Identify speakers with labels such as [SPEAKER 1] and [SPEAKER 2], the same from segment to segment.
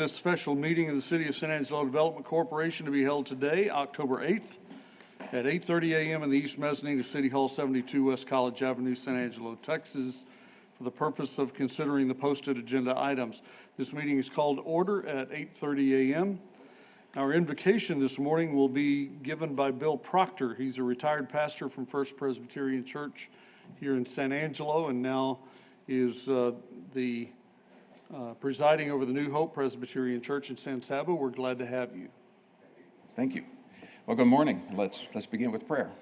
[SPEAKER 1] This special meeting of the City of San Angelo Development Corporation to be held today, October 8th, at 8:30 a.m. in the East Mezzanine of City Hall, 72 West College Avenue, San Angelo, Texas, for the purpose of considering the posted agenda items. This meeting is called to order at 8:30 a.m. Our invocation this morning will be given by Bill Proctor. He's a retired pastor from First Presbyterian Church here in San Angelo, and now is presiding over the New Hope Presbyterian Church in San Saba. We're glad to have you.
[SPEAKER 2] Thank you. Well, good morning. Let's begin with prayer.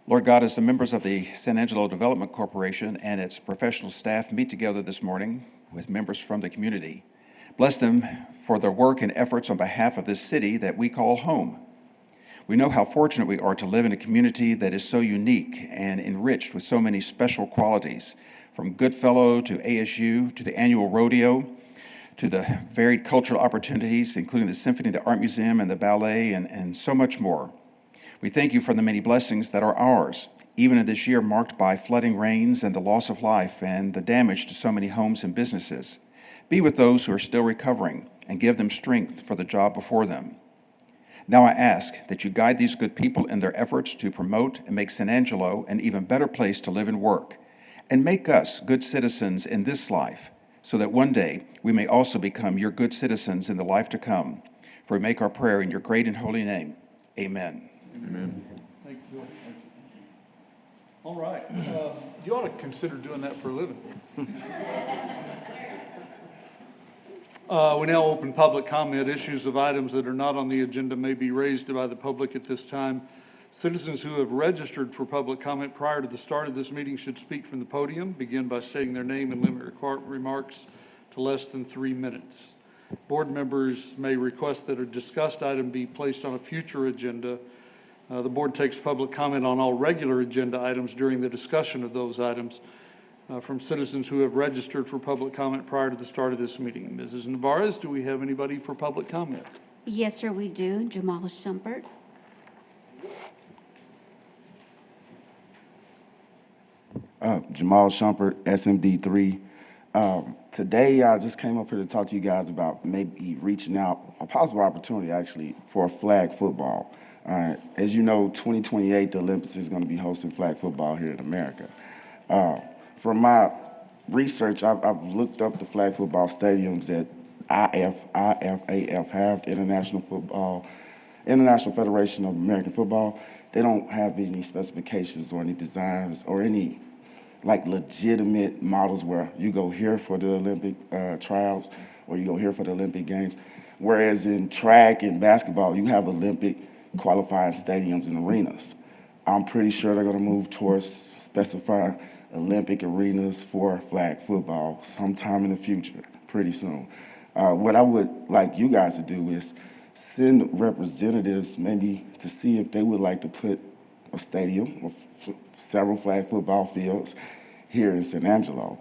[SPEAKER 2] Lord God, as the members of the San Angelo Development Corporation and its professional staff meet together this morning with members from the community, bless them for their work and efforts on behalf of this city that we call home. We know how fortunate we are to live in a community that is so unique and enriched with so many special qualities, from Goodfellow to ASU to the annual rodeo to the varied cultural opportunities, including the symphony, the art museum, and the ballet, and so much more. We thank you for the many blessings that are ours, even in this year marked by flooding rains and the loss of life and the damage to so many homes and businesses. Be with those who are still recovering and give them strength for the job before them. Now I ask that you guide these good people in their efforts to promote and make San Angelo an even better place to live and work, and make us good citizens in this life, so that one day we may also become your good citizens in the life to come. For we make our prayer in your great and holy name. Amen.
[SPEAKER 1] Amen. Thank you, Bill. All right. You ought to consider doing that for a living. We now open public comment. Issues of items that are not on the agenda may be raised by the public at this time. Citizens who have registered for public comment prior to the start of this meeting should speak from the podium, begin by stating their name and limit remarks to less than 3 minutes. Board members may request that a discussed item be placed on a future agenda. The board takes public comment on all regular agenda items during the discussion of those items from citizens who have registered for public comment prior to the start of this meeting. Mrs. Navarez, do we have anybody for public comment?
[SPEAKER 3] Yes, sir, we do. Jamal Shumpert.
[SPEAKER 4] Jamal Shumpert, SMD3. Today, I just came up here to talk to you guys about maybe reaching out, a possible opportunity actually, for flag football. As you know, 2028, the Olympics is going to be hosting flag football here in America. From my research, I've looked up the flag football stadiums that IFAF have, International Federation of American Football. They don't have any specifications or any designs or any like legitimate models where you go here for the Olympic trials or you go here for the Olympic Games. Whereas in track and basketball, you have Olympic qualifying stadiums and arenas. I'm pretty sure they're going to move towards specifying Olympic arenas for flag football sometime in the future, pretty soon. What I would like you guys to do is send representatives maybe to see if they would like to put a stadium with several flag football fields here in San Angelo.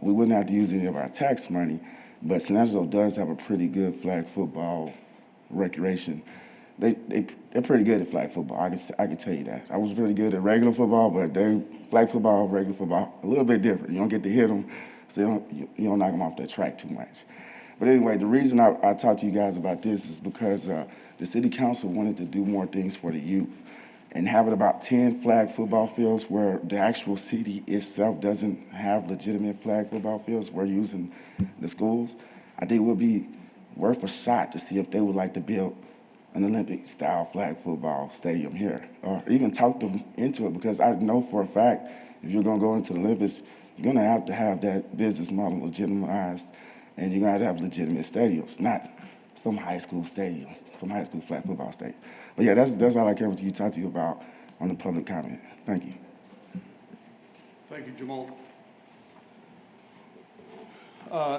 [SPEAKER 4] We wouldn't have to use any of our tax money, but San Angelo does have a pretty good flag football recreation. They're pretty good at flag football. I can tell you that. I was really good at regular football, but flag football, regular football, a little bit different. You don't get to hit them, so you don't knock them off that track too much. But anyway, the reason I talked to you guys about this is because the city council wanted to do more things for the youth, and having about 10 flag football fields where the actual city itself doesn't have legitimate flag football fields we're using the schools, I think it would be worth a shot to see if they would like to build an Olympic-style flag football stadium here, or even talk them into it, because I know for a fact if you're going to go into the Olympics, you're going to have that business model legitimized, and you're going to have legitimate stadiums, not some high school stadium, some high school flag football stadium. But yeah, that's all I came to talk to you about on the public comment. Thank you.
[SPEAKER 1] Thank you, Jamal.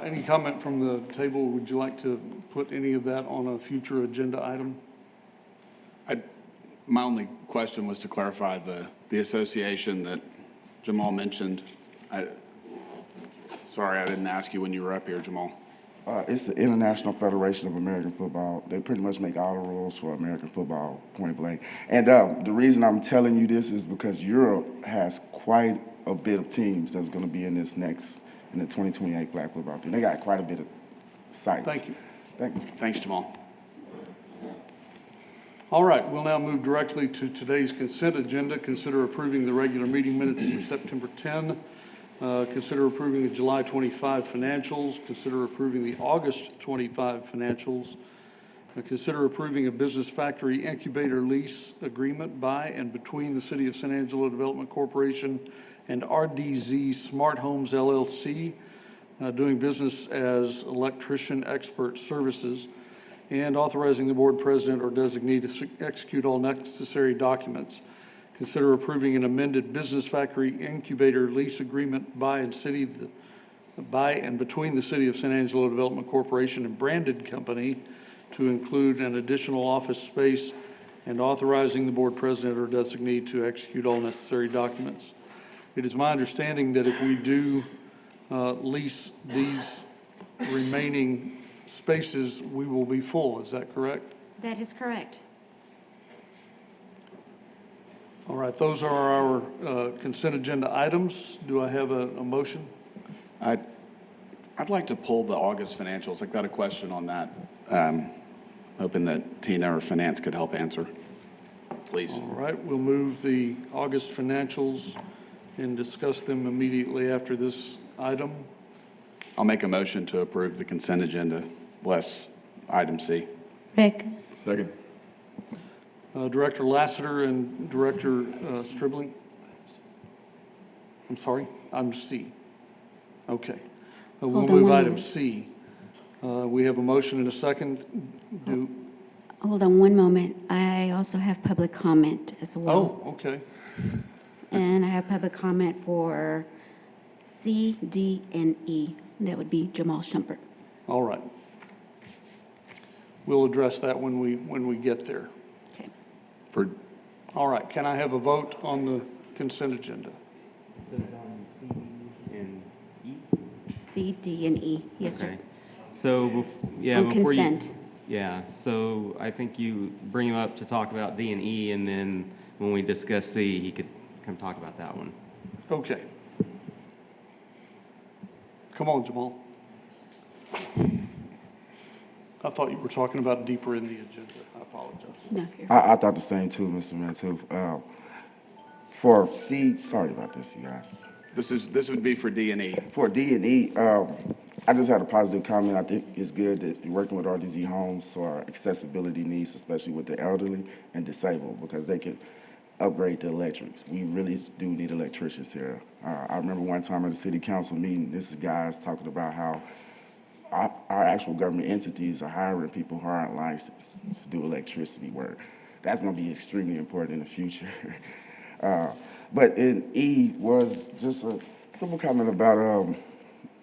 [SPEAKER 1] Any comment from the table? Would you like to put any of that on a future agenda item?
[SPEAKER 5] My only question was to clarify the association that Jamal mentioned. Sorry, I didn't ask you when you were up here, Jamal.
[SPEAKER 4] It's the International Federation of American Football. They pretty much make all the rules for American football, point blank. And the reason I'm telling you this is because Europe has quite a bit of teams that's going to be in the 2028 flag football team. They got quite a bit of sites.
[SPEAKER 1] Thank you.
[SPEAKER 4] Thank you.
[SPEAKER 5] Thanks, Jamal.
[SPEAKER 1] All right, we'll now move directly to today's consent agenda. Consider approving the regular meeting minutes for September 10. Consider approving the July 25 financials. Consider approving the August 25 financials. Consider approving a business factory incubator lease agreement by and between the City of San Angelo Development Corporation and RDZ Smart Homes LLC, doing business as Electrician Expert Services, and authorizing the board president or designee to execute all necessary documents. Consider approving an amended business factory incubator lease agreement by and between the City of San Angelo Development Corporation and Branded Company to include an additional office space, and authorizing the board president or designee to execute all necessary documents. It is my understanding that if we do lease these remaining spaces, we will be full. Is that correct?
[SPEAKER 3] That is correct.
[SPEAKER 1] All right, those are our consent agenda items. Do I have a motion?
[SPEAKER 5] I'd like to pull the August financials. I've got a question on that. Hoping that Tina or Finance could help answer, please.
[SPEAKER 1] All right, we'll move the August financials and discuss them immediately after this item.
[SPEAKER 5] I'll make a motion to approve the consent agenda, less item C.
[SPEAKER 3] Rick?
[SPEAKER 5] Second.
[SPEAKER 1] Director Lassiter and Director Stribling? I'm sorry, I'm C. Okay. We'll
[SPEAKER 3] Hold on
[SPEAKER 1] move
[SPEAKER 3] one
[SPEAKER 1] item
[SPEAKER 3] moment.
[SPEAKER 1] C. We have a motion and a second.
[SPEAKER 3] Hold on one moment. I also have public comment as well.
[SPEAKER 1] Oh, okay.
[SPEAKER 3] And I have public comment for C, D, and E. That would be Jamal Shumpert.
[SPEAKER 1] All right. We'll address that when we get there.
[SPEAKER 3] Okay.
[SPEAKER 1] All right, can I have a vote on the consent agenda?
[SPEAKER 6] So it's on C and E?
[SPEAKER 3] C, D, and E. Yes, sir.
[SPEAKER 6] Okay. So, yeah,
[SPEAKER 3] On
[SPEAKER 6] before you.
[SPEAKER 3] consent.
[SPEAKER 6] Yeah, so I think you bring him up to talk about D and E, and then when we discuss C, he could come talk about that one.
[SPEAKER 1] Okay. Come on, Jamal. I thought you were talking about deeper in the agenda. I apologize.
[SPEAKER 3] No, you're
[SPEAKER 4] I thought the same too, Mr. Mayor, too. For C, sorry about this, you guys.
[SPEAKER 5] This would be for D and E.
[SPEAKER 4] For D and E, I just had a positive comment. I think it's good that you're working with RDZ Homes for our accessibility needs, especially with the elderly and disabled, because they can upgrade to electrics. We really do need electricians here. I remember one time at a city council meeting, this is guys talking about how our actual government entities are hiring people who aren't licensed to do electricity work. That's going to be extremely important in the future. But in E was just a simple comment about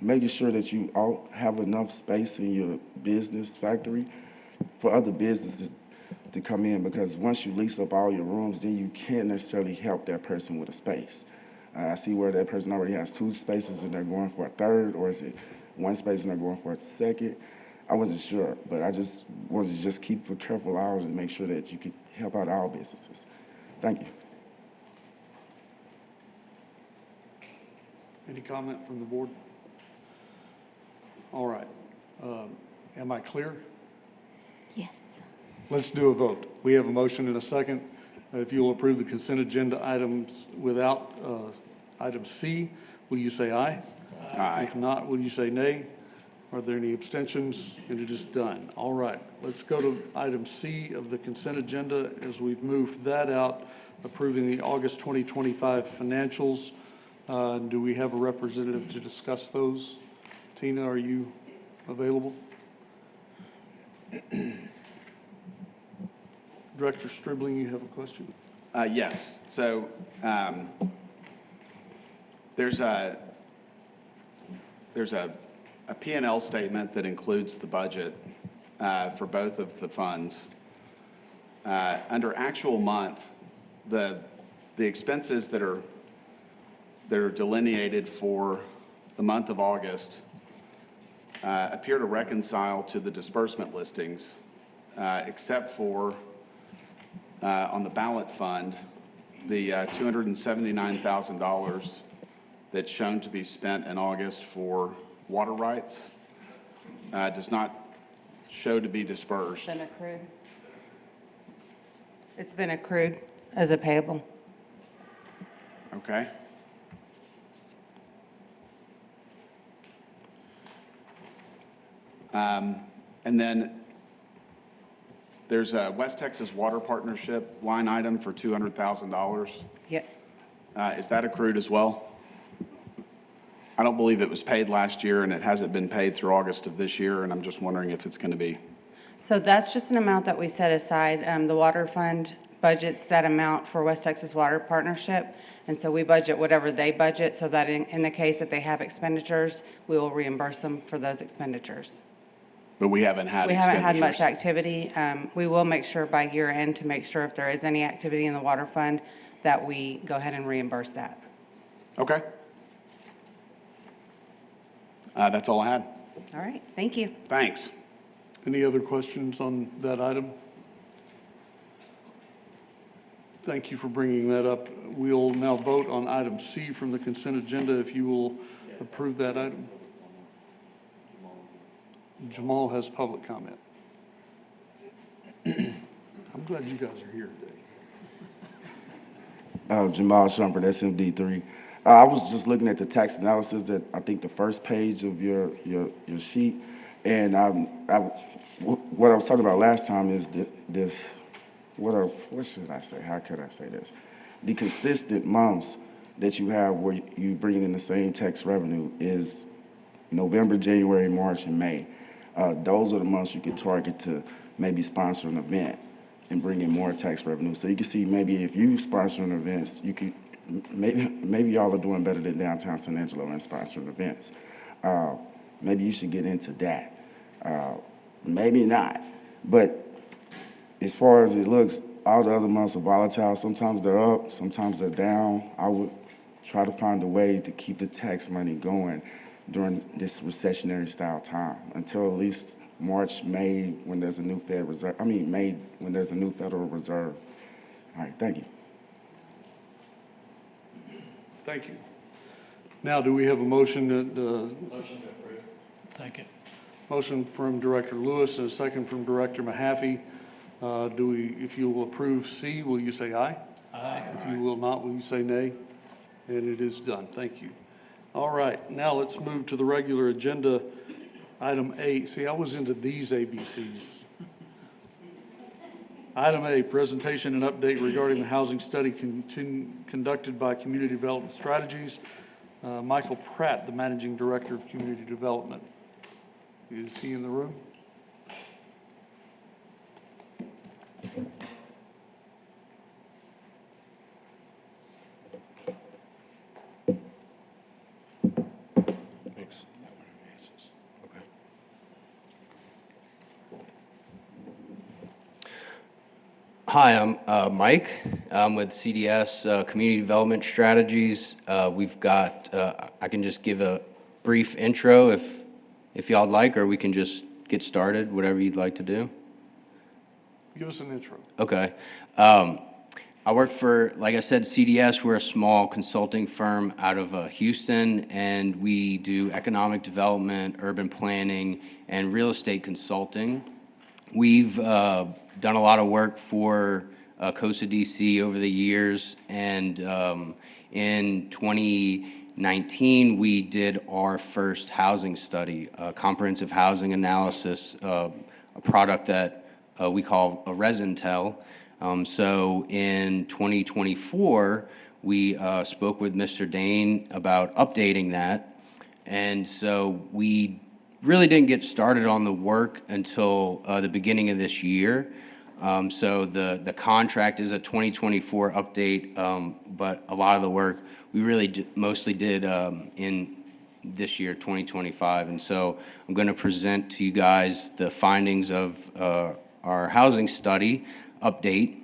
[SPEAKER 4] making sure that you all have enough space in your business factory for other businesses to come in, because once you lease up all your rooms, then you can't necessarily help that person with a space. I see where that person already has 2 spaces and they're going for a third, or is it 1 space and they're going for a second? I wasn't sure, but I just wanted to just keep a careful eye and make sure that you could help out all businesses. Thank you.
[SPEAKER 1] Any comment from the board? All right. Am I clear?
[SPEAKER 3] Yes.
[SPEAKER 1] Let's do a vote. We have a motion and a second. If you'll approve the consent agenda items without item C, will you say aye?
[SPEAKER 5] Aye.
[SPEAKER 1] If not, will you say nay? Are there any abstentions? And it is done. All right, let's go to item C of the consent agenda as we've moved that out, approving the August 2025 financials. Do we have a representative to discuss those? Tina, are you available? Director Stribling, you have a question?
[SPEAKER 5] Yes. So there's a P&L statement that includes the budget for both of the funds. Under actual month, the expenses that are delineated for the month of August appear to reconcile to the disbursement listings, except for on the ballot fund, the $279,000 that's shown to be spent in August for water rights. does not show to be dispersed.
[SPEAKER 7] Been accrued. It's been accrued as a payable.
[SPEAKER 5] Okay. And then there's a West Texas Water Partnership line item for $200,000.
[SPEAKER 7] Yes.
[SPEAKER 5] Is that accrued as well? I don't believe it was paid last year, and it hasn't been paid through August of this year, and I'm just wondering if it's going to be.
[SPEAKER 7] So that's just an amount that we set aside. The water fund budgets that amount for West Texas Water Partnership. And so we budget whatever they budget so that in the case that they have expenditures, we will reimburse them for those expenditures.
[SPEAKER 5] But we haven't had
[SPEAKER 7] We haven't had much
[SPEAKER 5] expenditures.
[SPEAKER 7] activity. We will make sure by year end to make sure if there is any activity in the water fund that we go ahead and reimburse that.
[SPEAKER 5] Okay. That's all I had.
[SPEAKER 7] All right, thank you.
[SPEAKER 5] Thanks.
[SPEAKER 1] Any other questions on that item? Thank you for bringing that up. We'll now vote on item C from the consent agenda, if you will approve that item. Jamal has public comment. I'm glad you guys are here today.
[SPEAKER 4] Jamal Shumpert, SMD3. I was just looking at the tax analysis at, I think, the first page of your sheet. And what I was talking about last time is what should I say? How could I say this? The consistent months that you have where you bring in the same tax revenue is November, January, March, and May. Those are the months you can target to maybe sponsor an event and bring in more tax revenue. So you can see maybe if you sponsor an event, you could maybe y'all are doing better than Downtown San Angelo in sponsoring events. Maybe you should get into that. Maybe not. But as far as it looks, all the other months are volatile. Sometimes they're up, sometimes they're down. I would try to find a way to keep the tax money going during this recessionary style time until at least March, May, when there's a new Fed Reserve. May, when there's a new Federal Reserve. All right, thank you.
[SPEAKER 1] Thank you. Now, do we have a motion that?
[SPEAKER 8] Motion to approve. Second.
[SPEAKER 1] Motion from Director Lewis, and a second from Director Mahaffey. If you will approve C, will you say aye?
[SPEAKER 8] Aye.
[SPEAKER 1] If you will not, will you say nay? And it is done. Thank you. All right, now let's move to the regular agenda, item A. See, I was into these ABCs. Item A, presentation and update regarding the housing study conducted by Community Development Strategies. Michael Pratt, the Managing Director of Community Development. Is he in the room?
[SPEAKER 9] Hi, I'm Mike. I'm with CDS Community Development Strategies. We've got, I can just give a brief intro if y'all'd like, or we can just get started, whatever you'd like to do.
[SPEAKER 1] Give us an intro.
[SPEAKER 9] Okay. I work for, like I said, CDS. We're a small consulting firm out of Houston, and we do economic development, urban planning, and real estate consulting. We've done a lot of work for COSA DC over the years, and in 2019, we did our first housing study, a comprehensive housing analysis, a product that we call a ResinTel. So in 2024, we spoke with Mr. Dane about updating that, and so we really didn't get started on the work until the beginning of this year. So the contract is a 2024 update, but a lot of the work we really mostly did in this year, 2025. And so I'm going to present to you guys the findings of our housing study update.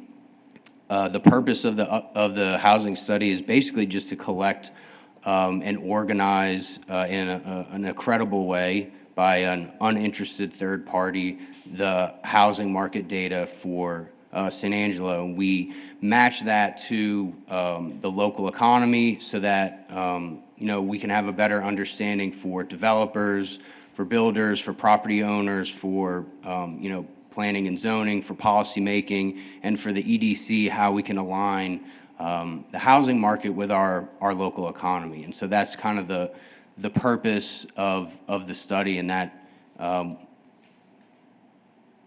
[SPEAKER 9] The purpose of the housing study is basically just to collect and organize in a credible way by an uninterested third party the housing market data for San Angelo. We match that to the local economy so that we can have a better understanding for developers, builders, for property owners, for, planning and zoning, for policymaking, and for the EDC, how we can align the housing market with our local economy. And so that's kind of the purpose of the study, and that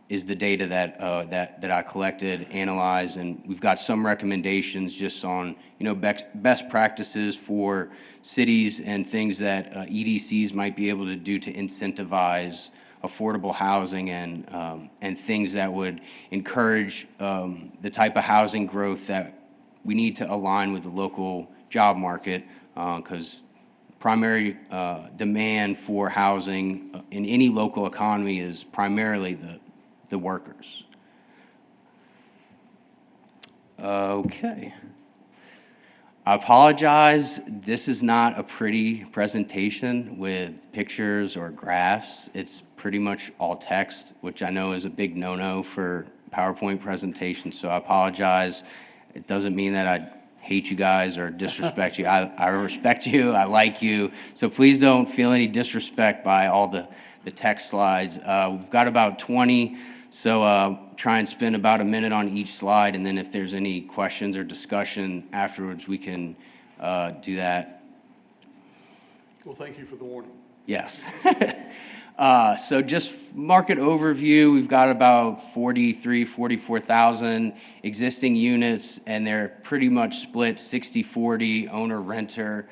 [SPEAKER 9] is the data that I collected, analyzed, and we've got some recommendations just on, best practices for cities and things that EDCs might be able to do to incentivize affordable housing and things that would encourage the type of housing growth that we need to align with the local job market, because primary demand for housing in any local economy is primarily the workers. Okay. I apologize, this is not a pretty presentation with pictures or graphs. It's pretty much all text, which I know is a big no-no for PowerPoint presentations, so I apologize. It doesn't mean that I hate you guys or disrespect you. I respect you, I like you, so please don't feel any disrespect by all the text slides. We've got about 20, so try and spend about a minute on each slide, and then if there's any questions or discussion afterwards, we can do that.
[SPEAKER 1] Well, thank you for the warning.
[SPEAKER 9] Yes. So just market overview, we've got about 44,000 existing units, and they're pretty much split 60-40 owner-renter.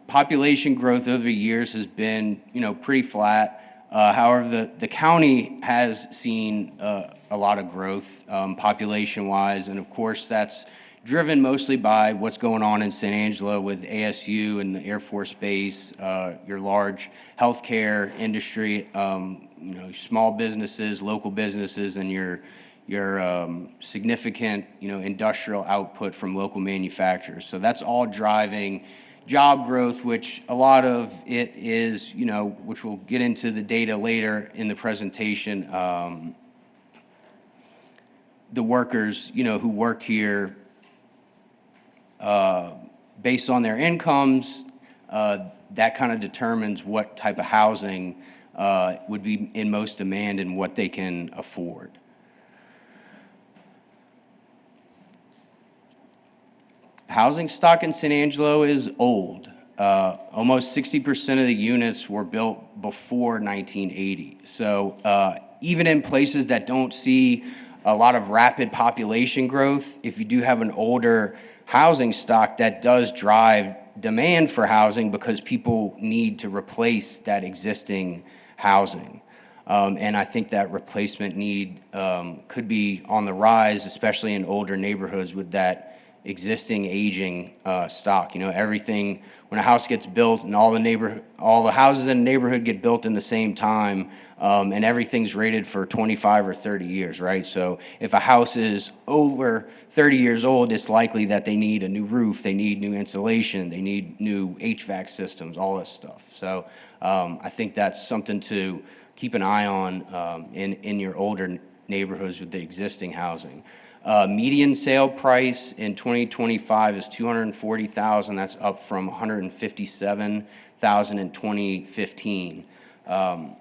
[SPEAKER 9] Population growth over the years has been, pretty flat. However, the county has seen a lot of growth population-wise, and of course that's driven mostly by what's going on in San Angelo with ASU and the Air Force Base, your large healthcare industry, small businesses, local businesses, and your significant, industrial output from local manufacturers. So that's all driving job growth, which a lot of it is, which we'll get into the data later in the presentation. The workers, who work here, based on their incomes, that kind of determines what type of housing would be in most demand and what they can afford. Housing stock in San Angelo is old. Almost 60% of the units were built before 1980. So even in places that don't see a lot of rapid population growth, if you do have an older housing stock, that does drive demand for housing because people need to replace that existing housing. And I think that replacement need could be on the rise, especially in older neighborhoods with that existing aging stock. Everything, when a house gets built and all the houses in the neighborhood get built in the same time, and everything's rated for 25 or 30 years, right? So if a house is over 30 years old, it's likely that they need a new roof, they need new insulation, they need new HVAC systems, all this stuff. So I think that's something to keep an eye on in your older neighborhoods with the existing housing. Median sale price in 2025 is $240,000. That's up from $157,000 in 2015.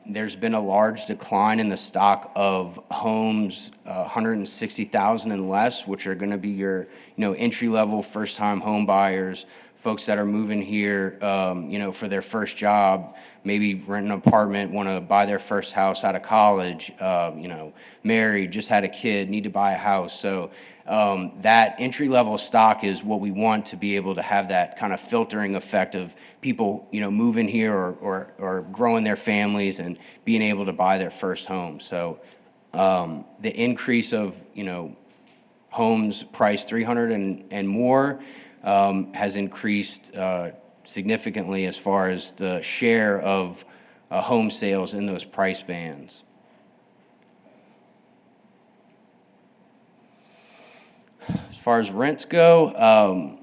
[SPEAKER 9] There's been a large decline in the stock of homes, 160,000 and less, which are going to be your, entry-level, first-time home buyers, folks that are moving here, for their first job, maybe rent an apartment, want to buy their first house out of college, married, just had a kid, need to buy a house. So that entry-level stock is what we want to be able to have that kind of filtering effect of people, moving here or growing their families and being able to buy their first home. So the increase of, homes priced $300,000 and more has increased significantly as far as the share of home sales in those price bands. As far as rents go,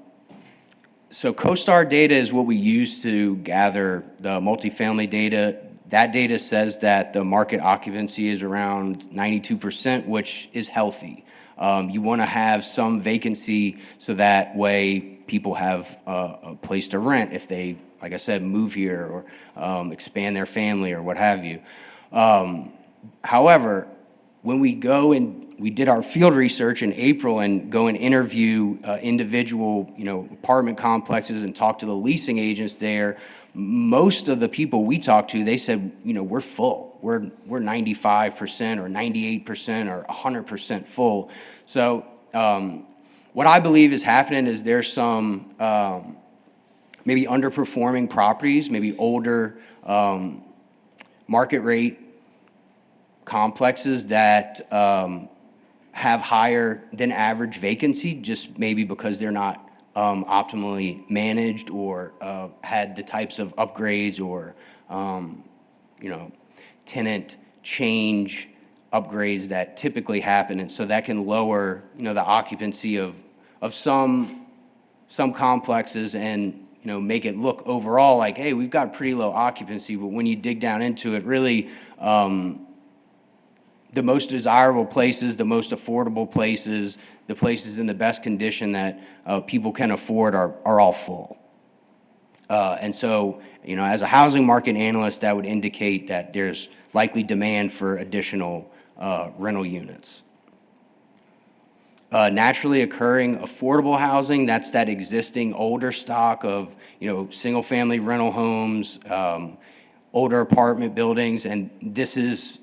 [SPEAKER 9] so CoStar data is what we use to gather the multifamily data. That data says that the market occupancy is around 92%, which is healthy. You want to have some vacancy so that way people have a place to rent if they, like I said, move here or expand their family or what have you. However, when we go and we did our field research in April and go and interview individual, apartment complexes and talk to the leasing agents there, most of the people we talked to, they said, we're full. We're 95% or 98% or 100% full. So what I believe is happening is there's some maybe underperforming properties, maybe older market rate complexes that have higher than average vacancy, just maybe because they're not optimally managed or had the types of upgrades or, tenant change upgrades that typically happen. And so that can lower, the occupancy of some complexes and, make it look overall like, hey, we've got pretty low occupancy. But when you dig down into it, really, the most desirable places, the most affordable places, the places in the best condition that people can afford are all full. And so, as a housing market analyst, that would indicate that there's likely demand for additional rental units. Naturally occurring affordable housing, that's that existing older stock of, single-family rental homes, older apartment buildings, and this is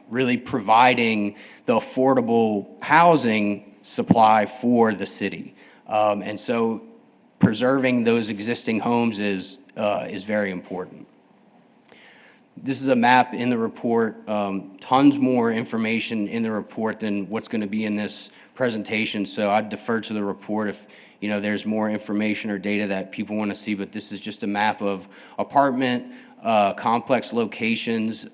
[SPEAKER 9] really providing the affordable housing supply for the city. And so preserving those existing homes is very important. This is a map in the report, tons more information in the report than what's going to be in this presentation, so I'd defer to the report if there's more information or data that people want to see, but this is just a map of apartment complex locations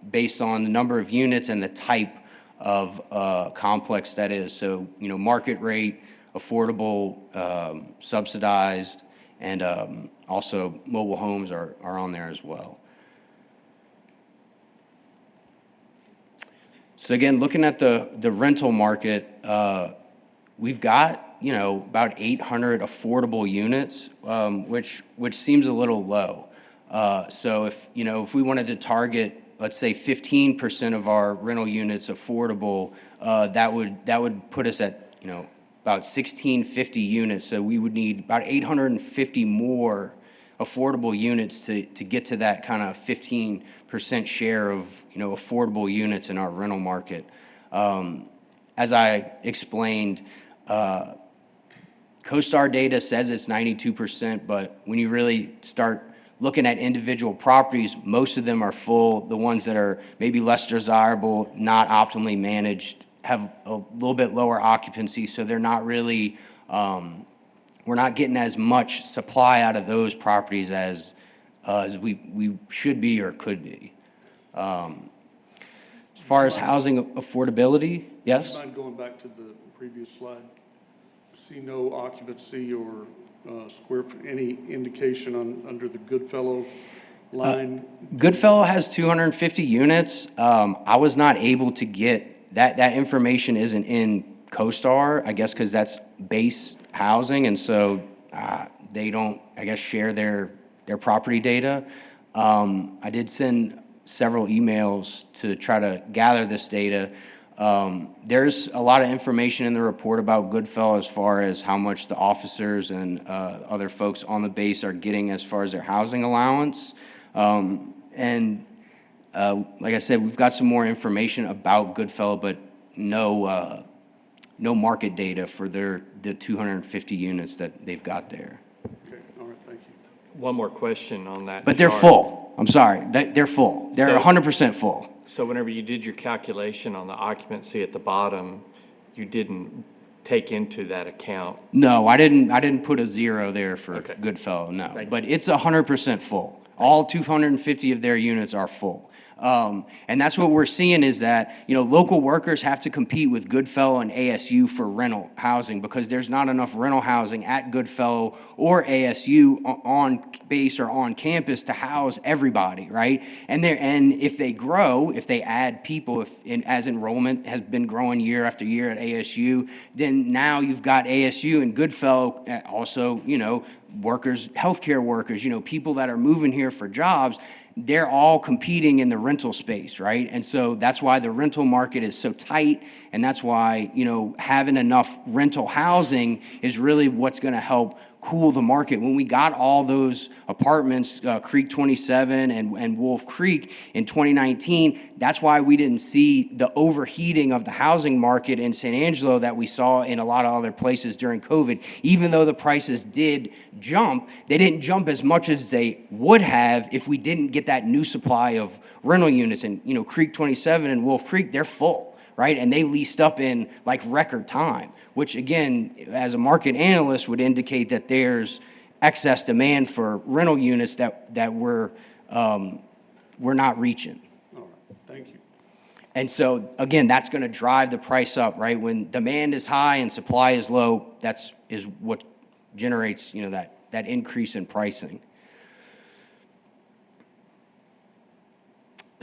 [SPEAKER 9] based on the number of units and the type of complex that is. So, market rate, affordable, subsidized, and also mobile homes are on there as well. So again, looking at the rental market, we've got, about 800 affordable units, which seems a little low. So if we wanted to target, let's say 15% of our rental units affordable, that would put us at, about 1,650 units. So we would need about 850 more affordable units to get to that kind of 15% share of, affordable units in our rental market. As I explained, CoStar data says it's 92%, but when you really start looking at individual properties, most of them are full. The ones that are maybe less desirable, not optimally managed, have a little bit lower occupancy, so they're not really, we're not getting as much supply out of those properties as we should be or could be. As far as housing affordability, yes?
[SPEAKER 1] Do you mind going back to the previous slide? See no occupancy or any indication under the Goodfellow line?
[SPEAKER 9] Goodfellow has 250 units. I was not able to get, that information isn't in CoStar, I guess because that's base housing, and so they don't, I guess, share their property data. I did send several emails to try to gather this data. There's a lot of information in the report about Goodfellow as far as how much the officers and other folks on the base are getting as far as their housing allowance. And like I said, we've got some more information about Goodfellow, but no market data for the 250 units that they've got there.
[SPEAKER 1] Okay, all right, thank you.
[SPEAKER 8] One more question on that.
[SPEAKER 9] But they're
[SPEAKER 8] chart.
[SPEAKER 9] full. I'm sorry. They're full. They're
[SPEAKER 8] So-
[SPEAKER 9] 100% full.
[SPEAKER 8] So whenever you did your calculation on the occupancy at the bottom, you didn't take into that account?
[SPEAKER 9] No, I didn't put a zero there for
[SPEAKER 8] Okay.
[SPEAKER 9] Goodfellow, no.
[SPEAKER 8] Thank you.
[SPEAKER 9] But it's 100% full. All 250 of their units are full. And that's what we're seeing is that, local workers have to compete with Goodfellow and ASU for rental housing because there's not enough rental housing at Goodfellow or ASU on base or on campus to house everybody, right? And if they grow, if they add people, as enrollment has been growing year after year at ASU, then now you've got ASU and Goodfellow also, workers, healthcare workers, people that are moving here for jobs. They're all competing in the rental space, right? And so that's why the rental market is so tight, and that's why, having enough rental housing is really what's going to help cool the market. When we got all those apartments, Creek 27 and Wolf Creek in 2019, that's why we didn't see the overheating of the housing market in San Angelo that we saw in a lot of other places during COVID. Even though the prices did jump, they didn't jump as much as they would have if we didn't get that new supply of rental units. And, Creek 27 and Wolf Creek, they're full, right? And they leased up in like record time, which again, as a market analyst would indicate that there's excess demand for rental units that we're not reaching.
[SPEAKER 1] All right, thank you.
[SPEAKER 9] And so again, that's going to drive the price up, right? When demand is high and supply is low, is what generates, that increase in pricing.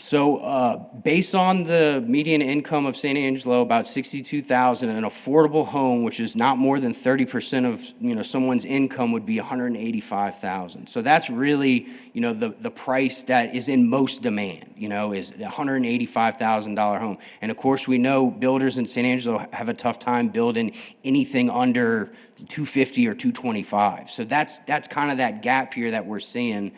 [SPEAKER 9] So based on the median income of San Angelo, about $62,000, an affordable home, which is not more than 30% of someone's income, would be $185,000. So that's really the price that is in most demand. Is a $185,000 home. And of course, we know builders in San Angelo have a tough time building anything under $250,000 or $225,000. So that's kind of that gap here that we're seeing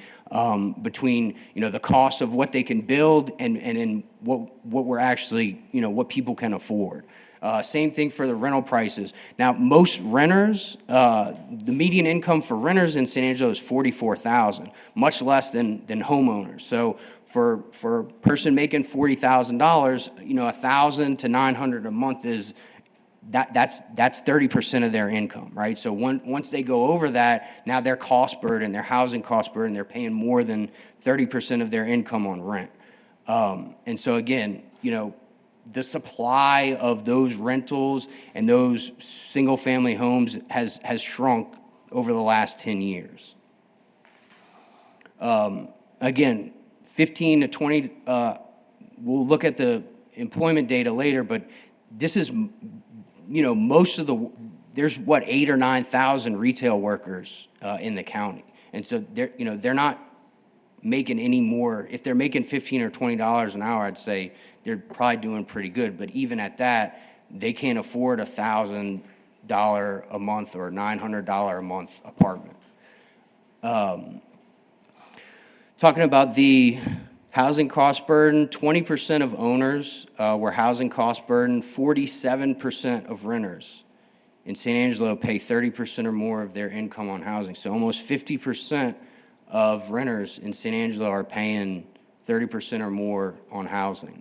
[SPEAKER 9] between the cost of what they can build and what we're actually what people can afford. Same thing for the rental prices. Now, most renters, the median income for renters in San Angelo is $44,000, much less than homeowners. So for a person making $40,000, $1,000 to $900 a month is that's 30% of their income, right? So once they go over that, now their cost burden, their housing cost burden, they're paying more than 30% of their income on rent. And so again, the supply of those rentals and those single-family homes has shrunk over the last 10 years. Again, 15 to 20, we'll look at the employment data later, but this is most of there's 8,000 or 9,000 retail workers in the county, and so they're not making any more. If they're making $15 or $20 an hour, I'd say they're probably doing pretty good. But even at that, they can't afford $1,000 a month or $900 a month apartment. Talking about the housing cost burden, 20% of owners were housing cost burden, 47% of renters in San Angelo pay 30% or more of their income on housing. So almost 50% of renters in San Angelo are paying 30% or more on housing.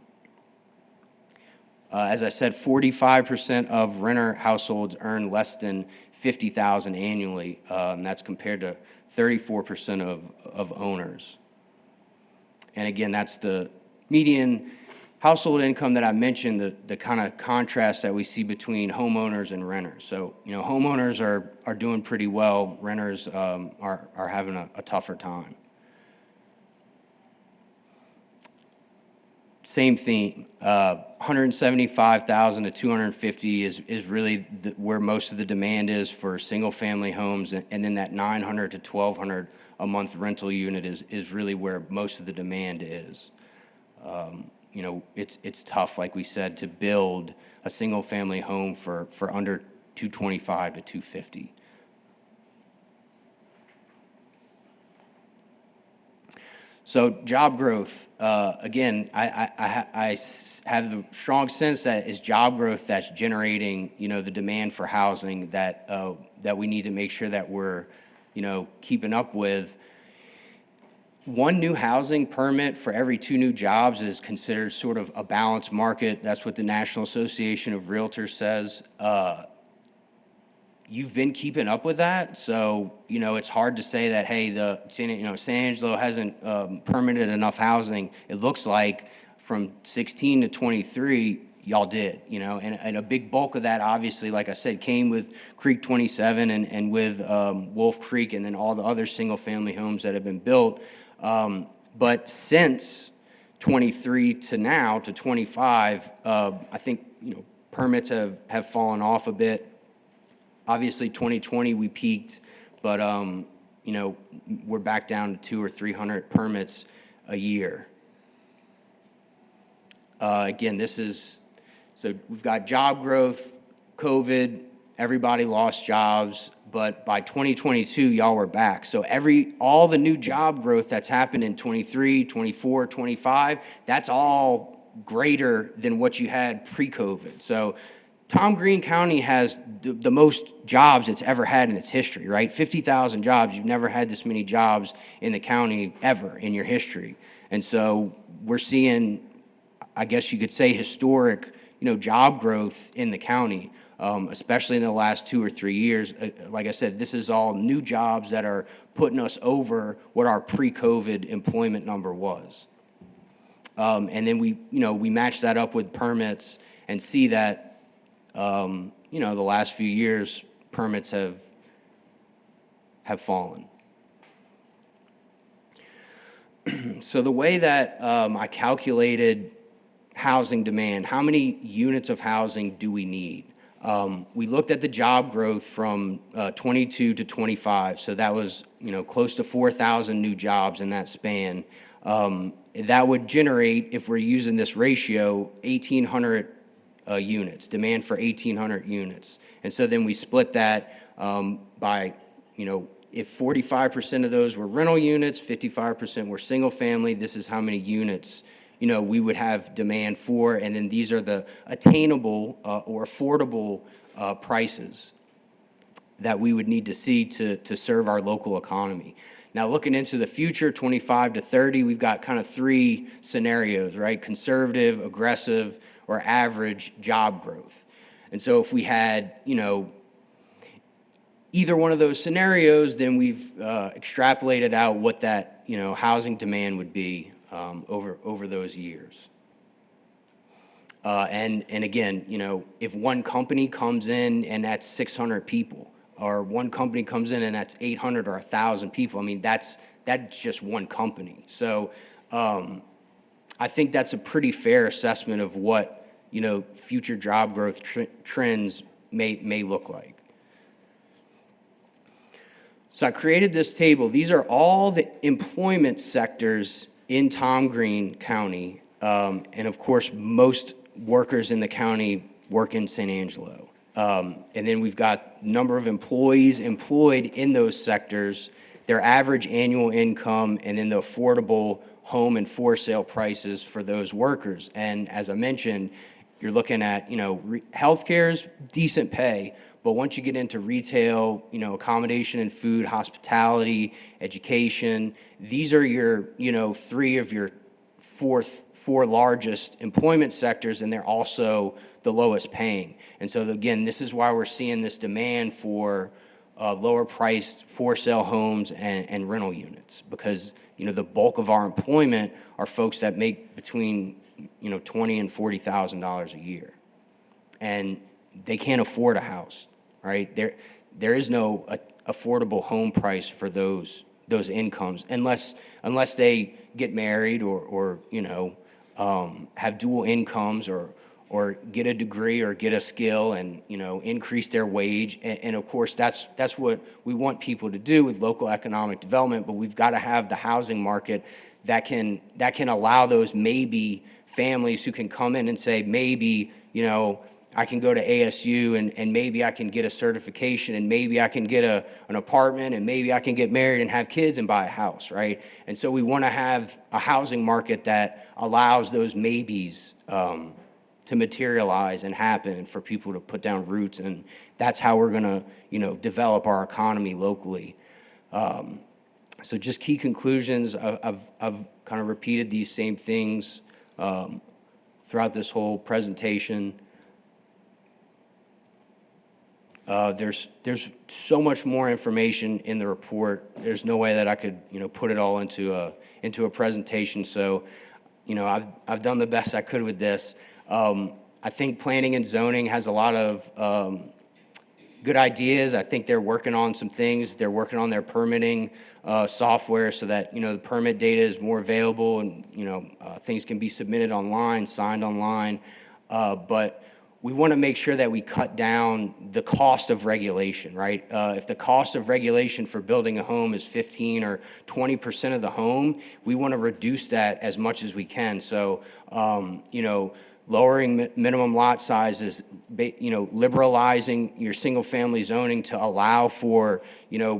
[SPEAKER 9] As I said, 45% of renter households earn less than $50,000 annually, and that's compared to 34% of owners. And again, that's the median household income that I mentioned, the kind of contrast that we see between homeowners and renters. So, homeowners are doing pretty well. Renters are having a tougher time. Same theme, 175,000 to 250 is really where most of the demand is for single-family homes, and then that 900 to 1,200 a month rental unit is really where most of the demand is. It's tough, like we said, to build a single-family home for under 225 to 250. So job growth, again, I have the strong sense that it's job growth that's generating, the demand for housing that we need to make sure that we're, keeping up with. One new housing permit for every 2 new jobs is considered sort of a balanced market. That's what the National Association of Realtors says. you've been keeping up with that, so, it's hard to say that, hey, San Angelo hasn't permitted enough housing. It looks like from 16 to 23, y'all did, and a big bulk of that, obviously, like I said, came with Creek 27 and with Wolf Creek, and then all the other single-family homes that have been built. But since 23 to now, to 25, I think, permits have fallen off a bit. Obviously, 2020, we peaked, but, we're back down to 200 or 300 permits a year. Again, so we've got job growth, COVID, everybody lost jobs, but by 2022, y'all were back. So all the new job growth that's happened in 23, 24, 25, that's all greater than what you had pre-COVID. So Tom Green County has the most jobs it's ever had in its history, right? 50,000 jobs. You've never had this many jobs in the county ever in your history. And so we're seeing, I guess you could say, historic, job growth in the county, especially in the last 2 or 3 years. Like I said, this is all new jobs that are putting us over what our pre-COVID employment number was. And then we match that up with permits and see that, the last few years, permits have fallen. So the way that I calculated housing demand, how many units of housing do we need? We looked at the job growth from 22 to 25, so that was close to 4,000 new jobs in that span. That would generate, if we're using this ratio, 1,800 units, demand for 1,800 units. And so then we split that by, if 45% of those were rental units, 55% were single family, this is how many units we would have demand for, and then these are the attainable or affordable prices that we would need to see to serve our local economy. Now, looking into the future, 25 to 30, we've got kind of 3 scenarios, right? Conservative, aggressive, or average job growth. And so if we had, either one of those scenarios, then we've extrapolated out what that, housing demand would be over those years. And again, if one company comes in and that's 600 people, or one company comes in and that's 800 or 1,000 people, I mean, that's just one company. So I think that's a pretty fair assessment of what, future job growth trends may look like. So I created this table. These are all the employment sectors in Tom Green County. And of course, most workers in the county work in San Angelo. And then we've got number of employees employed in those sectors, their average annual income, and then the affordable home and for sale prices for those workers. And as I mentioned, you're looking at, healthcare's decent pay, but once you get into retail, accommodation and food, hospitality, education, these are your, 3 of your four largest employment sectors, and they're also the lowest paying. And so again, this is why we're seeing this demand for lower priced for sale homes and rental units, because the bulk of our employment are folks that make between $20,000 and $40,000 a year, and they can't afford a house, right? There is no affordable home price for those incomes unless they get married or have dual incomes or get a degree or get a skill and increase their wage. And of course that's what we want people to do with local economic development, but we've got to have the housing market that can allow those maybe families who can come in and say, maybe I can go to ASU and maybe I can get a certification and maybe I can get an apartment and maybe I can get married and have kids and buy a house, right? And so we want to have a housing market that allows those maybes to materialize and happen, and for people to put down roots, and that's how we're going to develop our economy locally. So just key conclusions. I've kind of repeated these same things throughout this whole presentation. There's so much more information in the report. There's no way that I could, put it all into a presentation. So, I've done the best I could with this. I think planning and zoning has a lot of good ideas. I think they're working on some things. They're working on their permitting software so that, the permit data is more available and, things can be submitted online, signed online. But we want to make sure that we cut down the cost of regulation, right? If the cost of regulation for building a home is 15 or 20% of the home, we want to reduce that as much as we can. So, lowering minimum lot sizes, liberalizing your single-family zoning to allow for,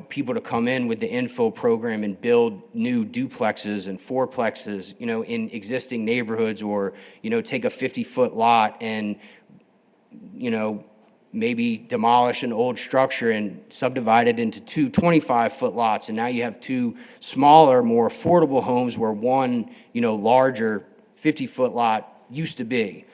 [SPEAKER 9] people to come in with the info program and build new duplexes and fourplexes, in existing neighborhoods, or, take a 50-foot lot and, maybe demolish an old structure and subdivide it into two 25-foot lots. And now you have two smaller, more affordable homes where one, larger 50-foot lot used to be.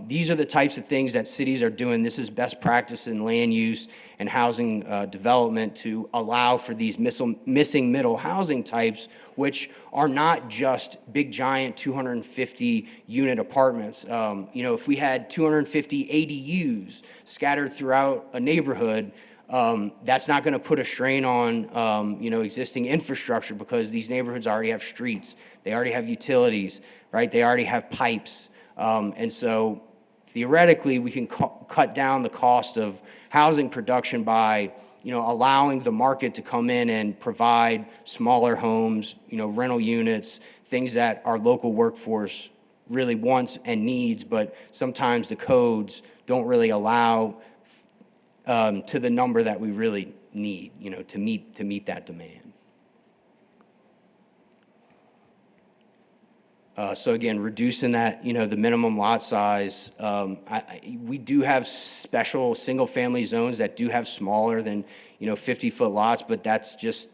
[SPEAKER 9] These are the types of things that cities are doing. This is best practice in land use and housing development to allow for these missing middle housing types, which are not just big, giant 250-unit apartments. If we had 250 ADUs scattered throughout a neighborhood, that's not going to put a strain on, existing infrastructure, because these neighborhoods already have streets. They already have utilities, right? They already have pipes. And so theoretically, we can cut down the cost of housing production by, allowing the market to come in and provide smaller homes, rental units, things that our local workforce really wants and needs, but sometimes the codes don't really allow to the number that we really need, to meet that demand. So again, reducing that, the minimum lot size. We do have special single-family zones that do have smaller than, 50-foot lots, but that's just,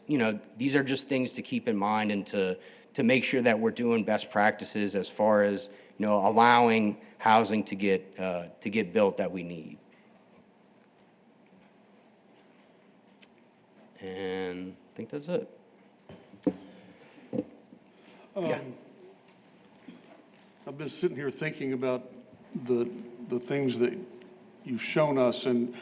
[SPEAKER 9] these are just things to keep in mind and to make sure that we're doing best practices as far as, allowing housing to get built that we need. And I think that's it. Yeah.
[SPEAKER 1] I've been sitting here thinking about the things that you've shown us, and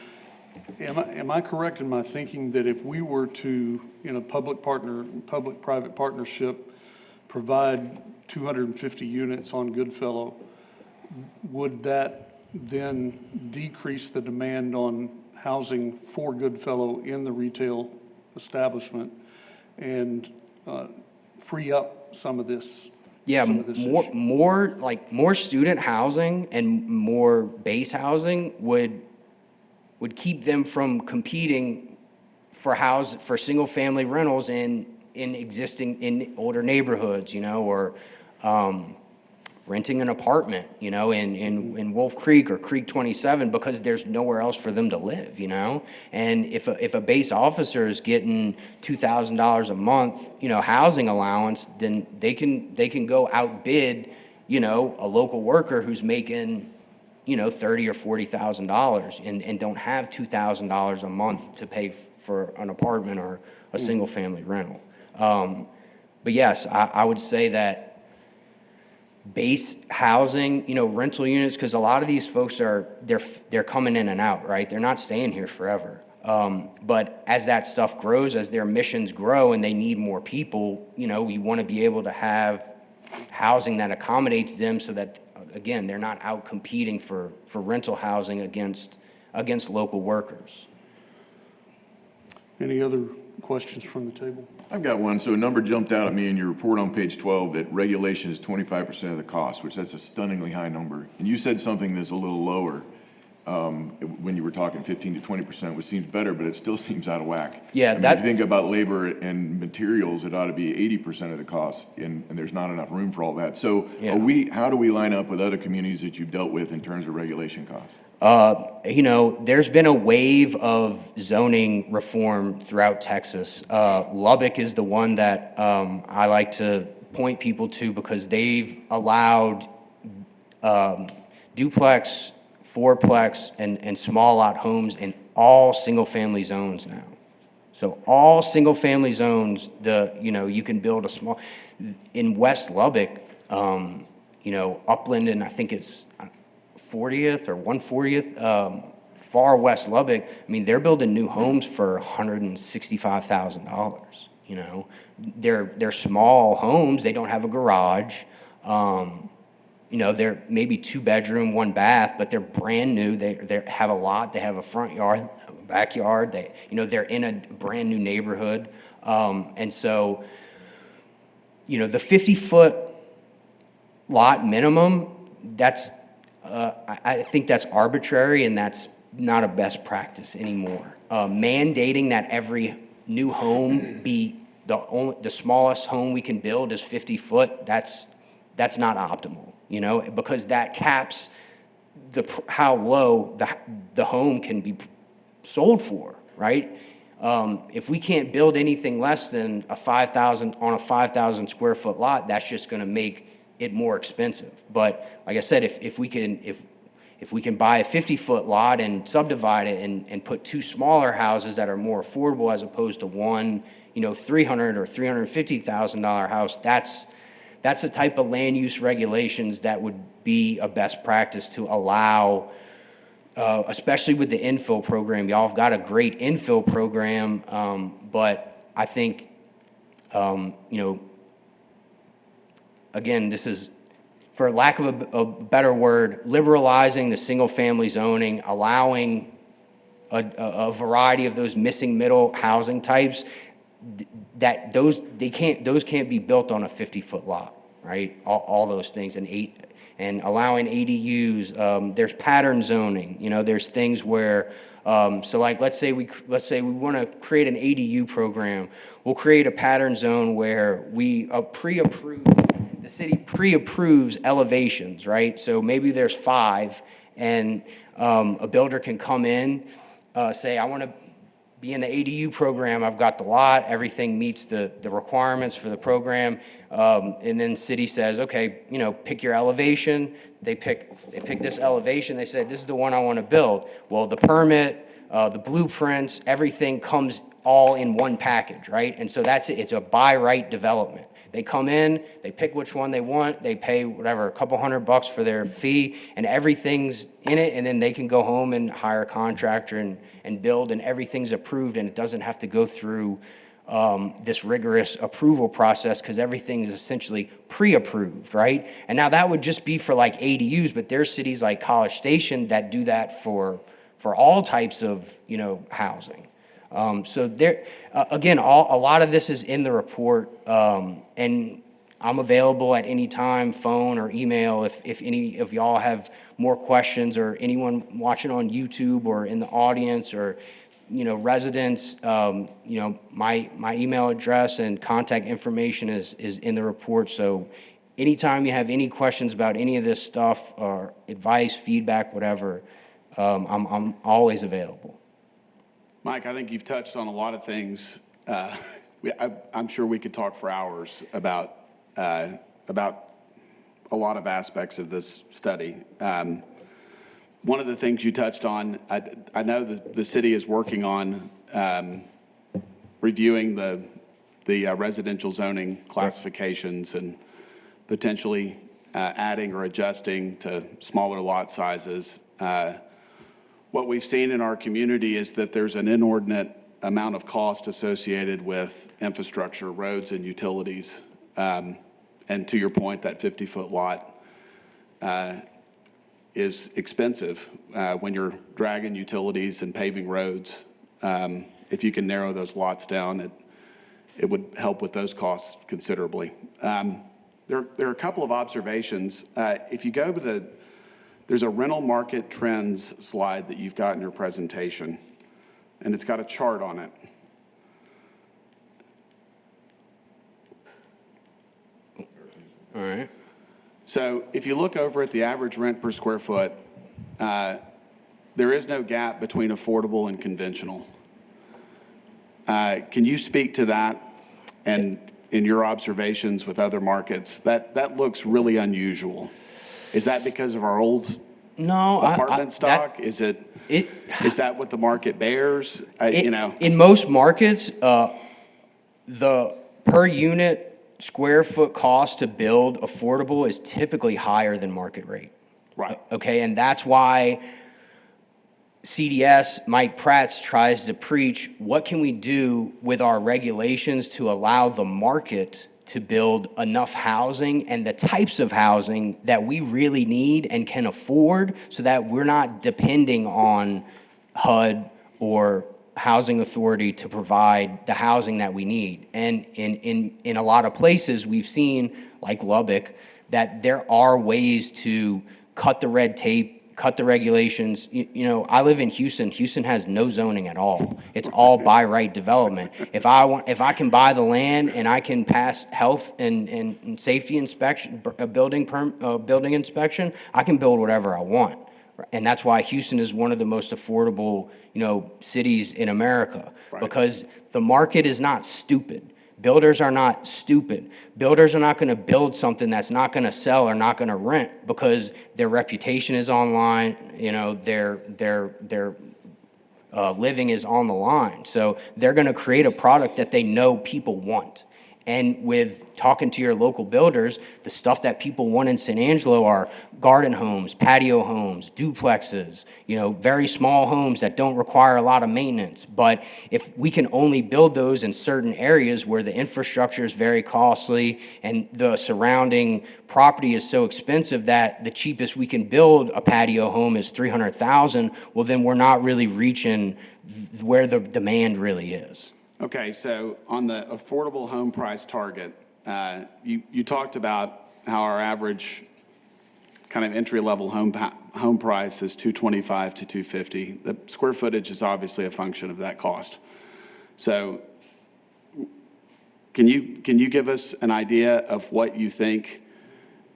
[SPEAKER 1] am I correct in my thinking that if we were to, in a public-private partnership, provide 250 units on Goodfellow, would that then decrease the demand on housing for Goodfellow in the retail establishment and free up some of this?
[SPEAKER 9] Yeah,
[SPEAKER 1] some of this issue?
[SPEAKER 9] more student housing and more base housing would keep them from competing for single-family rentals in older neighborhoods, or renting an apartment, in Wolf Creek or Creek 27, because there's nowhere else for them to live, And if a base officer is getting $2,000 a month, housing allowance, then they can go outbid, a local worker who's making, $30,000 or $40,000 and don't have $2,000 a month to pay for an apartment or a single-family rental. But yes, I would say that base housing, rental units, because a lot of these folks they're coming in and out, right? They're not staying here forever. But as that stuff grows, as their missions grow and they need more people, we want to be able to have housing that accommodates them so that, again, they're not out competing for rental housing against local workers.
[SPEAKER 1] Any other questions from the table?
[SPEAKER 10] I've got one. So a number jumped out at me in your report on page 12 that regulation is 25% of the cost, which that's a stunningly high number. And you said something that's a little lower when you were talking 15 to 20%, which seems better, but it still seems out of whack.
[SPEAKER 9] Yeah,
[SPEAKER 10] if you think about labor and materials, it ought to be 80% of the cost, and there's not enough room for all that. So
[SPEAKER 9] Yeah.
[SPEAKER 10] how do we line up with other communities that you've dealt with in terms of regulation costs?
[SPEAKER 9] There's been a wave of zoning reform throughout Texas. Lubbock is the one that I like to point people to because they've allowed duplex, fourplex, and small lot homes in all single-family zones now. So all single-family zones, you can build a small, in West Lubbock, Upland, and I think it's 40th or 140th, far West Lubbock, I mean, they're building new homes for $165,000, They're small homes, they don't have a garage. They're maybe 2-bedroom, 1 bath, but they're brand new. They have a lot, they have a front yard, a backyard, they're in a brand new neighborhood. And so, the 50-foot lot minimum, I think that's arbitrary, and that's not a best practice anymore. Mandating that every new home be the smallest home we can build is 50 foot, that's not optimal, because that caps how low the home can be sold for, right? If we can't build anything less than a 5,000 square foot lot, that's just going to make it more expensive. But like I said, if we can buy a 50-foot lot and subdivide it and put 2 smaller houses that are more affordable as opposed to one, $300,000 or $350,000 house, that's the type of land use regulations that would be a best practice to allow, especially with the infill program. Y'all have got a great infill program, but I think, again, this is, for lack of a better word, liberalizing the single-family zoning, allowing a variety of those missing middle housing types, that those can't be built on a 50-foot lot, right? All those things, and allowing ADUs. There's pattern zoning. There's things where, so like let's say we want to create an ADU program. We'll create a pattern zone where we pre-approve. The city pre-approves elevations, right? So maybe there's 5, and a builder can come in, say, I want to be in the ADU program. I've got the lot. Everything meets the requirements for the program. And then city says, okay, pick your elevation. They pick this elevation. They say, this is the one I want to build. Well, the permit, the blueprints, everything comes all in one package, right? And so that's it. It's a by right development. They come in, they pick which one they want, they pay whatever, a couple $100 for their fee, and everything's in it, and then they can go home and hire a contractor and build, and everything's approved, and it doesn't have to go through this rigorous approval process, because everything is essentially pre-approved, right? And now that would just be for like ADUs, but there's cities like College Station that do that for all types of, housing. So there, again, a lot of this is in the report, and I'm available at any time, phone or email, if any of y'all have more questions, or anyone watching on YouTube or in the audience, or, residents, my email address and contact information is in the report. So anytime you have any questions about any of this stuff, or advice, feedback, whatever, I'm always available.
[SPEAKER 5] Mike, I think you've touched on a lot of things. I'm sure we could talk for hours about a lot of aspects of this study. One of the things you touched on, I know the city is working on reviewing the residential zoning classifications and potentially adding or adjusting to smaller lot sizes. What we've seen in our community is that there's an inordinate amount of cost associated with infrastructure, roads, and utilities. And to your point, that 50-foot lot is expensive when you're dragging utilities and paving roads. If you can narrow those lots down, it would help with those costs considerably. There are a couple of observations. If you go to there's a rental market trends slide that you've got in your presentation, and it's got a chart on it.
[SPEAKER 9] All right.
[SPEAKER 5] So if you look over at the average rent per square foot, there is no gap between affordable and conventional. Can you speak to that, and in your observations with other markets? That looks really unusual. Is that because of our old
[SPEAKER 9] No,
[SPEAKER 5] apartment stock? Is
[SPEAKER 9] it,
[SPEAKER 5] that what the market bears? You know,
[SPEAKER 9] in most markets, the per unit square foot cost to build affordable is typically higher than market rate.
[SPEAKER 5] right.
[SPEAKER 9] Okay, and that's why CDS, Mike Prats, tries to preach, what can we do with our regulations to allow the market to build enough housing and the types of housing that we really need and can afford, so that we're not depending on HUD or housing authority to provide the housing that we need. And in a lot of places, we've seen, like Lubbock, that there are ways to cut the red tape, cut the regulations. You know, I live in Houston. Houston has no zoning at all. It's all by right development. If I can buy the land and I can pass health and safety inspection, building inspection, I can build whatever I want. And that's why Houston is one of the most affordable, cities in America, because the market is not stupid. Builders are not stupid. Builders are not going to build something that's not going to sell or not going to rent because their reputation is online. Their living is on the line. So they're going to create a product that they know people want. And with talking to your local builders, the stuff that people want in San Angelo are garden homes, patio homes, duplexes, very small homes that don't require a lot of maintenance. But if we can only build those in certain areas where the infrastructure is very costly and the surrounding property is so expensive that the cheapest we can build a patio home is $300,000, well, then we're not really reaching where the demand really is.
[SPEAKER 5] Okay, so on the affordable home price target, you talked about how our average kind of entry-level home price is $225 to $250. The square footage is obviously a function of that cost. So can you give us an idea of what you think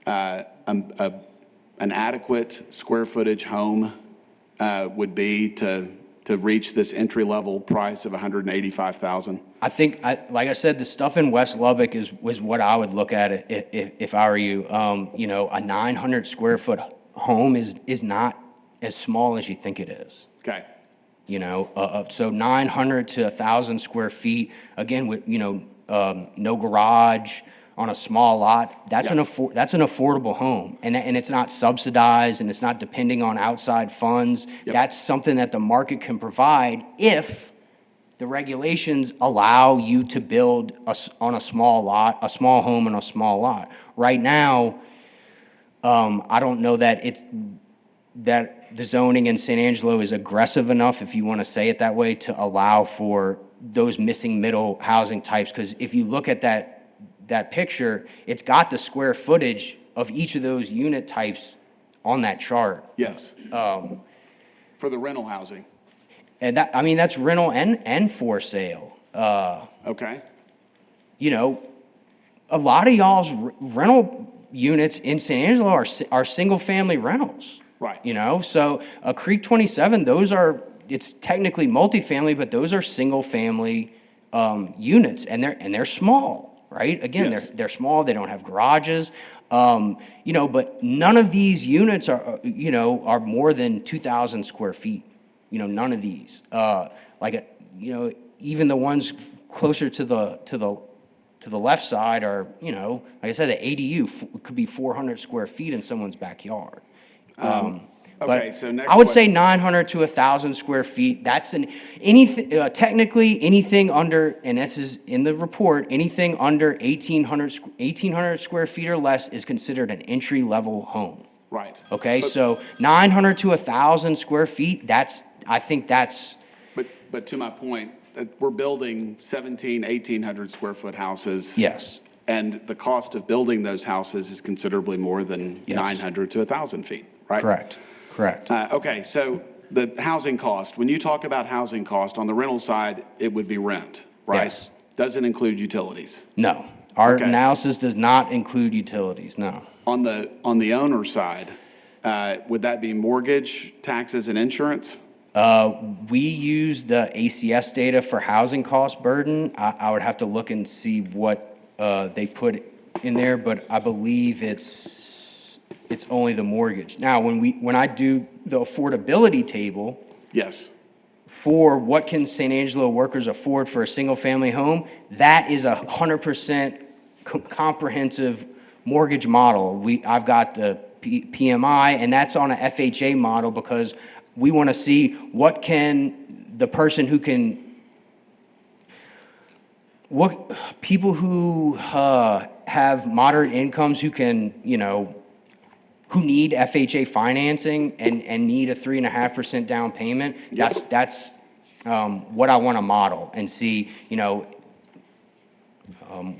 [SPEAKER 5] an adequate square footage home would be to reach this entry-level price of $185,000?
[SPEAKER 9] I think, like I said, the stuff in West Lubbock was what I would look at if I were you. A 900 square foot home is not as small as you think it is.
[SPEAKER 5] Okay.
[SPEAKER 9] So 900 to 1,000 square feet, again, with, no garage on a small lot, that's an affordable home. And it's not subsidized and it's not depending on outside funds.
[SPEAKER 5] Yep.
[SPEAKER 9] That's something that the market can provide if the regulations allow you to build on a small lot, a small home on a small lot. Right now, I don't know that the zoning in San Angelo is aggressive enough, if you want to say it that way, to allow for those missing middle housing types. Because if you look at that picture, it's got the square footage of each of those unit types on that chart.
[SPEAKER 5] Yes. For the rental housing.
[SPEAKER 9] And that's rental and for sale.
[SPEAKER 5] Okay.
[SPEAKER 9] A lot of y'all's rental units in San Angelo are single-family rentals.
[SPEAKER 5] Right.
[SPEAKER 9] So Creek 27, it's technically multifamily, but those are single-family units, and they're small. Right? Again,
[SPEAKER 5] Yes.
[SPEAKER 9] they're small. They don't have garages. But none of these units are more than 2,000 square feet. None of these. Even the ones closer to the left side are, like I said, the ADU could be 400 square feet in someone's backyard.
[SPEAKER 5] Okay, so next
[SPEAKER 9] I would say
[SPEAKER 5] question.
[SPEAKER 9] 900 to 1,000 square feet. That's technically anything under, and this is in the report, anything under 1,800 square feet or less is considered an entry-level home.
[SPEAKER 5] Right.
[SPEAKER 9] Okay, so 900 to 1,000 square feet, I think that's.
[SPEAKER 5] But to my point, we're building 1,800 square foot houses.
[SPEAKER 9] Yes.
[SPEAKER 5] And the cost of building those houses is considerably more than
[SPEAKER 9] Yes.
[SPEAKER 5] 900 to 1,000 feet, right?
[SPEAKER 9] Correct.
[SPEAKER 5] Okay, so the housing cost, when you talk about housing cost, on the rental side, it would be rent, right?
[SPEAKER 9] Yes.
[SPEAKER 5] Doesn't include utilities.
[SPEAKER 9] No. Our
[SPEAKER 5] Okay.
[SPEAKER 9] analysis does not include utilities, no.
[SPEAKER 5] On the owner side, would that be mortgage, taxes, and insurance?
[SPEAKER 9] We use the ACS data for housing cost burden. I would have to look and see what they put in there, but I believe it's it's only the mortgage. Now, when I do the affordability table
[SPEAKER 5] Yes.
[SPEAKER 9] for what can San Angelo workers afford for a single-family home, that is 100% comprehensive mortgage model. I've got the PMI, and that's on a FHA model because we want to see what can the person who can, what people who have moderate incomes who can, who need FHA financing and need a 3.5% down payment.
[SPEAKER 5] Yep.
[SPEAKER 9] That's what I want to model and see,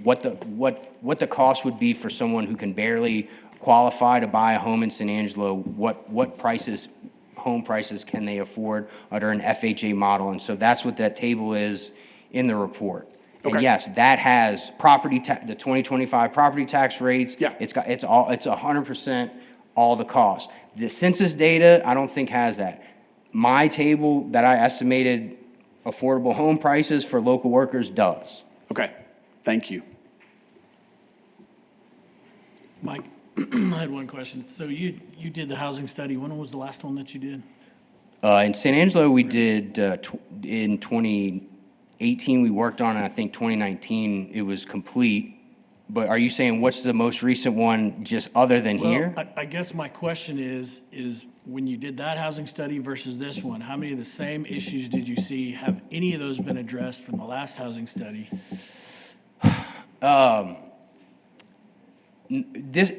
[SPEAKER 9] what the cost would be for someone who can barely qualify to buy a home in San Angelo. What prices, home prices can they afford under an FHA model? And so that's what that table is in the report. And
[SPEAKER 5] Okay.
[SPEAKER 9] yes, that has the 2025 property tax rates.
[SPEAKER 5] Yeah.
[SPEAKER 9] It's 100% all the costs. The census data, I don't think has that. My table that I estimated affordable home prices for local workers does.
[SPEAKER 5] Okay, thank you.
[SPEAKER 11] Mike, I had one question. So you did the housing study. When was the last one that you did?
[SPEAKER 9] In San Angelo, we did, in 2018, we worked on it. I think 2019, it was complete. But are you saying what's the most recent one just other than here?
[SPEAKER 11] Well, I guess my question is when you did that housing study versus this one, how many of the same issues did you see? Have any of those been addressed from the last housing study?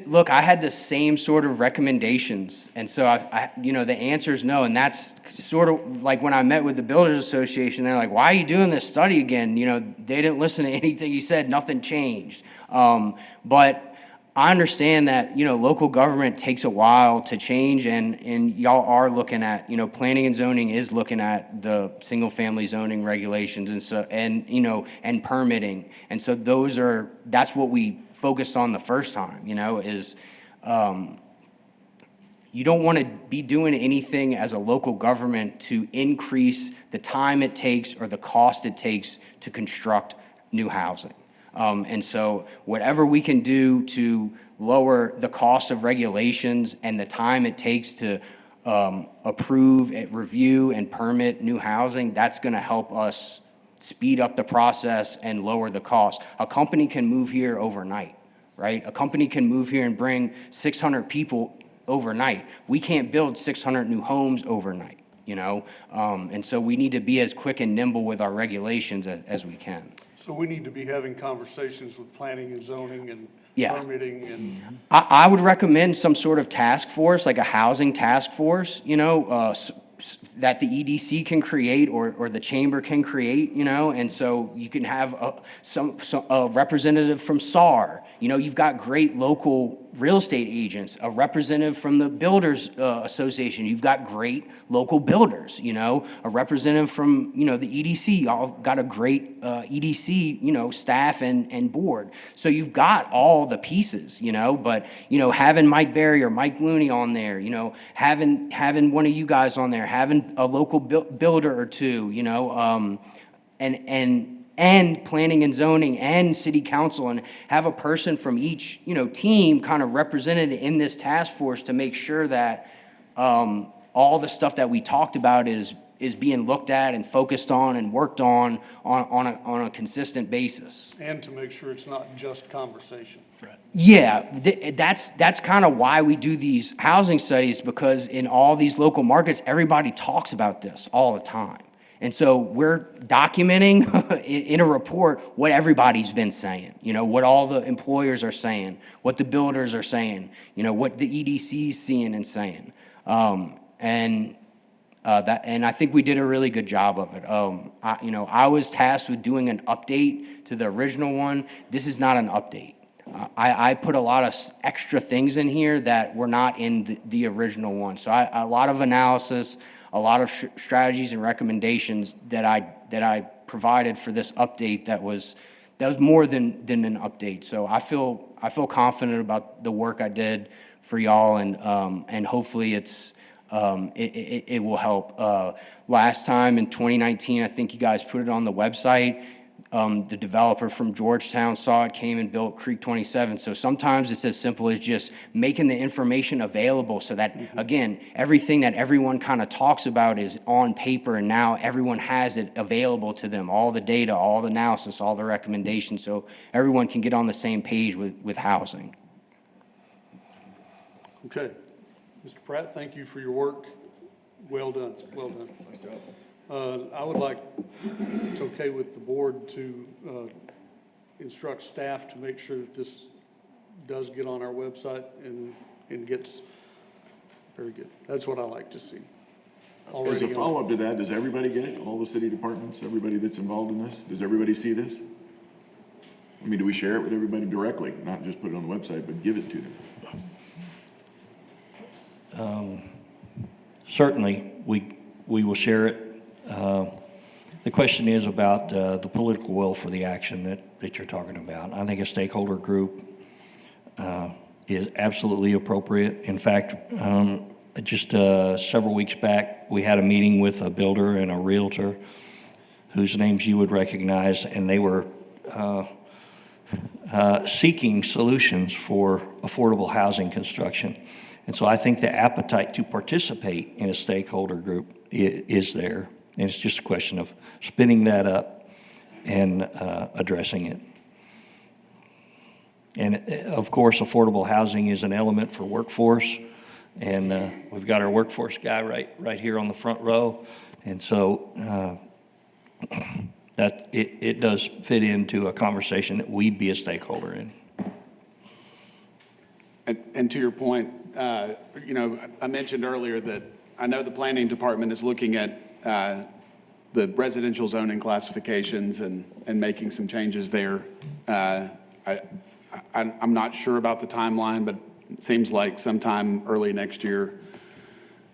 [SPEAKER 9] Look, I had the same sort of recommendations, and so the answer is no, and that's sort of like when I met with the Builders Association, they're like, "Why are you doing this study again?" They didn't listen to anything you said, nothing changed. But I understand that local government takes a while to change, and y'all are looking at planning and zoning is looking at the single family zoning regulations, and so and permitting, and so that's what we focused on the first time, is you don't want to be doing anything as a local government to increase the time it takes or the cost it takes to construct new housing. And so whatever we can do to lower the cost of regulations and the time it takes to approve, review, and permit new housing, that's going to help us speed up the process and lower the cost. A company can move here overnight, right? A company can move here and bring 600 people overnight. We can't build 600 new homes overnight, and so we need to be as quick and nimble with our regulations as we can.
[SPEAKER 1] So we need to be having conversations with planning and zoning and
[SPEAKER 9] Yeah.
[SPEAKER 1] permitting and.
[SPEAKER 9] I would recommend some sort of task force, like a housing task force, that the EDC can create or the chamber can create, and so you can have a representative from SAR. You've got great local real estate agents, a representative from the Builders Association. You've got great local builders, a representative from, the EDC. Y'all got a great EDC, staff and board. So you've got all the pieces, but, having Mike Berry or Mike Looney on there, having one of you guys on there, having a local builder or two, and planning and zoning and city council, and have a person from each, team kind of represented in this task force to make sure that all the stuff that we talked about is being looked at and focused on and worked on a consistent basis.
[SPEAKER 1] And to make sure it's not just conversation.
[SPEAKER 9] Yeah, that's kind of why we do these housing studies, because in all these local markets, everybody talks about this all the time. And so we're documenting in a report what everybody's been saying, what all the employers are saying, what the builders are saying, what the EDC's seeing and saying. And I think we did a really good job of it. I was tasked with doing an update to the original one. This is not an update. I put a lot of extra things in here that were not in the original one. So a lot of analysis, a lot of strategies and recommendations that I provided for this update that was more than an update. So I feel confident about the work I did for y'all, and hopefully it will help. Last time in 2019, I think you guys put it on the website. The developer from Georgetown saw it, came and built Creek 27. So sometimes it's as simple as just making the information available so that, again, everything that everyone kind of talks about is on paper, and now everyone has it available to them, all the data, all the analysis, all the recommendations, so everyone can get on the same page with housing.
[SPEAKER 1] Okay. Mr. Pratt, thank you for your work. Well done, well done. I would like, if it's okay with the board, to instruct staff to make sure that this does get on our website and gets, very good. That's what I like to see.
[SPEAKER 10] As
[SPEAKER 1] Already
[SPEAKER 10] a
[SPEAKER 1] on.
[SPEAKER 10] follow-up to that, does everybody get it? All the city departments, everybody that's involved in this? Does everybody see this? I mean, do we share it with everybody directly? Not just put it on the website, but give it to them?
[SPEAKER 12] Certainly, we will share it. The question is about the political will for the action that you're talking about. I think a stakeholder group is absolutely appropriate. In fact, just several weeks back, we had a meeting with a builder and a realtor whose names you would recognize, and they were seeking solutions for affordable housing construction. And so I think the appetite to participate in a stakeholder group is there. And it's just a question of spinning that up and addressing it. And of course, affordable housing is an element for workforce. And we've got our workforce guy right here on the front row. And so that it does fit into a conversation that we'd be a stakeholder in.
[SPEAKER 5] And to your point, you know, I mentioned earlier that I know the planning department is looking at the residential zoning classifications and making some changes there. I'm not sure about the timeline, but it seems like sometime early next year,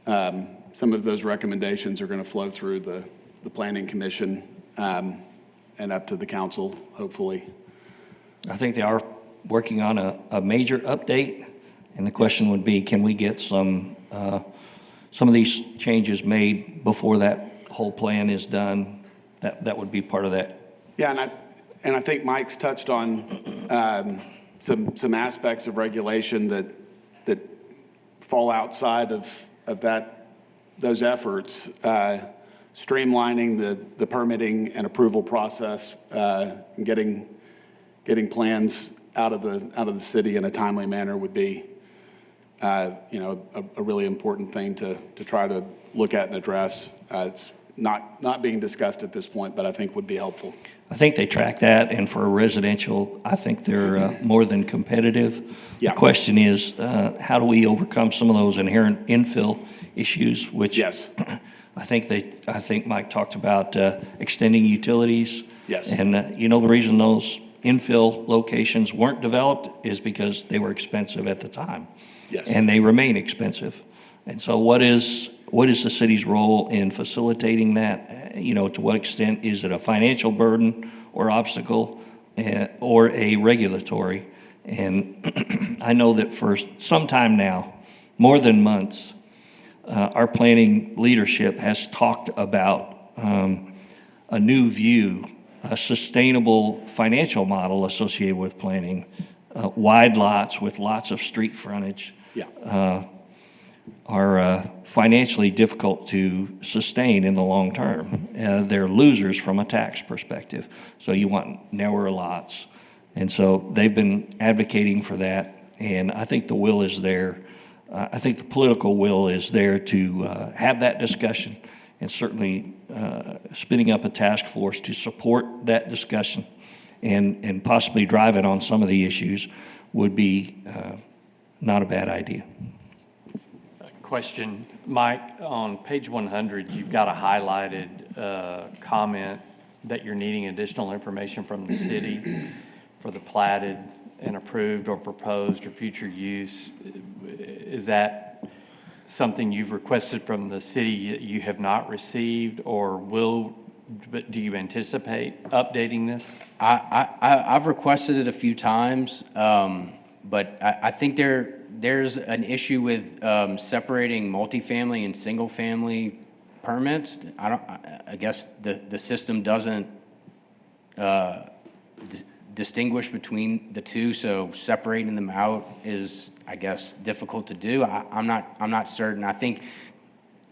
[SPEAKER 5] some of those recommendations are going to flow through the planning commission and up to the council, hopefully.
[SPEAKER 12] I think they are working on a major update, and the question would be, can we get some of these changes made before that whole plan is done? That would be part of that.
[SPEAKER 5] Yeah, and I think Mike's touched on some aspects of regulation that fall outside of those efforts. Streamlining the permitting and approval process, and getting plans out of the city in a timely manner would be, you know, a really important thing to try to look at and address. It's not being discussed at this point, but I think would be helpful.
[SPEAKER 12] I think they track that, and for residential, I think they're more than competitive.
[SPEAKER 5] Yeah.
[SPEAKER 12] The question is, how do we overcome some of those inherent infill issues, which
[SPEAKER 5] Yes.
[SPEAKER 12] I think Mike talked about extending utilities.
[SPEAKER 5] Yes.
[SPEAKER 12] And you know, the reason those infill locations weren't developed is because they were expensive at the time.
[SPEAKER 5] Yes.
[SPEAKER 12] And they remain expensive. And so what is the city's role in facilitating that? You know, to what extent is it a financial burden or obstacle or a regulatory? And I know that for some time now, more than months, our planning leadership has talked about a new view, a sustainable financial model associated with planning, wide lots with lots of street frontage.
[SPEAKER 5] Yeah.
[SPEAKER 12] Are financially difficult to sustain in the long term. They're losers from a tax perspective. So you want narrower lots. And so they've been advocating for that. And I think the will is there. I think the political will is there to have that discussion, and certainly spinning up a task force to support that discussion and possibly drive it on some of the issues would be not a bad idea.
[SPEAKER 8] Question, Mike, on page 100, you've got a highlighted comment that you're needing additional information from the city for the platted and approved or proposed or future use. Is that something you've requested from the city that you have not received, or but do you anticipate updating this?
[SPEAKER 9] I've requested it a few times, but I think there's an issue with separating multifamily and single-family permits. I guess the system doesn't distinguish between the two, so separating them out is, I guess, difficult to do. I'm not certain. I think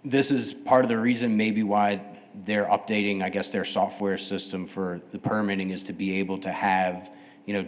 [SPEAKER 9] this is part of the reason maybe why they're updating, I guess, their software system for the permitting, is to be able to have,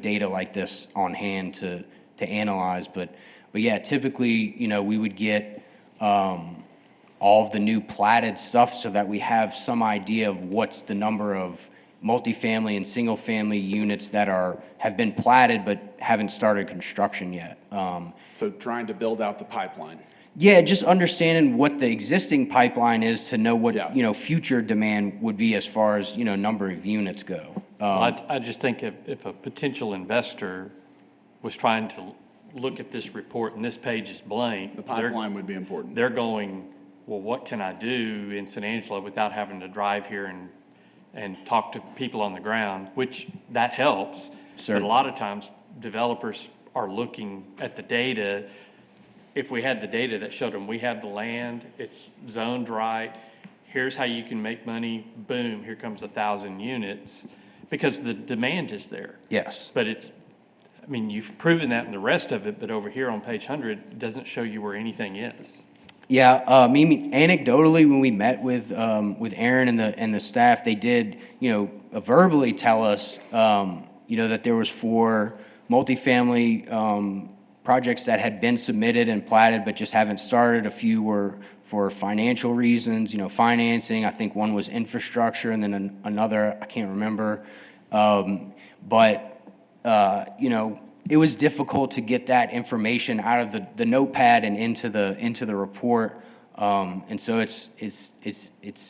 [SPEAKER 9] data like this on hand to analyze. But yeah, typically, we would get all of the new platted stuff so that we have some idea of what's the number of multifamily and single-family units that have been platted but haven't started construction yet.
[SPEAKER 5] So trying to build out the pipeline.
[SPEAKER 9] Yeah, just understanding what the existing pipeline is to know what,
[SPEAKER 5] Yeah.
[SPEAKER 9] Future demand would be as far as, number of units go.
[SPEAKER 8] I just think if a potential investor was trying to look at this report and this page is blank.
[SPEAKER 5] The pipeline would be important.
[SPEAKER 8] They're going, well, what can I do in San Angelo without having to drive here and talk to people on the ground, which that helps. But a
[SPEAKER 9] Certainly.
[SPEAKER 8] lot of times, developers are looking at the data. If we had the data that showed them, we have the land, it's zoned right, here's how you can make money, boom, here comes 1,000 units, because the demand is there.
[SPEAKER 9] Yes.
[SPEAKER 8] But you've proven that in the rest of it, but over here on page 100, it doesn't show you where anything is.
[SPEAKER 9] Yeah, anecdotally, when we met with Aaron and the staff, they did, verbally tell us, that there was 4 multifamily projects that had been submitted and platted but just haven't started. A few were for financial reasons, financing. I think one was infrastructure, and then another, I can't remember. It was difficult to get that information out of the notepad and into the report. And so it's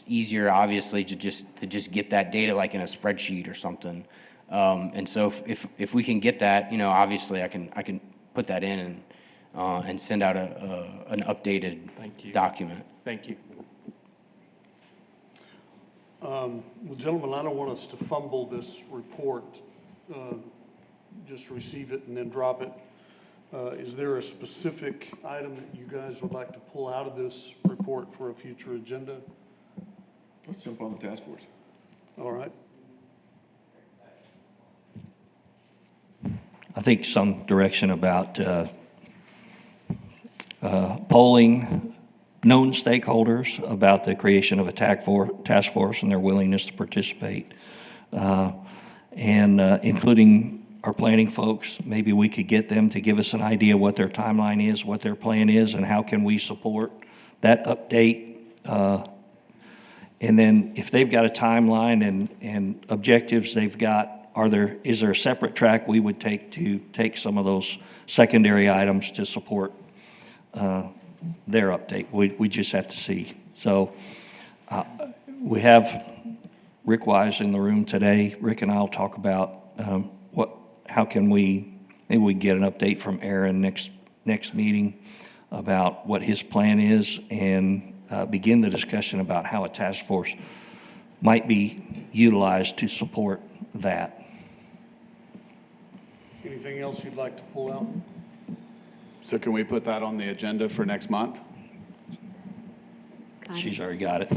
[SPEAKER 9] easier, obviously, to just get that data like in a spreadsheet or something. And so if we can get that, obviously I can put that in and send out an updated
[SPEAKER 8] Thank you.
[SPEAKER 9] document.
[SPEAKER 8] Thank you.
[SPEAKER 1] Well, gentlemen, I don't want us to fumble this report, just receive it and then drop it. Is there a specific item that you guys would like to pull out of this report for a future agenda?
[SPEAKER 10] Let's jump on the task force.
[SPEAKER 1] All right.
[SPEAKER 12] I think some direction about polling known stakeholders about the creation of a task force and their willingness to participate, and including our planning folks. Maybe we could get them to give us an idea what their timeline is, what their plan is, and how can we support that update. And then if they've got a timeline and objectives they've got, is there a separate track we would take some of those secondary items to support their update? We just have to see. So we have Rick Wise in the room today. Rick and I will talk about how can maybe we get an update from Aaron next meeting about what his plan is, and begin the discussion about how a task force might be utilized to support that.
[SPEAKER 1] Anything else you'd like to pull out?
[SPEAKER 5] So can we put that on the agenda for next month?
[SPEAKER 12] She's already got it.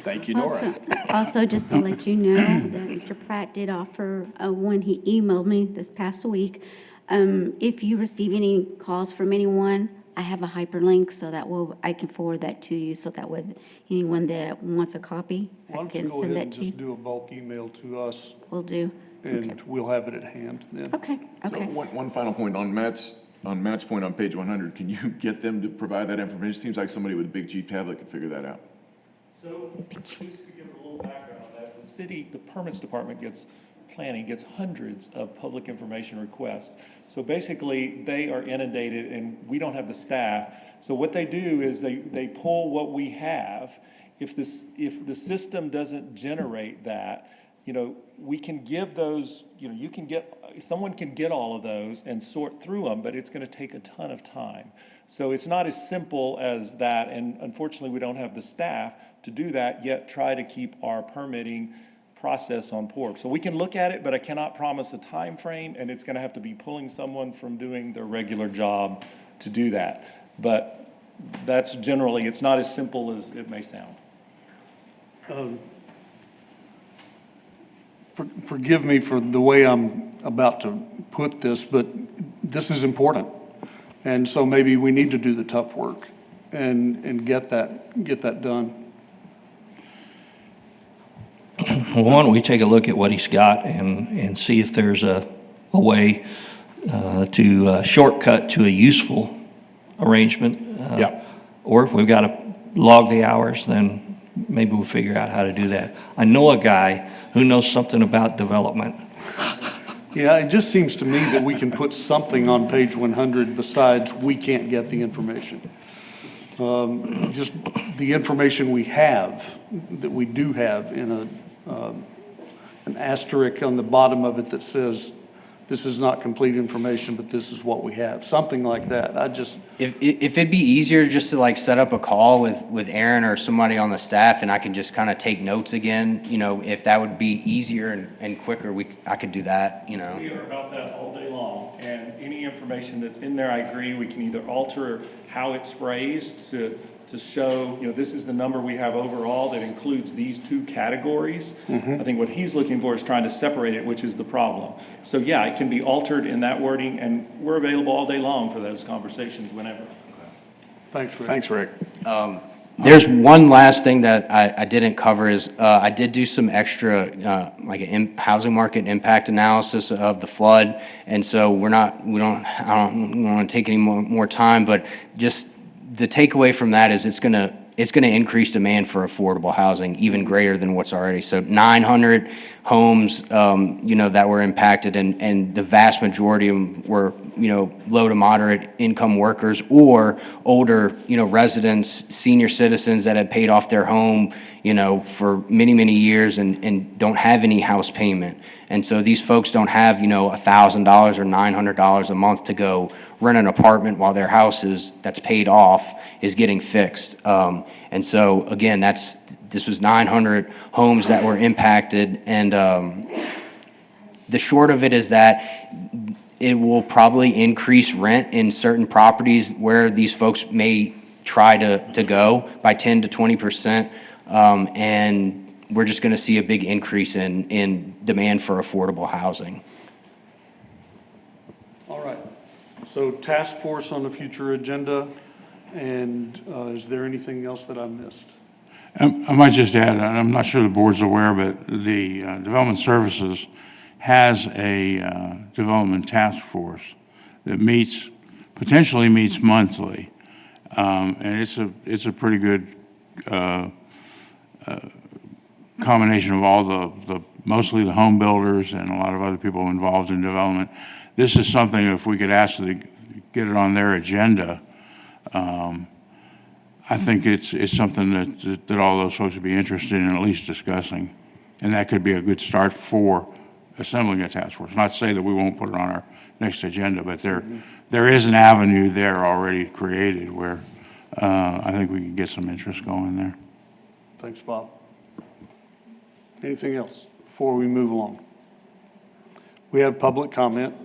[SPEAKER 5] Thank you, Nora.
[SPEAKER 3] Also, just to let you know that Mr. Pratt did offer, when he emailed me this past week, if you receive any calls from anyone, I have a hyperlink, so that I can forward that to you, so that way anyone that wants a copy,
[SPEAKER 1] Why
[SPEAKER 3] I
[SPEAKER 1] don't you
[SPEAKER 3] can
[SPEAKER 1] go
[SPEAKER 3] send
[SPEAKER 1] ahead
[SPEAKER 3] that
[SPEAKER 1] and
[SPEAKER 3] to you.
[SPEAKER 1] just do a bulk email to us,
[SPEAKER 3] Will do.
[SPEAKER 1] and we'll have it at hand then.
[SPEAKER 3] Okay,
[SPEAKER 10] So
[SPEAKER 3] okay.
[SPEAKER 10] one final point on Matt's point on page 100, can you get them to provide that information? Seems like somebody with a big G tablet could figure that out.
[SPEAKER 13] So, just to give a little background on that, the permits department gets hundreds of public information requests. So basically, they are inundated and we don't have the staff. So what they do is they pull what we have. If the system doesn't generate that, we can give those, someone can get all of those and sort through them, but it's gonna take a ton of time. So it's not as simple as that, and unfortunately, we don't have the staff to do that, yet try to keep our permitting process on point. So we can look at it, but I cannot promise a time frame, and it's gonna have to be pulling someone from doing their regular job to do that. But that's generally, it's not as simple as it may sound.
[SPEAKER 1] forgive me for the way I'm about to put this, but this is important. And so maybe we need to do the tough work and get that done.
[SPEAKER 12] Well, why don't we take a look at what he's got and see if there's a way to shortcut to a useful arrangement.
[SPEAKER 1] Yeah.
[SPEAKER 12] Or if we've got to log the hours, then maybe we'll figure out how to do that. I know a guy who knows something about development.
[SPEAKER 1] Yeah, it just seems to me that we can put something on page 100 besides we can't get the information. Just the information we have, that we do have in an asterisk on the bottom of it that says, this is not complete information, but this is what we have, something like that.
[SPEAKER 9] If it'd be easier just to like set up a call with Aaron or somebody on the staff and I can just kind of take notes again, you know, if that would be easier and quicker, I could do that, you know.
[SPEAKER 13] We are about that all day long, and any information that's in there, I agree, we can either alter how it's phrased to show, you know, this is the number we have overall that includes these two categories. I think what he's looking for is trying to separate it, which is the problem. So yeah, it can be altered in that wording, and we're available all day long for those conversations whenever.
[SPEAKER 1] Thanks, Rick.
[SPEAKER 5] Thanks, Rick.
[SPEAKER 9] There's one last thing that I didn't cover is, I did do some extra, like a housing market impact analysis of the flood. And so I don't want to take any more time, but just the takeaway from that is it's gonna increase demand for affordable housing even greater than what's already. So 900 homes, you know, that were impacted, and the vast majority of them were, you know, low to moderate income workers or older, you know, residents, senior citizens that had paid off their home, you know, for many, many years and don't have any house payment. And so these folks don't have, you know, $1,000 or $900 a month to go rent an apartment while their house that's paid off is getting fixed. And so again, this was 900 homes that were impacted, and the short of it is that it will probably increase rent in certain properties where these folks may try to go by 10 to 20%, and we're just going to see a big increase in demand for affordable housing.
[SPEAKER 1] All right. So task force on the future agenda, and is there anything else that I missed?
[SPEAKER 14] I might just add, and I'm not sure the board's aware, but the Development Services has a development task force that potentially meets monthly. And it's a pretty good combination of all mostly the home builders and a lot of other people involved in development. This is something, if we could ask to get it on their agenda, I think it's something that all those folks would be interested in at least discussing. And that could be a good start for assembling a task force. Not to say that we won't put it on our next agenda, but there is an avenue there already created where I think we can get some interest going there.
[SPEAKER 1] Thanks, Bob. Anything else before we move along? We have public comment.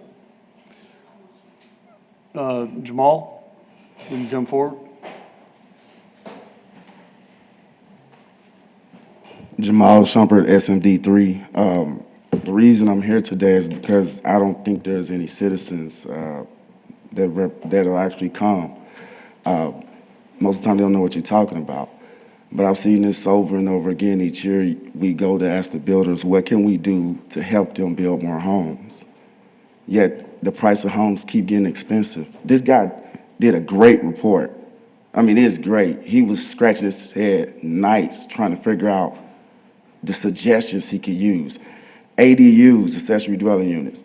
[SPEAKER 1] Jamal, will you come forward?
[SPEAKER 4] Jamal Shumpert, SMD3. The reason I'm here today is because I don't think there's any citizens that'll actually come. Most of the time they don't know what you're talking about. But I've seen this over and over again. Each year we go to ask the builders, what can we do to help them build more homes? Yet the price of homes keep getting expensive. This guy did a great report. I mean, it's great. He was scratching his head nights trying to figure out the suggestions he could use. ADUs, accessory dwelling units.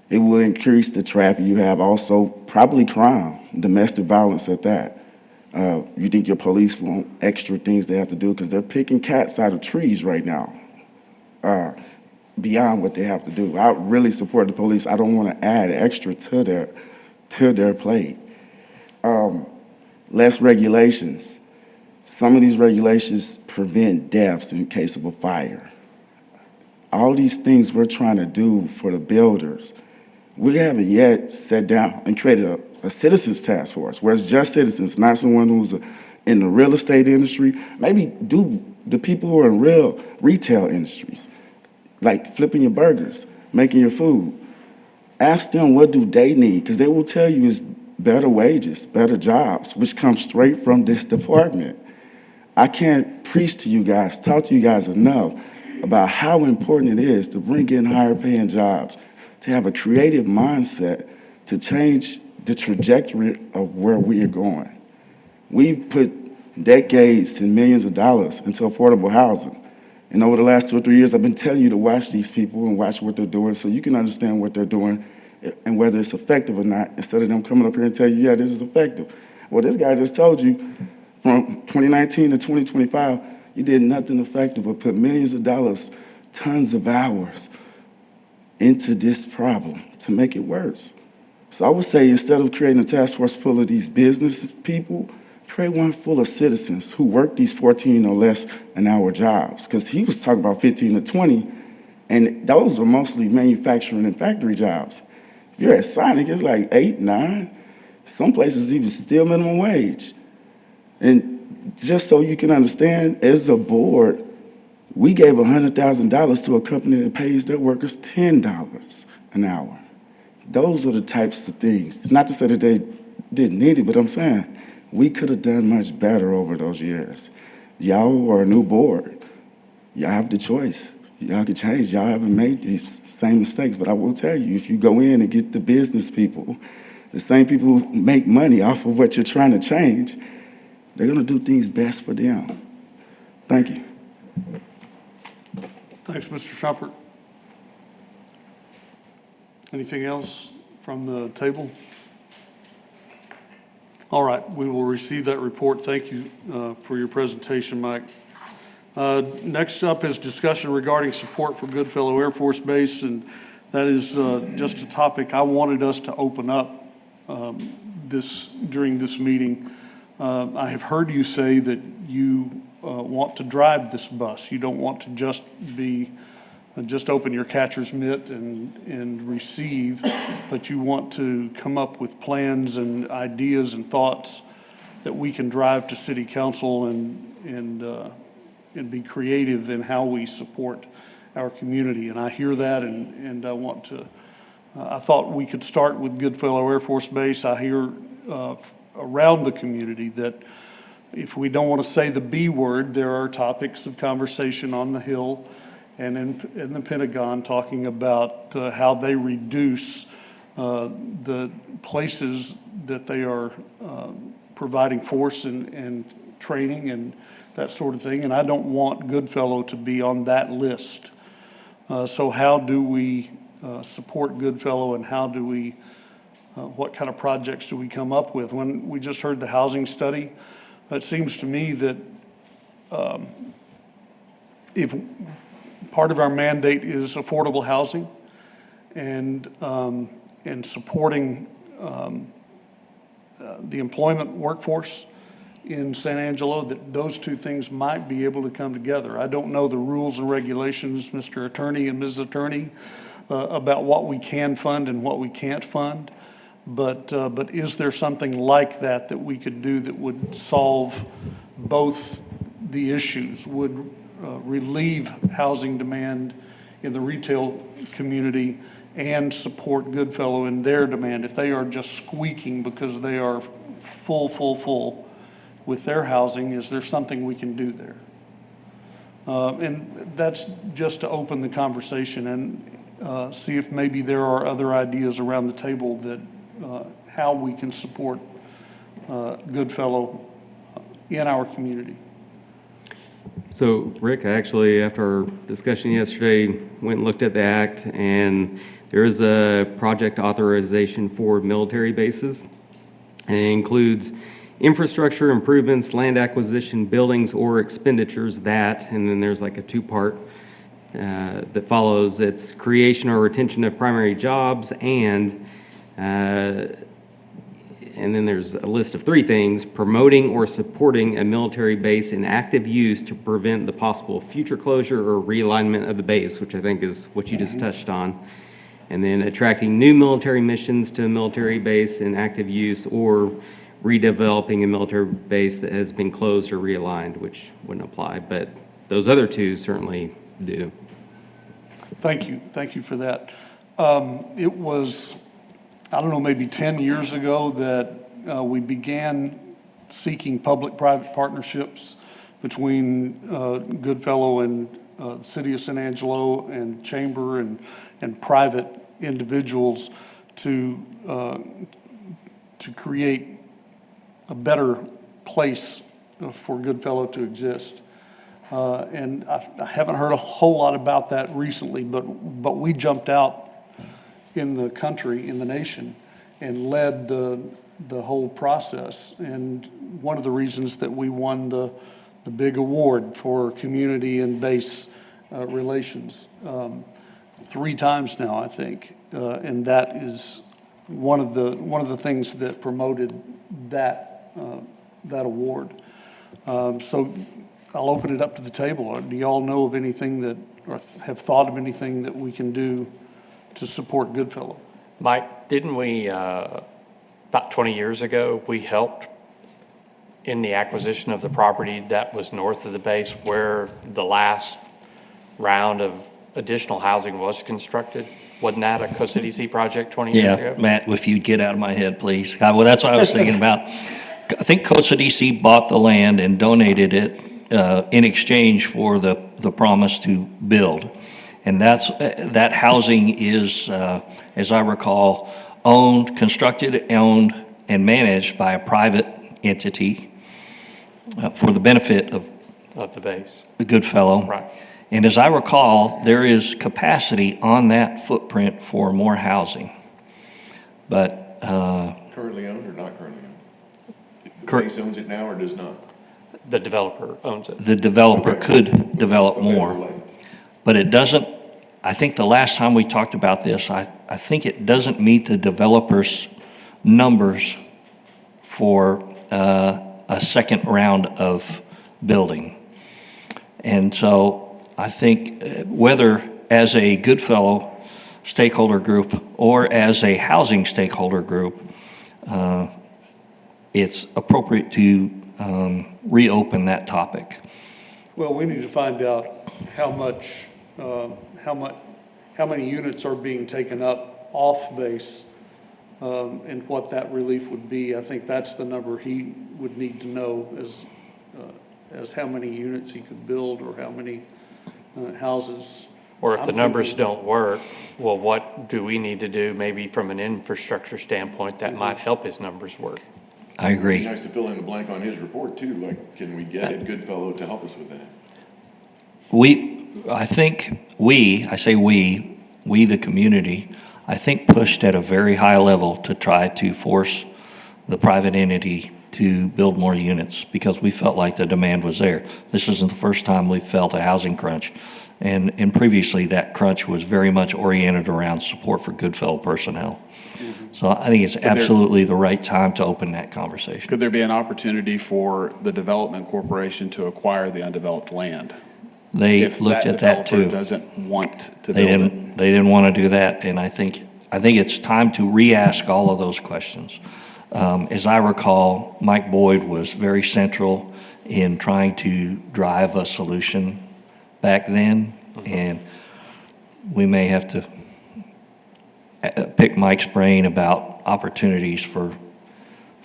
[SPEAKER 4] It will increase the traffic you have, also probably crime, domestic violence at that. You think your police want extra things they have to do because they're picking cats out of trees right now, beyond what they have to do. I really support the police. I don't want to add extra to their plate. Less regulations. Some of these regulations prevent deaths in case of a fire. All these things we're trying to do for the builders, we haven't yet sat down and created a citizens task force where it's just citizens, not someone who's in the real estate industry. Maybe do the people who are in real retail industries. like flipping your burgers, making your food. Ask them what do they need, because they will tell you it's better wages, better jobs, which come straight from this department. I can't preach to you guys, talk to you guys enough about how important it is to bring in higher paying jobs, to have a creative mindset, to change the trajectory of where we are going. We've put decades and millions of dollars into affordable housing. And over the last 2 or 3 years, I've been telling you to watch these people and watch what they're doing so you can understand what they're doing and whether it's effective or not, instead of them coming up here and tell you, yeah, this is effective. Well, this guy just told you from 2019 to 2025, you did nothing effective but put millions of dollars, tons of hours into this problem to make it worse. So I would say instead of creating a task force full of these business people, create one full of citizens who work these 14 or less an hour jobs. Because he was talking about 15 to 20, and those are mostly manufacturing and factory jobs. If you're at Sonic, it's like 8, 9. Some places even still minimum wage. And just so you can understand, as a board, we gave $100,000 to a company that pays their workers $10 an hour. Those are the types of things. Not to say that they didn't need it, but I'm saying we could have done much better over those years. Y'all are a new board. Y'all have the choice. Y'all can change. Y'all haven't made these same mistakes, but I will tell you, if you go in and get the business people, the same people who make money off of what you're trying to change, they're gonna do things best for them. Thank you.
[SPEAKER 1] Thanks, Mr. Shumpert. Anything else from the table? All right, we will receive that report. Thank you for your presentation, Mike. Next up is discussion regarding support for Goodfellow Air Force Base, and that is just a topic I wanted us to open up during this meeting. I have heard you say that you want to drive this bus. You don't want to just open your catcher's mitt and receive, but you want to come up with plans and ideas and thoughts that we can drive to city council and be creative in how we support our community. And I hear that, and I want to, I thought we could start with Goodfellow Air Force Base. I hear around the community that if we don't want to say the B word, there are topics of conversation on the Hill and in the Pentagon talking about how they reduce the places that they are providing force and training and that sort of thing. And I don't want Goodfellow to be on that list. So how do we support Goodfellow, and how do we, what kind of projects do we come up with? When we just heard the housing study, it seems to me that if part of our mandate is affordable housing and supporting the employment workforce in San Angelo, that those two things might be able to come together. I don't know the rules and regulations, Mr. Attorney and Ms. Attorney, about what we can fund and what we can't fund. But is there something like that that we could do that would solve both the issues, would relieve housing demand in the retail community and support Goodfellow in their demand? If they are just squeaking because they are full with their housing, is there something we can do there? And that's just to open the conversation and see if maybe there are other ideas around the table that how we can support Goodfellow in our community.
[SPEAKER 6] So, Rick, actually, after our discussion yesterday, went and looked at the act, and there is a project authorization for military bases. And it includes infrastructure improvements, land acquisition, buildings, or expenditures that, and then there's like a two-part that follows. It's creation or retention of primary jobs, and then there's a list of three things: promoting or supporting a military base in active use to prevent the possible future closure or realignment of the base, which I think is what you just touched on. And then attracting new military missions to a military base in active use, or redeveloping a military base that has been closed or realigned, which wouldn't apply, but those other two certainly do.
[SPEAKER 1] Thank you for that. It was, I don't know, maybe 10 years ago that we began seeking public-private partnerships between Goodfellow and the City of San Angelo and Chamber and private individuals to create a better place for Goodfellow to exist. And I haven't heard a whole lot about that recently, but we jumped out in the country, in the nation, and led the whole process. And one of the reasons that we won the big award for community and base relations 3 times now, I think, and that is one of the things that promoted that award. So I'll open it up to the table. Do y'all know of anything that, or have thought of anything that we can do to support Goodfellow?
[SPEAKER 8] Mike, didn't we, about 20 years ago, we helped in the acquisition of the property that was north of the base where the last round of additional housing was constructed? Wasn't that a COCDC project 20 years ago?
[SPEAKER 12] Yeah, Matt, if you'd get out of my head, please. Well, that's what I was thinking about. I think COCDC bought the land and donated it in exchange for the promise to build. And that housing is, as I recall, constructed, owned, and managed by a private entity for the benefit of
[SPEAKER 8] the base.
[SPEAKER 12] The Goodfellow.
[SPEAKER 8] Right.
[SPEAKER 12] And as I recall, there is capacity on that footprint for more housing. But
[SPEAKER 10] Currently owned or not currently owned? The base owns it now or does not?
[SPEAKER 8] The developer owns it.
[SPEAKER 12] the developer could develop more.
[SPEAKER 10] Okay.
[SPEAKER 12] But it doesn't, I think the last time we talked about this, I think it doesn't meet the developer's numbers for a second round of building. And so I think whether as a Goodfellow stakeholder group or as a housing stakeholder group, it's appropriate to reopen that topic.
[SPEAKER 1] Well, we need to find out how many units are being taken up off base, and what that relief would be. I think that's the number he would need to know as how many units he could build or how many houses.
[SPEAKER 8] Or if the
[SPEAKER 1] I'm
[SPEAKER 8] numbers
[SPEAKER 1] thinking-
[SPEAKER 8] don't work, well, what do we need to do maybe from an infrastructure standpoint that might help his numbers work?
[SPEAKER 12] I agree.
[SPEAKER 10] It'd be nice to fill in the blank on his report too, like, can we get a Goodfellow to help us with that?
[SPEAKER 12] I think we, the community, I think pushed at a very high level to try to force the private entity to build more units because we felt like the demand was there. This isn't the first time we've felt a housing crunch. And previously that crunch was very much oriented around support for Goodfellow personnel. So I think it's absolutely the right time to open that conversation.
[SPEAKER 5] Could there be an opportunity for the Development Corporation to acquire the undeveloped land?
[SPEAKER 12] They
[SPEAKER 5] If
[SPEAKER 12] looked at that
[SPEAKER 5] developer
[SPEAKER 12] too.
[SPEAKER 5] doesn't want to
[SPEAKER 12] They
[SPEAKER 5] build it?
[SPEAKER 12] didn't want to do that, and I think it's time to re-ask all of those questions. As I recall, Mike Boyd was very central in trying to drive a solution back then, and we may have to pick Mike's brain about opportunities for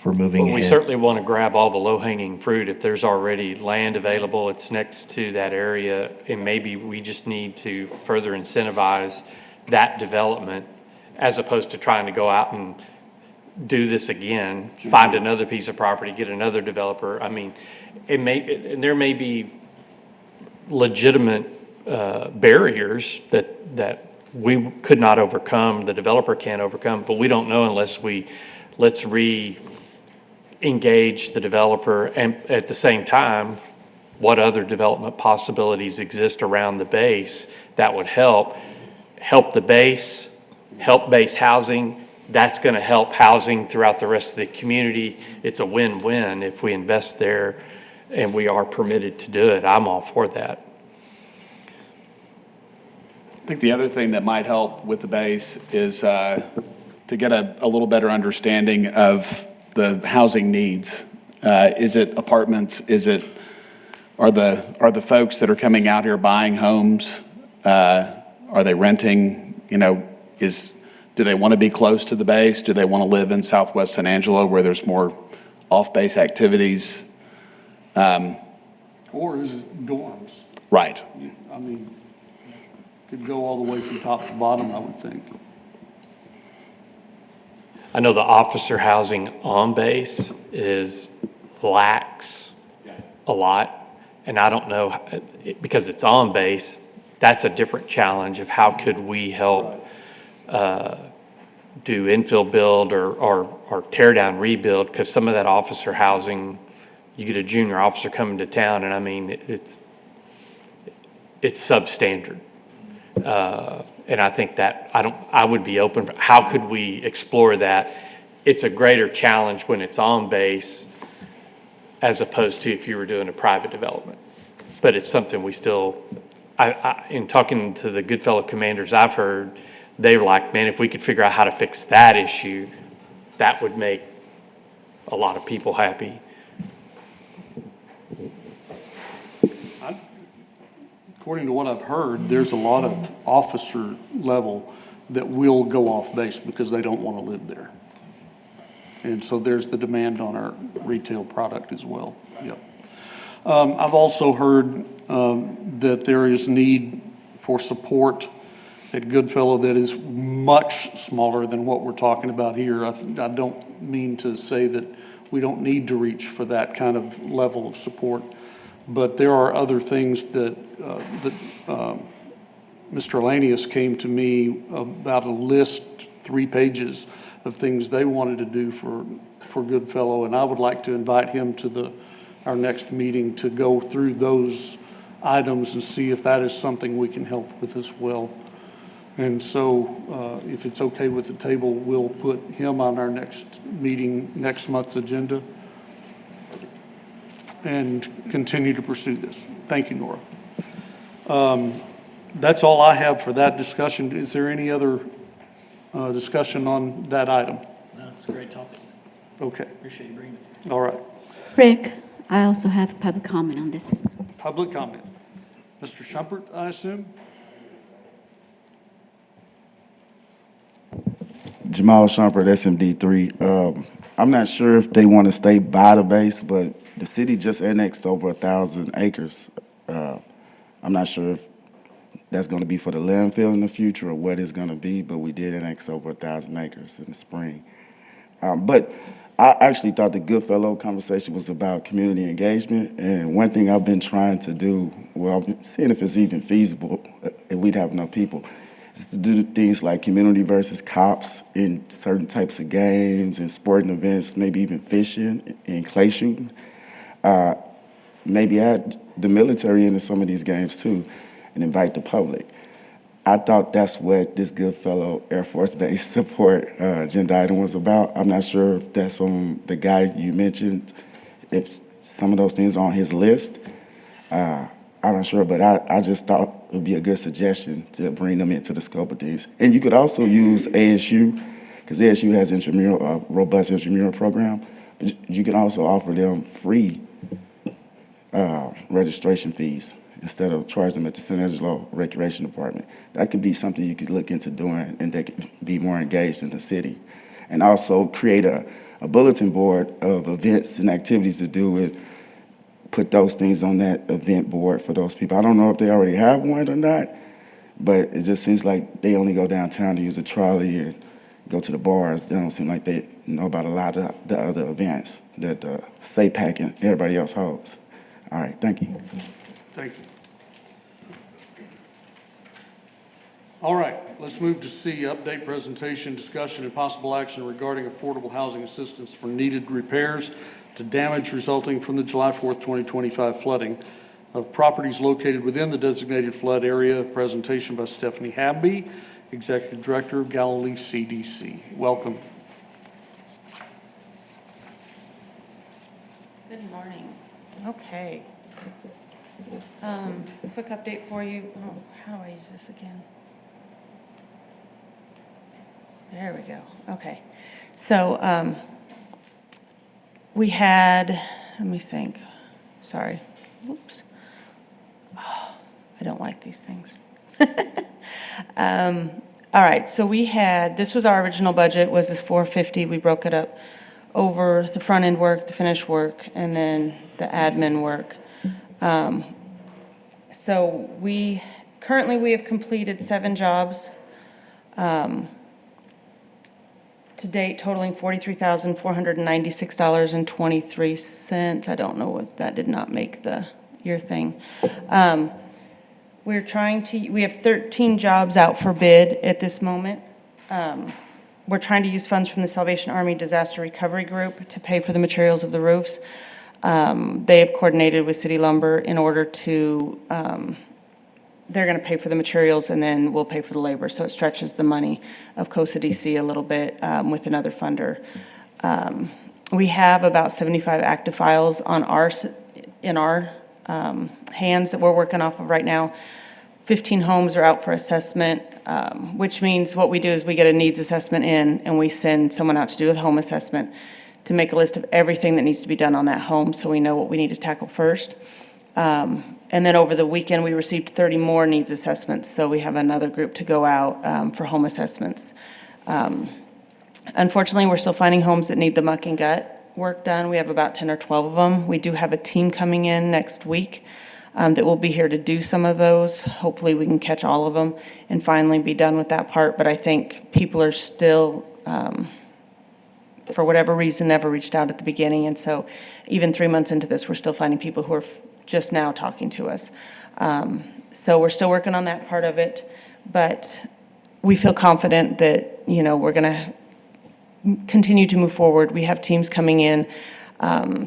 [SPEAKER 12] moving
[SPEAKER 8] Well, we
[SPEAKER 12] ahead.
[SPEAKER 8] certainly want to grab all the low-hanging fruit. If there's already land available, it's next to that area, and maybe we just need to further incentivize that development as opposed to trying to go out and do this again, find another piece of property, get another developer. I mean, and there may be legitimate barriers that we could not overcome, the developer can't overcome, but we don't know unless let's re-engage the developer, and at the same time, what other development possibilities exist around the base that would help the base, help base housing. That's going to help housing throughout the rest of the community. It's a win-win if we invest there and we are permitted to do it. I'm all for that.
[SPEAKER 5] I think the other thing that might help with the base is to get a little better understanding of the housing needs. Is it apartments? Are the folks that are coming out here buying homes, are Are they renting? You know, do they want to be close to the base? Do they want to live in Southwest San Angelo where there's more off-base activities?
[SPEAKER 1] Or is it dorms?
[SPEAKER 5] Right.
[SPEAKER 1] I mean, could go all the way from top to bottom, I would think.
[SPEAKER 8] I know the officer housing on base lacks a lot. And I don't know, because it's on base, that's a different challenge of how could we help do infill build or tear down rebuild, because some of that officer housing, you get a junior officer coming to town, and I mean, it's substandard. And I think that, I would be open, how could we explore that? It's a greater challenge when it's on base as opposed to if you were doing a private development. But it's something we still, in talking to the Goodfellow commanders I've heard, they were like, man, if we could figure out how to fix that issue, that would make a lot of people happy.
[SPEAKER 1] According to what I've heard, there's a lot of officer level that will go off base because they don't want to live there. And so there's the demand on our retail product as well. Yep. I've also heard that there is need for support at Goodfellow that is much smaller than what we're talking about here. I don't mean to say that we don't need to reach for that kind of level of support, but there are other things that Mr. Lanius came to me about a list, 3 pages of things they wanted to do for Goodfellow, and I would like to invite him to our next meeting to go through those items and see if that is something we can help with as well. And so if it's okay with the table, we'll put him on our next meeting, next month's agenda, and continue to pursue this. Thank you, Nora. That's all I have for that discussion. Is there any other discussion on that item?
[SPEAKER 11] No, it's a great topic.
[SPEAKER 1] Okay,
[SPEAKER 11] Appreciate you bringing it.
[SPEAKER 1] all right.
[SPEAKER 3] Rick, I also have a public comment on this.
[SPEAKER 1] Public comment. Mr. Shumpert, I assume?
[SPEAKER 4] Jamal Shumpert, SMD3. I'm not sure if they want to stay by the base, but the city just annexed over 1,000 acres. I'm not sure if that's going to be for the landfill in the future or what it's going to be, but we did annex over 1,000 acres in the spring. But I actually thought the Goodfellow conversation was about community engagement, and one thing I've been trying to do, well, seeing if it's even feasible, if we'd have enough people, is to do things like community versus cops in certain types of games and sporting events, maybe even fishing and clay shooting. Maybe add the military into some of these games too, and invite the public. I thought that's what this Goodfellow Air Force Base support agenda item was about. I'm not sure if that's on the guy you mentioned, if some of those things are on his list. I'm not sure, but I just thought it would be a good suggestion to bring them into the scope of things. And you could also use ASU, because ASU has a robust intramural program, but you can also offer them free registration fees instead of charging them at the San Angelo Recreation Department. That could be something you could look into doing, and they could be more engaged in the city. And also create a bulletin board of events and activities to do with, put those things on that event board for those people. I don't know if they already have one or not, but it just seems like they only go downtown to use a trolley and go to the bars. They don't seem like they know about a lot of the other events that SAPAC and everybody else holds. All right, thank you.
[SPEAKER 1] Thank you. All right, let's move to C, update presentation, discussion, and possible action regarding affordable housing assistance for needed repairs to damage resulting from the July 4th, 2025 flooding of properties located within the designated flood area. Presentation by Stephanie Habby, Executive Director of Galilee CDC. Welcome.
[SPEAKER 7] Good morning. Okay. Quick update for you. Oh, how do I use this again? There we go. Okay. So we had, let me think. Sorry. Oops. Oh, I don't like these things. All right, so this was our original budget, was this 450. We broke it up over the front end work, the finished work, and then the admin work. So currently we have completed 7 jobs. To date totaling $43,496.23. I don't know what, that did not make your thing. We have 13 jobs out for bid at this moment. We're trying to use funds from the Salvation Army Disaster Recovery Group to pay for the materials of the roofs. They have coordinated with City Lumber in order to, they're going to pay for the materials and then we'll pay for the labor. So it stretches the money of COSA DC a little bit with another funder. We have about 75 active files in our hands that we're working off of right now. 15 homes are out for assessment, which means what we do is we get a needs assessment in and we send someone out to do a home assessment to make a list of everything that needs to be done on that home so we know what we need to tackle first. And then over the weekend, we received 30 more needs assessments, so we have another group to go out for home assessments. Unfortunately, we're still finding homes that need the muck and gut work done. We have about 10 or 12 of them. We do have a team coming in next week that will be here to do some of those. Hopefully, we can catch all of them and finally be done with that part. But I think people are still, for whatever reason, never reached out at the beginning. And so even 3 months into this, we're still finding people who are just now talking to us. So we're still working on that part of it. But we feel confident that, we're going to continue to move forward. We have teams coming in.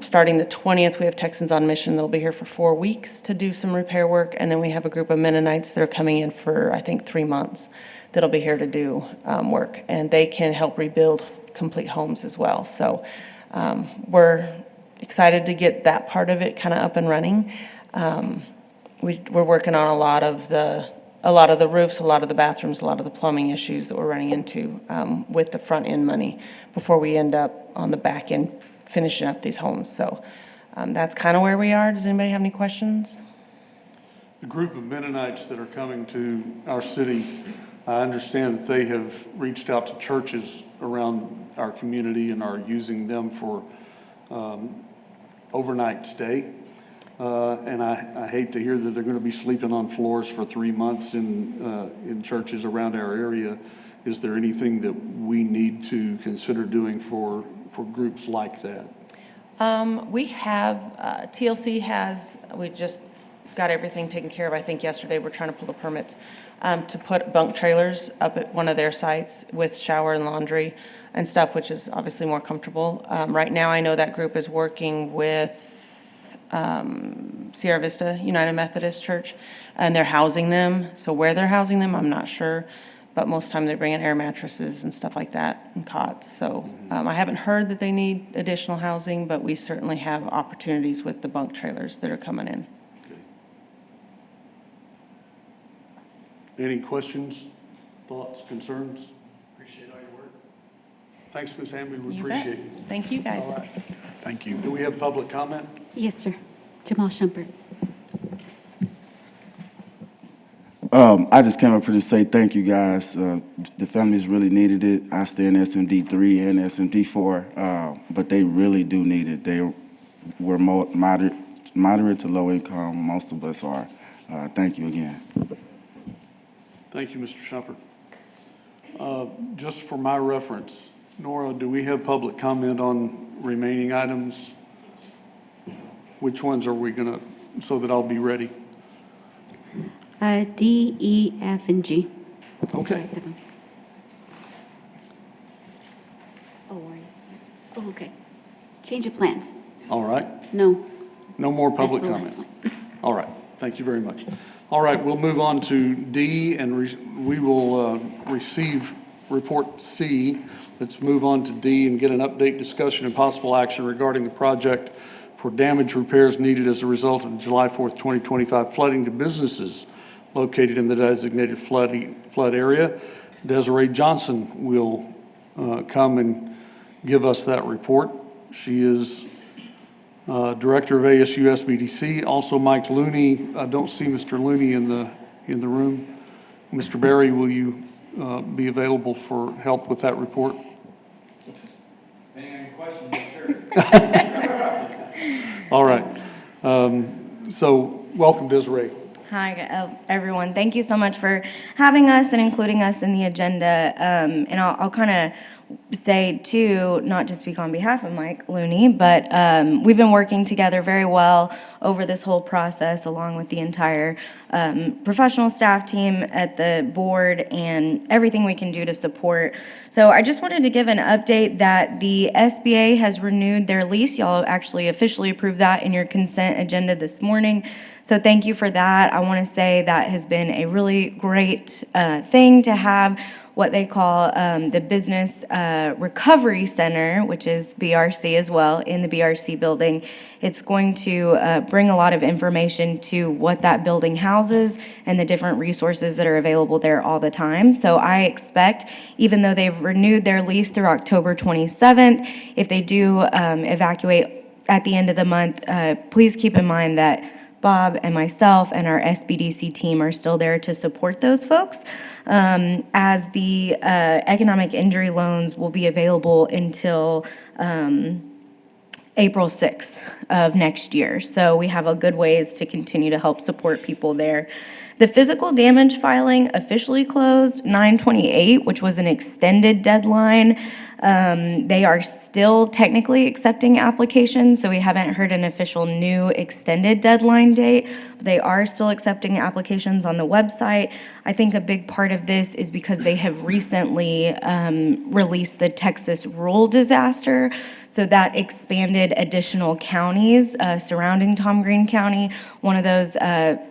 [SPEAKER 7] Starting the 20th, we have Texans on Mission. They'll be here for 4 weeks to do some repair work. And then we have a group of Mennonites that are coming in for, I think, 3 months that'll be here to do work. And they can help rebuild complete homes as well. So we're excited to get that part of it kind of up and running. We're working on a lot of the roofs, a lot of the bathrooms, a lot of the plumbing issues that we're running into with the front end money before we end up on the back end finishing up these homes. So that's kind of where we are. Does anybody have any questions?
[SPEAKER 1] The group of Mennonites that are coming to our city, I understand that they have reached out to churches around our community and are using them for overnight stay. And I hate to hear that they're going to be sleeping on floors for 3 months in churches around our area. Is there anything that we need to consider doing for groups like that?
[SPEAKER 7] We have, we just got everything taken care of. I think yesterday we're trying to pull the permits to put bunk trailers up at one of their sites with shower and laundry and stuff, which is obviously more comfortable. Right now, I know that group is working with Sierra Vista United Methodist Church, and they're housing them. So where they're housing them, I'm not sure, but most of the time they bring in air mattresses and stuff like that and cots. So I haven't heard that they need additional housing, but we certainly have opportunities with the bunk trailers that are coming in.
[SPEAKER 1] Any questions, thoughts, concerns? Appreciate all your work. Thanks, Ms. Hamby, we
[SPEAKER 7] You bet.
[SPEAKER 1] appreciate it.
[SPEAKER 7] Thank you, guys.
[SPEAKER 1] All right, thank you. Do we have public comment?
[SPEAKER 3] Yes, sir. Jamal Shumpert.
[SPEAKER 4] I just came up here to say thank you, guys. The families really needed it. I stay in SMD 3 and SMD 4, but they really do need it. They were moderate to low income. Most of us are. Thank you again.
[SPEAKER 1] Thank you, Mr. Shumpert. Just for my reference, Nora, do we have public comment on remaining items? Which ones are we gonna, so that I'll be ready?
[SPEAKER 3] D, E, F, and G.
[SPEAKER 1] Okay.
[SPEAKER 3] Rest of them. Oh, are you? Oh, okay. Change of plans.
[SPEAKER 1] All right.
[SPEAKER 3] No.
[SPEAKER 1] No more public
[SPEAKER 3] That's the last
[SPEAKER 1] comment.
[SPEAKER 3] one.
[SPEAKER 1] All right, thank you very much. All right, we'll move on to D, and we will receive report C. Let's move on to D and get an update, discussion, and possible action regarding the project for damage repairs needed as a result of the July 4th, 2025 flooding to businesses located in the designated flood area. Desiree Johnson will come and give us that report. She is Director of ASU SBDC. Also, Mike Looney. I don't see Mr. Looney in the room. Mr. Berry, will you be available for help with that report? All right. So welcome, Desiree.
[SPEAKER 15] Hi, everyone. Thank you so much for having us and including us in the agenda. And I'll kind of say, too, not to speak on behalf of Mike Looney, but we've been working together very well over this whole process, along with the entire professional staff team at the board and everything we can do to support. So I just wanted to give an update that the SBA has renewed their lease. Y'all actually officially approved that in your consent agenda this morning. So thank you for that. I want to say that has been a really great thing to have what they call the Business Recovery Center, which is BRC as well, in the BRC building. It's going to bring a lot of information to what that building houses and the different resources that are available there all the time. So I expect, even though they've renewed their lease through October 27th, if they do evacuate at the end of the month, please keep in mind that Bob and myself and our SBDC team are still there to support those folks, as the economic injury loans will be available until April 6th of next year. So we have a good ways to continue to help support people there. The physical damage filing officially closed 9/28, which was an extended deadline. They are still technically accepting applications, so we haven't heard an official new extended deadline date. But they are still accepting applications on the website. I think a big part of this is because they have recently released the Texas rural disaster. So that expanded additional counties surrounding Tom Green County. One of those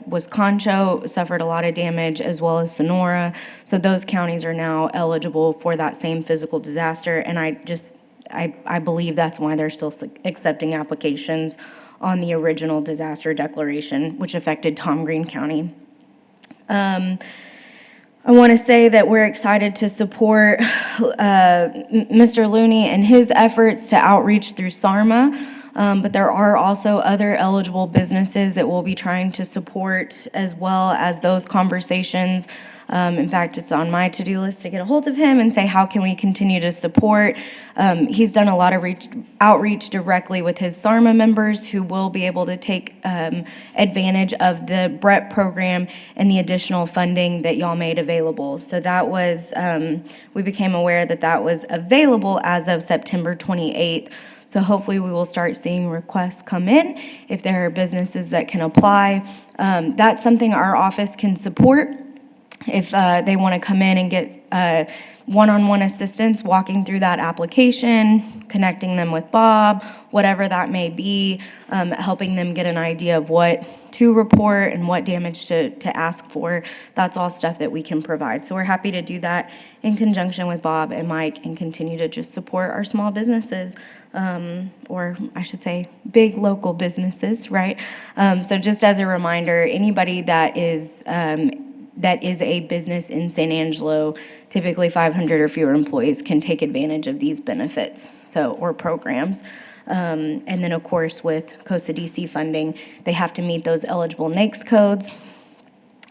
[SPEAKER 15] was Concho, suffered a lot of damage, as well as Sonora. So those counties are now eligible for that same physical disaster. And I believe that's why they're still accepting applications on the original disaster declaration, which affected Tom Green County. I want to say that we're excited to support Mr. Looney and his efforts to outreach through SARMA, but there are also other eligible businesses that we'll be trying to support, as well as those conversations. In fact, it's on my to-do list to get a hold of him and say, how can we continue to support? He's done a lot of outreach directly with his SARMA members, who will be able to take advantage of the BREP program and the additional funding that y'all made available. So that was, we became aware that that was available as of September 28th. So hopefully we will start seeing requests come in if there are businesses that can apply. That's something our office can support. If they want to come in and get one-on-one assistance, walking through that application, connecting them with Bob, whatever that may be, helping them get an idea of what to report and what damage to ask for, that's all stuff that we can provide. So we're happy to do that in conjunction with Bob and Mike and continue to just support our small businesses, or I should say big local businesses, right? So just as a reminder, anybody that is a business in San Angelo, typically 500 or fewer employees, can take advantage of these benefits, or programs. And then, of course, with COSA DC funding, they have to meet those eligible NAICS codes.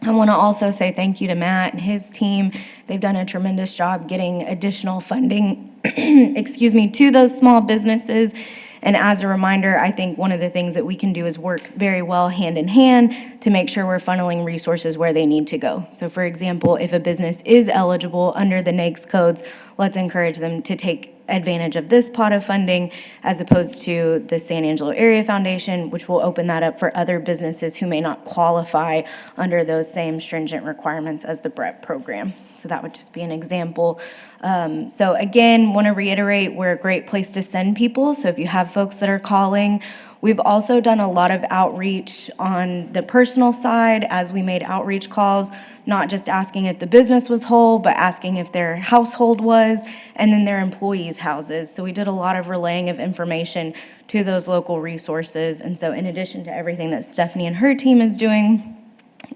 [SPEAKER 15] I want to also say thank you to Matt and his team. They've done a tremendous job getting additional funding, to those small businesses. And as a reminder, I think one of the things that we can do is work very well hand in hand to make sure we're funneling resources where they need to go. So for example, if a business is eligible under the NAICS codes, let's encourage them to take advantage of this pot of funding as opposed to the San Angelo Area Foundation, which will open that up for other businesses who may not qualify under those same stringent requirements as the BREP program. So that would just be an example. So again, want to reiterate, we're a great place to send people. So if you have folks that are calling, we've also done a lot of outreach on the personal side as we made outreach calls, not just asking if the business was whole, but asking if their household was, and then their employees' houses. So we did a lot of relaying of information to those local resources. And so in addition to everything that Stephanie and her team is doing,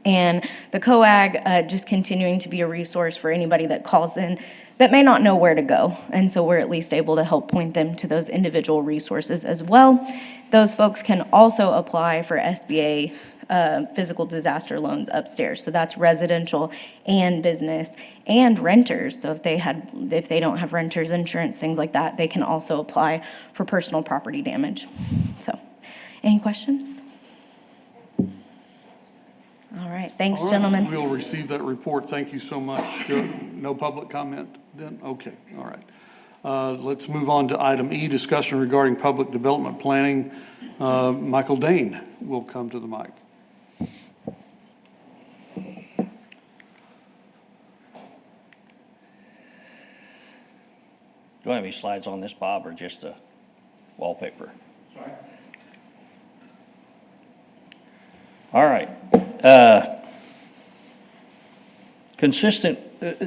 [SPEAKER 15] and the COAG just continuing to be a resource for anybody that calls in that may not know where to go. And so we're at least able to help point them to those individual resources as well. Those folks can also apply for SBA physical disaster loans upstairs. So that's residential and business and renters. So if they don't have renters insurance, things like that, they can also apply for personal property damage. So, any questions? All right, thanks,
[SPEAKER 1] All right,
[SPEAKER 15] gentlemen.
[SPEAKER 1] We'll receive that report. Thank you so much. No public comment then? Okay, all right. Let's move on to item E, discussion regarding public development planning. Michael Dane will come to the mic.
[SPEAKER 12] Do you have any slides on this, Bob, or just a wallpaper?
[SPEAKER 13] Sorry.
[SPEAKER 12] All right.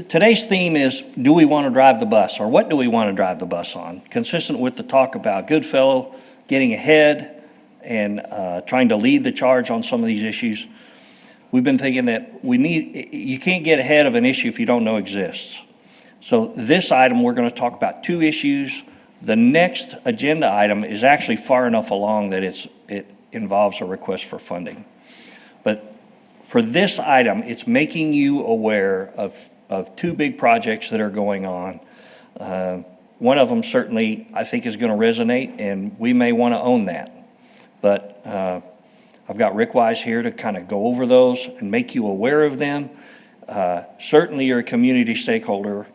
[SPEAKER 12] Today's theme is, do we want to drive the bus, or what do we want to drive the bus on? Consistent with the talk about Goodfellow getting ahead and trying to lead the charge on some of these issues. We've been thinking that you can't get ahead of an issue if you don't know exists. So this item, we're going to talk about two issues. The next agenda item is actually far enough along that it involves a request for funding. But for this item, it's making you aware of two big projects that are going on. One of them certainly, I think, is going to resonate, and we may want to own that. But I've got Rick Wise here to kind of go over those and make you aware of them. Certainly, you're a community stakeholder.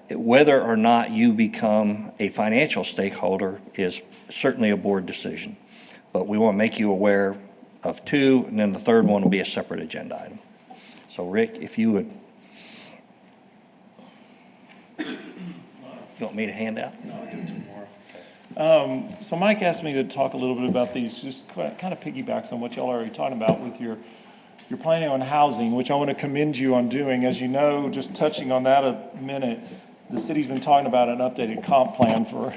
[SPEAKER 12] Whether or not you become a financial stakeholder is certainly a board decision. But we want to make you aware of two, and then the third one will be a separate agenda item. So Rick, if you would. You want me to hand out?
[SPEAKER 13] No, I'll do tomorrow. So Mike asked me to talk a little bit about these, just kind of piggybacks on what y'all are already talking about with your planning on housing, which I want to commend you on doing. As you know, just touching on that a minute, the city's been talking about an updated comp plan for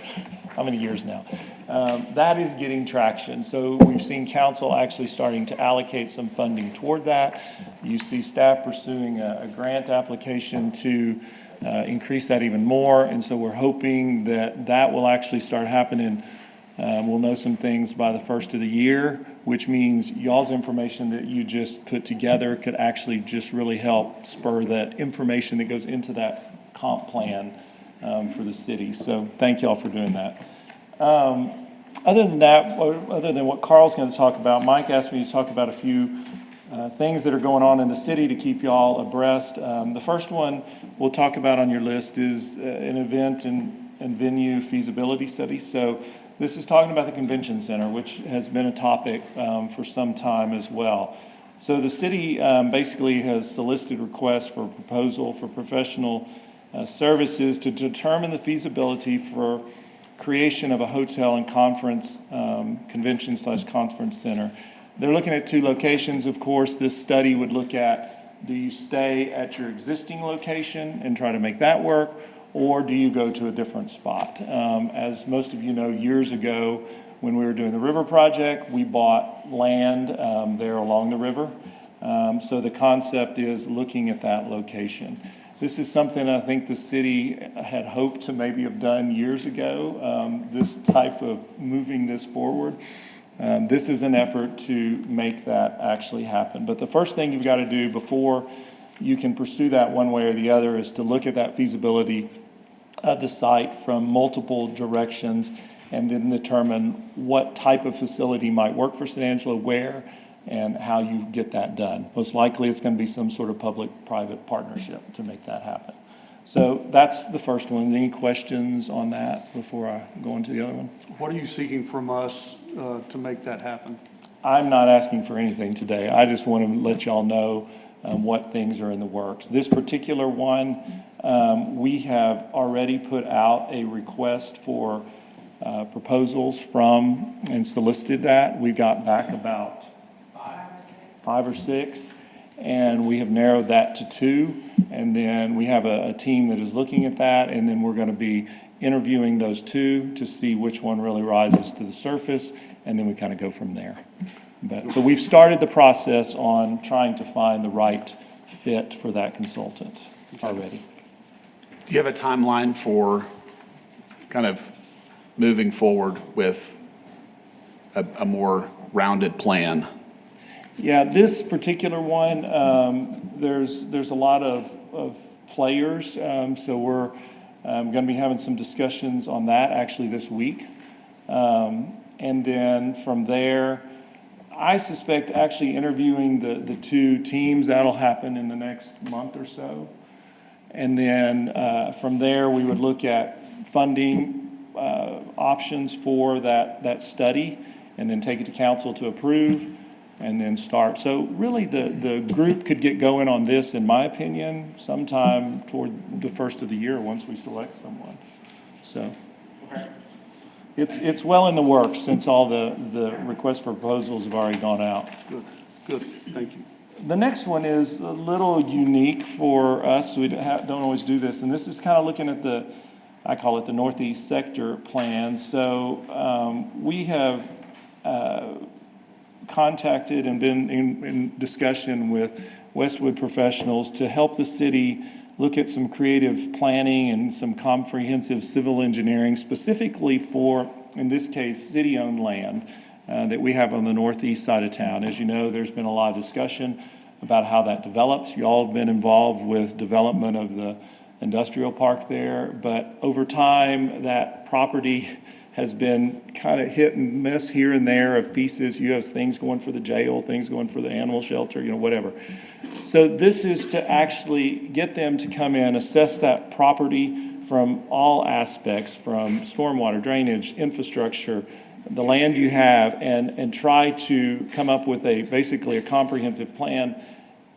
[SPEAKER 13] how many years now? That is getting traction. So we've seen council actually starting to allocate some funding toward that. You see staff pursuing a grant application to increase that even more. And so we're hoping that that will actually start happening. We'll know some things by the first of the year, which means y'all's information that you just put together could actually just really help spur that information that goes into that comp plan for the city. So thank y'all for doing that. Other than that, other than what Carl's going to talk about, Mike asked me to talk about a few things that are going on in the city to keep y'all abreast. The first one we'll talk about on your list is an event and venue feasibility study. So this is talking about the convention center, which has been a topic for some time as well. So the city basically has solicited requests for proposal for professional services to determine the feasibility for creation of a hotel and conference, convention/conference center. They're looking at two locations, of course. This study would look at, do you stay at your existing location and try to make that work, or do you go to a different spot? As most of you know, years ago, when we were doing the river project, we bought land there along the river. So the concept is looking at that location. This is something I think the city had hoped to maybe have done years ago, this type of moving this forward. This is an effort to make that actually happen. But the first thing you've got to do before you can pursue that one way or the other is to look at that feasibility of the site from multiple directions and then determine what type of facility might work for San Angelo, where, and how you get that done. Most likely it's going to be some sort of public-private partnership to make that happen. So that's the first one. Any questions on that before I go into the other one?
[SPEAKER 1] What are you seeking from us to make that happen?
[SPEAKER 13] I'm not asking for anything today. I just want to let y'all know what things are in the works. This particular one, we have already put out a request for proposals from and solicited that. We got back about 5 or 6, and we have narrowed that to 2. And then we have a team that is looking at that, and then we're going to be interviewing those 2 to see which one really rises to the surface, and then we kind of go from there. So we've started the process on trying to find the right fit for that consultant already.
[SPEAKER 5] Do you have a timeline for kind of moving forward with a more rounded plan?
[SPEAKER 13] Yeah, this particular one, there's a lot of players, so we're going to be having some discussions on that actually this week. And then from there, I suspect actually interviewing the two teams, that'll happen in the next month or so. And then from there, we would look at funding options for that study, and then take it to council to approve, and then start. So really, the group could get going on this, in my opinion, sometime toward the first of the year, once we select someone. So it's well in the works, since all the requests for proposals have already gone out.
[SPEAKER 1] Good, thank you.
[SPEAKER 13] The next one is a little unique for us. We don't always do this, and this is kind of looking at I call it the Northeast Sector Plan. So we have contacted and been in discussion with Westwood professionals to help the city look at some creative planning and some comprehensive civil engineering, specifically for, in this case, city-owned land that we have on the northeast side of town. As you know, there's been a lot of discussion about how that develops. You all have been involved with development of the industrial park there, but over time, that property has been kind of hit and miss here and there of pieces. You have things going for the jail, things going for the animal shelter, whatever. So this is to actually get them to come in, assess that property from all aspects, from stormwater, drainage, infrastructure, the land you have, and try to come up with basically a comprehensive plan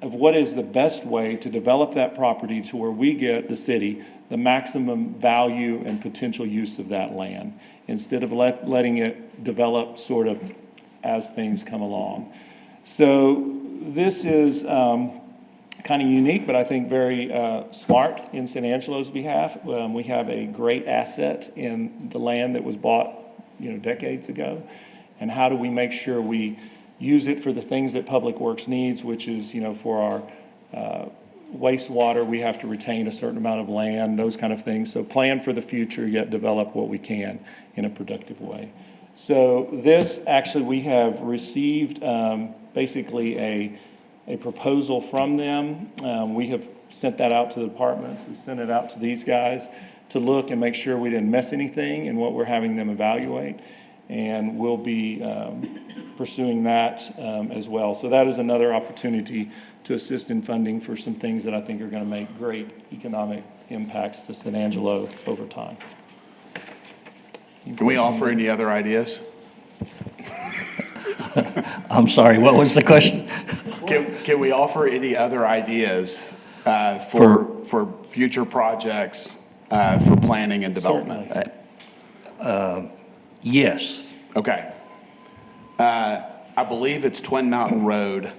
[SPEAKER 13] of what is the best way to develop that property to where we get, the city, the maximum value and potential use of that land, instead of letting it develop sort of as things come along. So this is kind of unique, but I think very smart in San Angelo's behalf. We have a great asset in the land that was bought, decades ago. And how do we make sure we use it for the things that Public Works needs, which is, for our wastewater, we have to retain a certain amount of land, those kind of things. So plan for the future, yet develop what we can in a productive way. So this, actually, we have received basically a proposal from them. We have sent that out to the departments. We sent it out to these guys to look and make sure we didn't miss anything in what we're having them evaluate. And we'll be pursuing that as well. So that is another opportunity to assist in funding for some things that I think are going to make great economic impacts to San Angelo over time.
[SPEAKER 5] Can we offer any other ideas?
[SPEAKER 12] I'm sorry, what was the question?
[SPEAKER 5] Can we offer any other ideas for future projects for planning and development?
[SPEAKER 12] Yes.
[SPEAKER 5] Okay. I believe it's Twin Mountain Road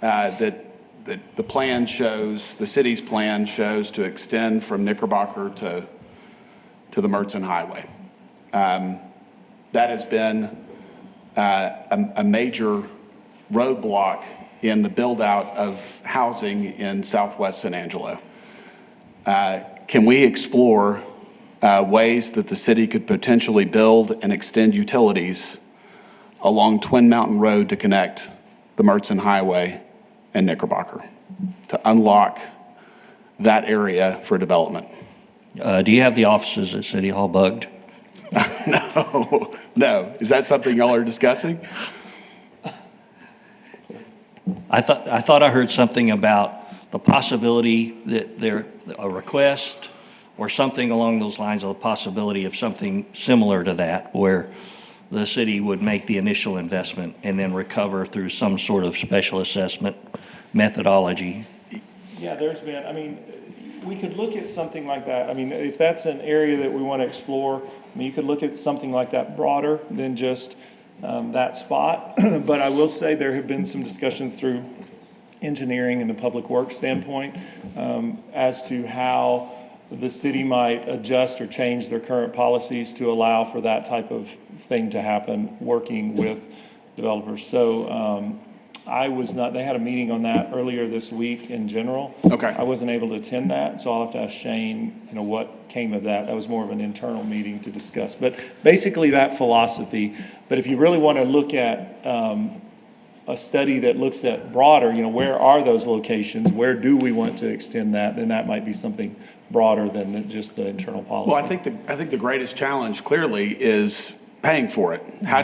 [SPEAKER 5] that the plan shows, the city's plan shows to extend from Knickerbocker to the Mertzen Highway. That has been a major roadblock in the build-out of housing in southwest San Angelo. Can we explore ways that the city could potentially build and extend utilities along Twin Mountain Road to connect the Mertzen Highway and Knickerbocker, to unlock that area for development?
[SPEAKER 12] Do you have the offices at City Hall bugged?
[SPEAKER 5] No. Is that something y'all are discussing?
[SPEAKER 12] I thought I heard something about the possibility that a request or something along those lines, of the possibility of something similar to that, where the city would make the initial investment and then recover through some sort of special assessment methodology.
[SPEAKER 13] Yeah, we could look at something like that. If that's an area that we want to explore, you could look at something like that broader than just that spot. But I will say there have been some discussions through engineering and the public works standpoint as to how the city might adjust or change their current policies to allow for that type of thing to happen, working with developers. So they had a meeting on that earlier this week in general.
[SPEAKER 5] Okay.
[SPEAKER 13] I wasn't able to attend that, so I'll have to ask Shane, what came of that. That was more of an internal meeting to discuss. But basically that philosophy. But if you really want to look at a study that looks at broader, where are those locations? Where do we want to extend that? Then that might be something broader than just the internal policy.
[SPEAKER 5] Well, I think the greatest challenge clearly is paying for it. How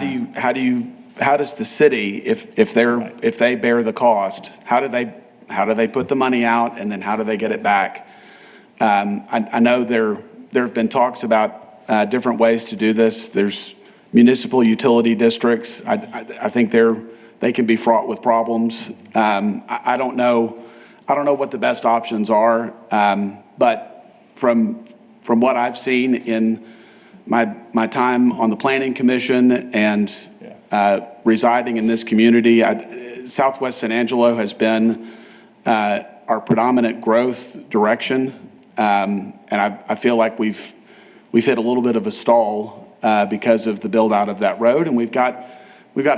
[SPEAKER 5] does the city, if they bear the cost, how do they put the money out, and then how do they get it back? I know there have been talks about different ways to do this. There's municipal utility districts. I think they can be fraught with problems. I don't know what the best options are, but from what I've seen in my time on the Planning Commission and residing in this community, Southwest San Angelo has been our predominant growth direction, and I feel like we've hit a little bit of a stall because of the build out of that road, and we've got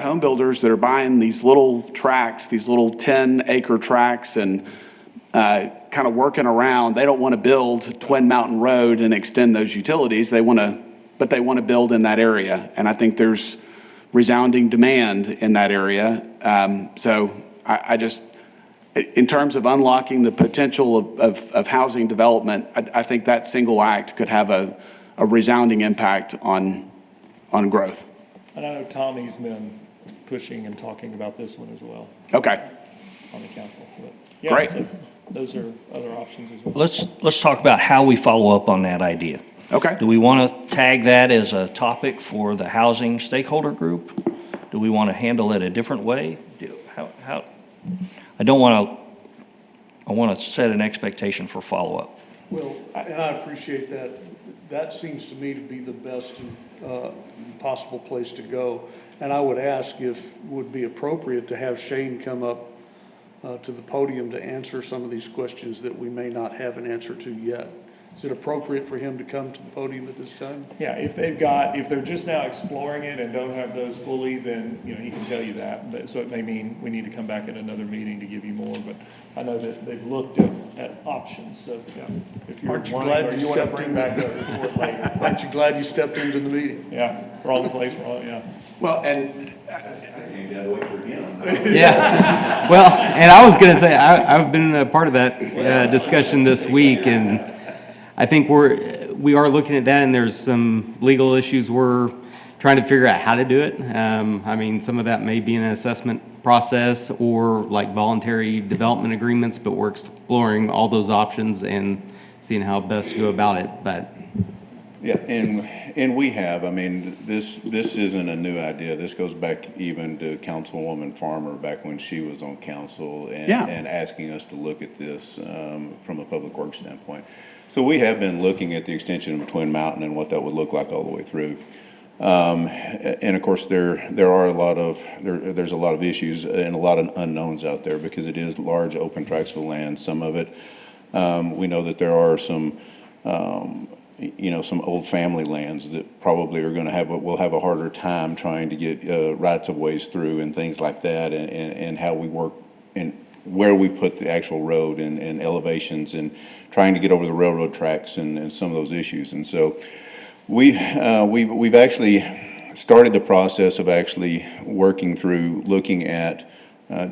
[SPEAKER 5] home builders that are buying these little tracts, these little 10-acre tracts, and kind of working around. They don't want to build Twin Mountain Road and extend those utilities. They want to build in that area, and I think there's resounding demand in that area. So I just, in terms of unlocking the potential of housing development, I think that single act could have a resounding impact on growth.
[SPEAKER 13] And I know Tommy's been pushing and talking about this one as well.
[SPEAKER 5] Okay.
[SPEAKER 13] On the council. But yeah,
[SPEAKER 5] Great.
[SPEAKER 13] So those are other options as well.
[SPEAKER 12] Let's talk about how we follow up on that idea.
[SPEAKER 5] Okay.
[SPEAKER 12] Do we want to tag that as a topic for the housing stakeholder group? Do we want to handle it a different way? I want to set an expectation for follow-up.
[SPEAKER 1] Well, and I appreciate that. That seems to me to be the best possible place to go. And I would ask if it would be appropriate to have Shane come up to the podium to answer some of these questions that we may not have an answer to yet. Is it appropriate for him to come to the podium at this time?
[SPEAKER 13] Yeah, if they're just now exploring it and don't have those fully, then, he can tell you that. But, so it may mean we need to come back at another meeting to give you more, but I know that they've looked at options, so, yeah. If you're
[SPEAKER 1] Aren't you
[SPEAKER 13] wanting,
[SPEAKER 1] glad
[SPEAKER 13] or
[SPEAKER 1] you
[SPEAKER 13] you want to
[SPEAKER 1] stepped
[SPEAKER 13] bring
[SPEAKER 1] in?
[SPEAKER 13] back a report later.
[SPEAKER 1] Aren't you glad you stepped into the meeting?
[SPEAKER 13] Yeah, wrong place, yeah.
[SPEAKER 5] Well, and
[SPEAKER 6] Yeah, well, and I was going to say, I've been a part of that discussion this week, and I think we are looking at that, and there's some legal issues we're trying to figure out how to do it. I mean, some of that may be an assessment process or like voluntary development agreements, but we're exploring all those options and seeing how best to go about it, but.
[SPEAKER 16] Yeah, and we have, I mean, this isn't a new idea. This goes back even to Councilwoman Farmer back when she was on council and asking us to look at this from a public works standpoint. So we have been looking at the extension of Twin Mountain and what that would look like all the way through. And of course, there's a lot of issues and a lot of unknowns out there because it is large open tracts of land. Some of it, we know that there are some old family lands that probably are going to will have a harder time trying to get rights of ways through and things like that, and how we work and where we put the actual road and elevations and trying to get over the railroad tracks and some of those issues. And so we've actually started the process of actually working through looking at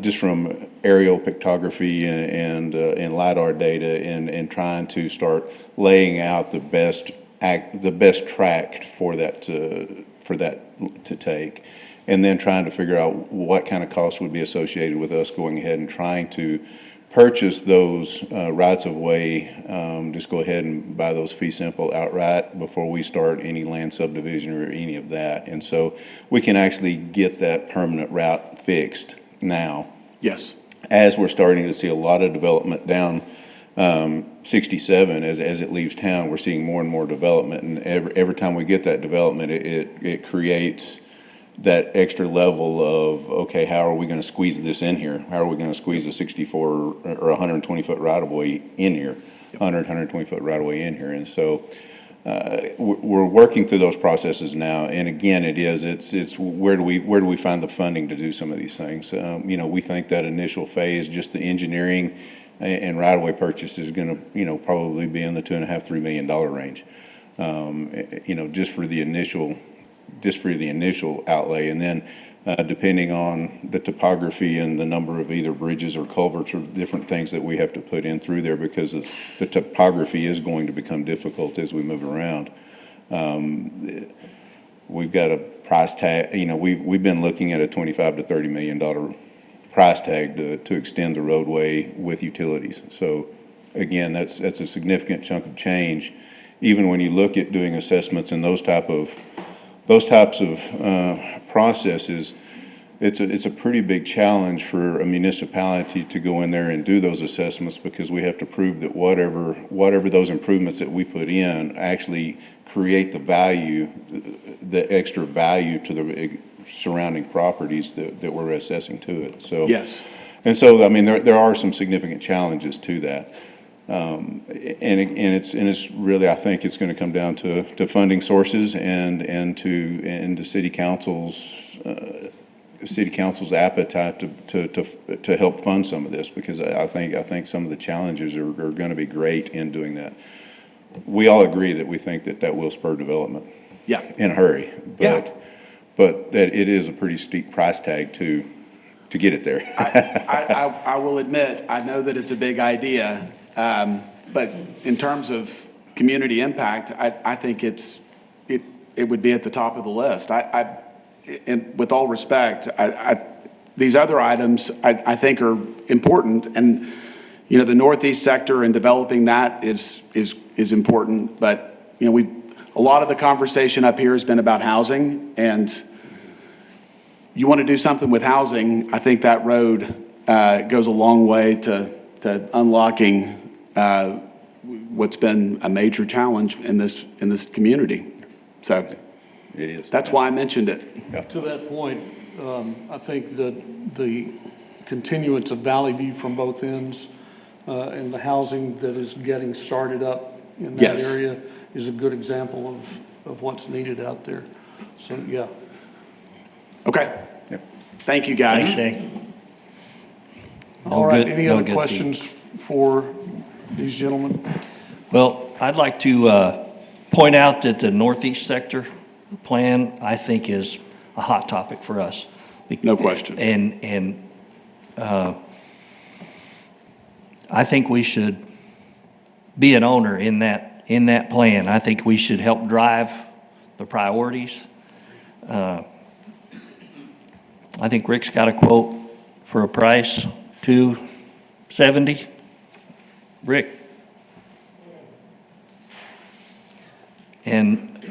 [SPEAKER 16] just from aerial pictography and LiDAR data and trying to start laying out the best track for that to take, and then trying to figure out what kind of costs would be associated with us going ahead and trying to purchase those rights of way, just go ahead and buy those fee simple outright before we start any land subdivision or any of that. And so we can actually get that permanent route fixed now.
[SPEAKER 5] yes.
[SPEAKER 16] As we're starting to see a lot of development down 67 as it leaves town, we're seeing more and more development. And every time we get that development, it creates that extra level of, okay, how are we going to squeeze this in here? How are we going to squeeze a 64 or 120 foot right of way in here, 120 foot right of way in here? And so we're working through those processes now. And again, it's where do we find the funding to do some of these things? We think that initial phase, just the engineering and right of way purchase is going to, probably be in the $2.5–3 million range. Just for the initial outlay. And then depending on the topography and the number of either bridges or culverts or different things that we have to put in through there, because the topography is going to become difficult as we move around. We've got a price tag, we've been looking at a $25 to $30 million price tag to extend the roadway with utilities. So again, that's a significant chunk of change. Even when you look at doing assessments and those types of processes, it's a pretty big challenge for a municipality to go in there and do those assessments, because we have to prove that whatever those improvements that we put in actually create the value, the extra value to the surrounding properties that we're assessing to it. So
[SPEAKER 5] Yes.
[SPEAKER 16] And so, I mean, there are some significant challenges to that. And it's really, I think it's going to come down to funding sources and to city council's appetite to help fund some of this, because I think some of the challenges are going to be great in doing that. We all agree that we think that will spur development.
[SPEAKER 5] Yeah.
[SPEAKER 16] In a hurry. But that it is a pretty steep price tag to get it there.
[SPEAKER 5] I will admit, I know that it's a big idea, but in terms of community impact, I think it would be at the top of the list. And with all respect, these other items I think are important, and the Northeast sector and developing that is important. But a lot of the conversation up here has been about housing, and you want to do something with housing. I think that road goes a long way to unlocking what's been a major challenge in this community. So
[SPEAKER 16] it is.
[SPEAKER 5] That's why I mentioned it.
[SPEAKER 1] To that point, I think that the continuance of Valley View from both ends and the housing that is getting started up in that
[SPEAKER 5] Yes.
[SPEAKER 1] area is a good example of what's needed out there. So, yeah.
[SPEAKER 5] Okay. Thank you, guys.
[SPEAKER 12] Thanks, Jay.
[SPEAKER 1] All right,
[SPEAKER 12] good-
[SPEAKER 1] any
[SPEAKER 12] no
[SPEAKER 1] other
[SPEAKER 12] good
[SPEAKER 1] questions for these gentlemen?
[SPEAKER 12] Well, I'd like to point out that the Northeast sector plan, I think, is a hot topic for us.
[SPEAKER 5] No question.
[SPEAKER 12] And I think we should be an owner in that plan. I think we should help drive the priorities. I think Rick's got a quote for a price, $270. Rick? And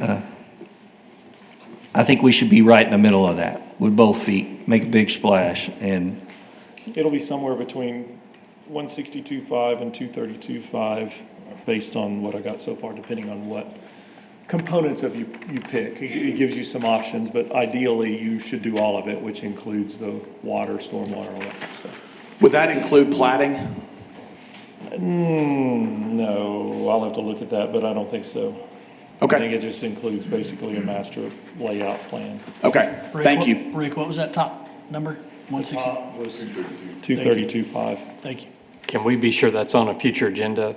[SPEAKER 12] I think we should be right in the middle of that with both feet, make a big splash. And
[SPEAKER 13] It'll be somewhere between 162.5 and 232.5, based on what I got so far, depending on what components of you pick. It gives you some options, but ideally you should do all of it, which includes the water, stormwater, all that kind of stuff.
[SPEAKER 5] Would that include plating?
[SPEAKER 13] No, I'll have to look at that, but I don't think so.
[SPEAKER 5] Okay.
[SPEAKER 13] I think it just includes basically a master layout plan.
[SPEAKER 5] Okay,
[SPEAKER 11] Rick,
[SPEAKER 5] thank you.
[SPEAKER 11] Rick, what was that top number? 160?
[SPEAKER 13] Was 232.5.
[SPEAKER 11] Thank you.
[SPEAKER 8] Can we be sure that's on a future agenda?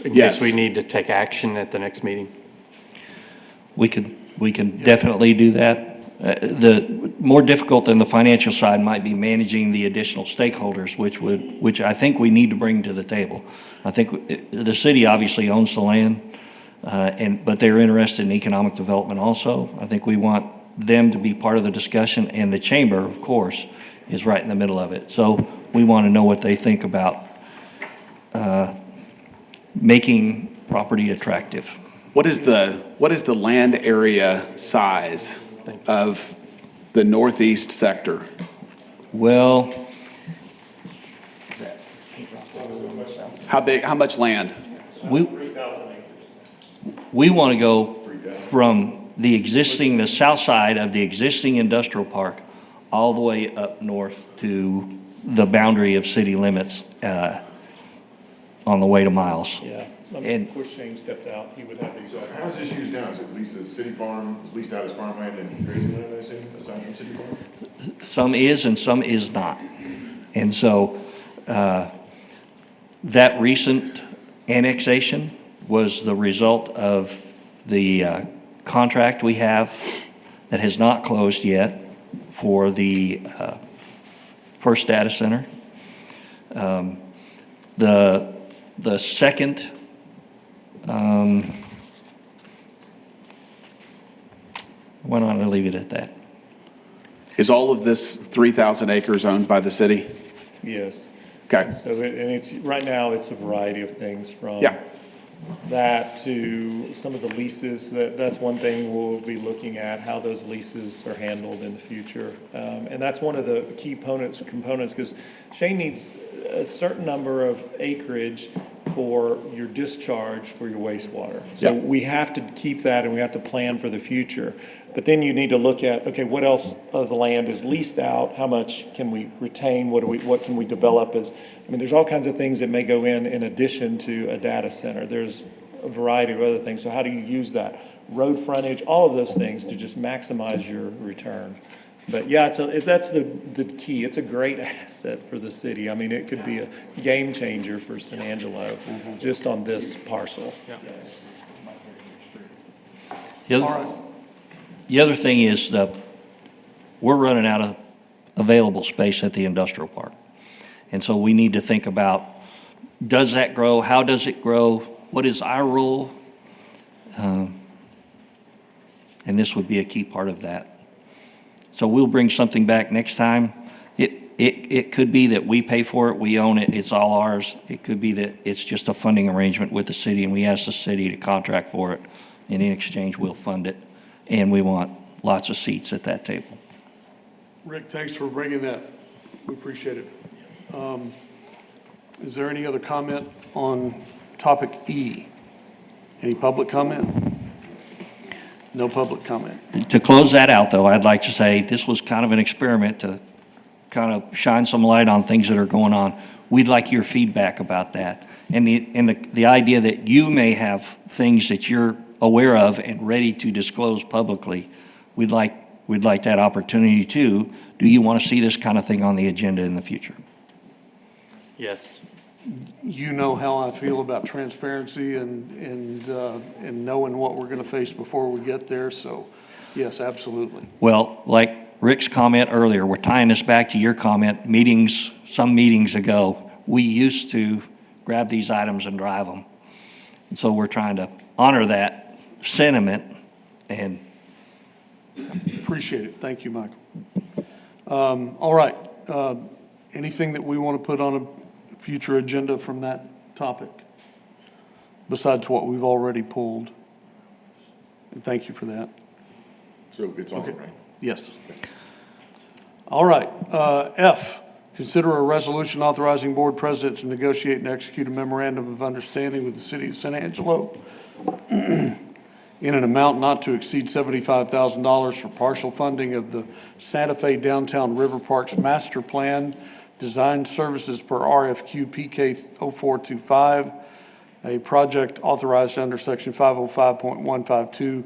[SPEAKER 8] In
[SPEAKER 5] Yes.
[SPEAKER 8] case we need to take action at the next meeting?
[SPEAKER 12] we can definitely do that. The more difficult than the financial side might be managing the additional stakeholders, which I think we need to bring to the table. I think the city obviously owns the land, but they're interested in economic development also. I think we want them to be part of the discussion, and the chamber, of course, is right in the middle of it. So we want to know what they think about making property attractive.
[SPEAKER 5] What is the land area size of the Northeast sector?
[SPEAKER 12] Well,
[SPEAKER 5] How much land?
[SPEAKER 12] we want to go from the south side of the existing industrial park all the way up north to the boundary of city limits on the way to Miles.
[SPEAKER 13] Yeah.
[SPEAKER 12] And-
[SPEAKER 13] Of course, Shane stepped out. He would have the exact.
[SPEAKER 10] How is this used now? Is it leased as city farm, is leased out as farmland and grazing land, I assume, aside from city farm?
[SPEAKER 12] Some is and some is not. And so that recent annexation was the result of the contract we have that has not closed yet for the first data center. The second, why don't I leave it at that?
[SPEAKER 5] Is all of this 3,000 acres owned by the city?
[SPEAKER 13] Yes.
[SPEAKER 5] Okay.
[SPEAKER 13] So, and it's, right now, it's a variety of things from
[SPEAKER 5] Yeah.
[SPEAKER 13] that to some of the leases. That's one thing we'll be looking at, how those leases are handled in the future. And that's one of the key components, because Shane needs a certain number of acreage for your discharge for your wastewater. So
[SPEAKER 5] Yeah.
[SPEAKER 13] we have to keep that and we have to plan for the future. But then you need to look at, okay, what else of the land is leased out? How much can we retain? What can we develop as, I mean, there's all kinds of things that may go in addition to a data center. There's a variety of other things. So how do you use that? Road frontage, all of those things to just maximize your return. But yeah, that's the key. It's a great asset for the city. I mean, it could be a game changer for San Angelo just on this parcel.
[SPEAKER 12] The other thing is that we're running out of available space at the industrial park. And so we need to think about, does that grow? How does it grow? What is our role? And this would be a key part of that. So we'll bring something back next time. It could be that we pay for it, we own it, it's all ours. It could be that it's just a funding arrangement with the city and we ask the city to contract for it. And in exchange, we'll fund it. And we want lots of seats at that table.
[SPEAKER 1] Rick, thanks for bringing that. We appreciate it. Is there any other comment on topic E? Any public comment? No public comment.
[SPEAKER 12] To close that out, though, I'd like to say this was kind of an experiment to kind of shine some light on things that are going on. We'd like your feedback about that. And the idea that you may have things that you're aware of and ready to disclose publicly, we'd like that opportunity too. Do you want to see this kind of thing on the agenda in the future?
[SPEAKER 8] Yes.
[SPEAKER 1] You know how I feel about transparency and knowing what we're going to face before we get there, so yes, absolutely.
[SPEAKER 12] Well, like Rick's comment earlier, we're tying this back to your comment, some meetings ago, we used to grab these items and drive them. And so we're trying to honor that sentiment and
[SPEAKER 1] Appreciate it. Thank you, Michael. All right. Anything that we want to put on a future agenda from that topic besides what we've already pulled? And thank you for that.
[SPEAKER 10] So it's on,
[SPEAKER 1] Okay.
[SPEAKER 10] right?
[SPEAKER 1] Yes. All right. F, consider a resolution authorizing board president to negotiate and execute a memorandum of understanding with the city of San Angelo in an amount not to exceed $75,000 for partial funding of the Santa Fe Downtown River Parks Master Plan Design Services per RFQ PK 0425, a project authorized under Section 505.152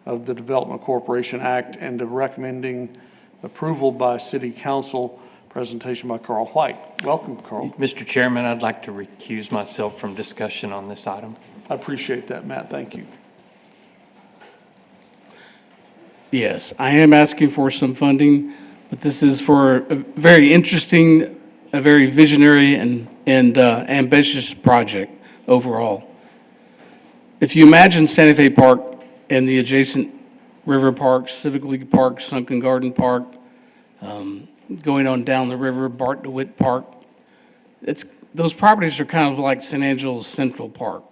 [SPEAKER 1] of the Development Corporation Act, and recommending approval by City Council. Presentation by Carl White. Welcome, Carl.
[SPEAKER 8] Mr. Chairman, I'd like to recuse myself from discussion on this item.
[SPEAKER 1] I appreciate that, Matt. Thank you.
[SPEAKER 17] Yes, I am asking for some funding, but this is for a very interesting, a very visionary and ambitious project overall. If you imagine Santa Fe Park and the adjacent river parks, Civic League Park, Sunken Garden Park, going on down the river, Bart DeWitt Park, those properties are kind of like San Angelo's Central Park.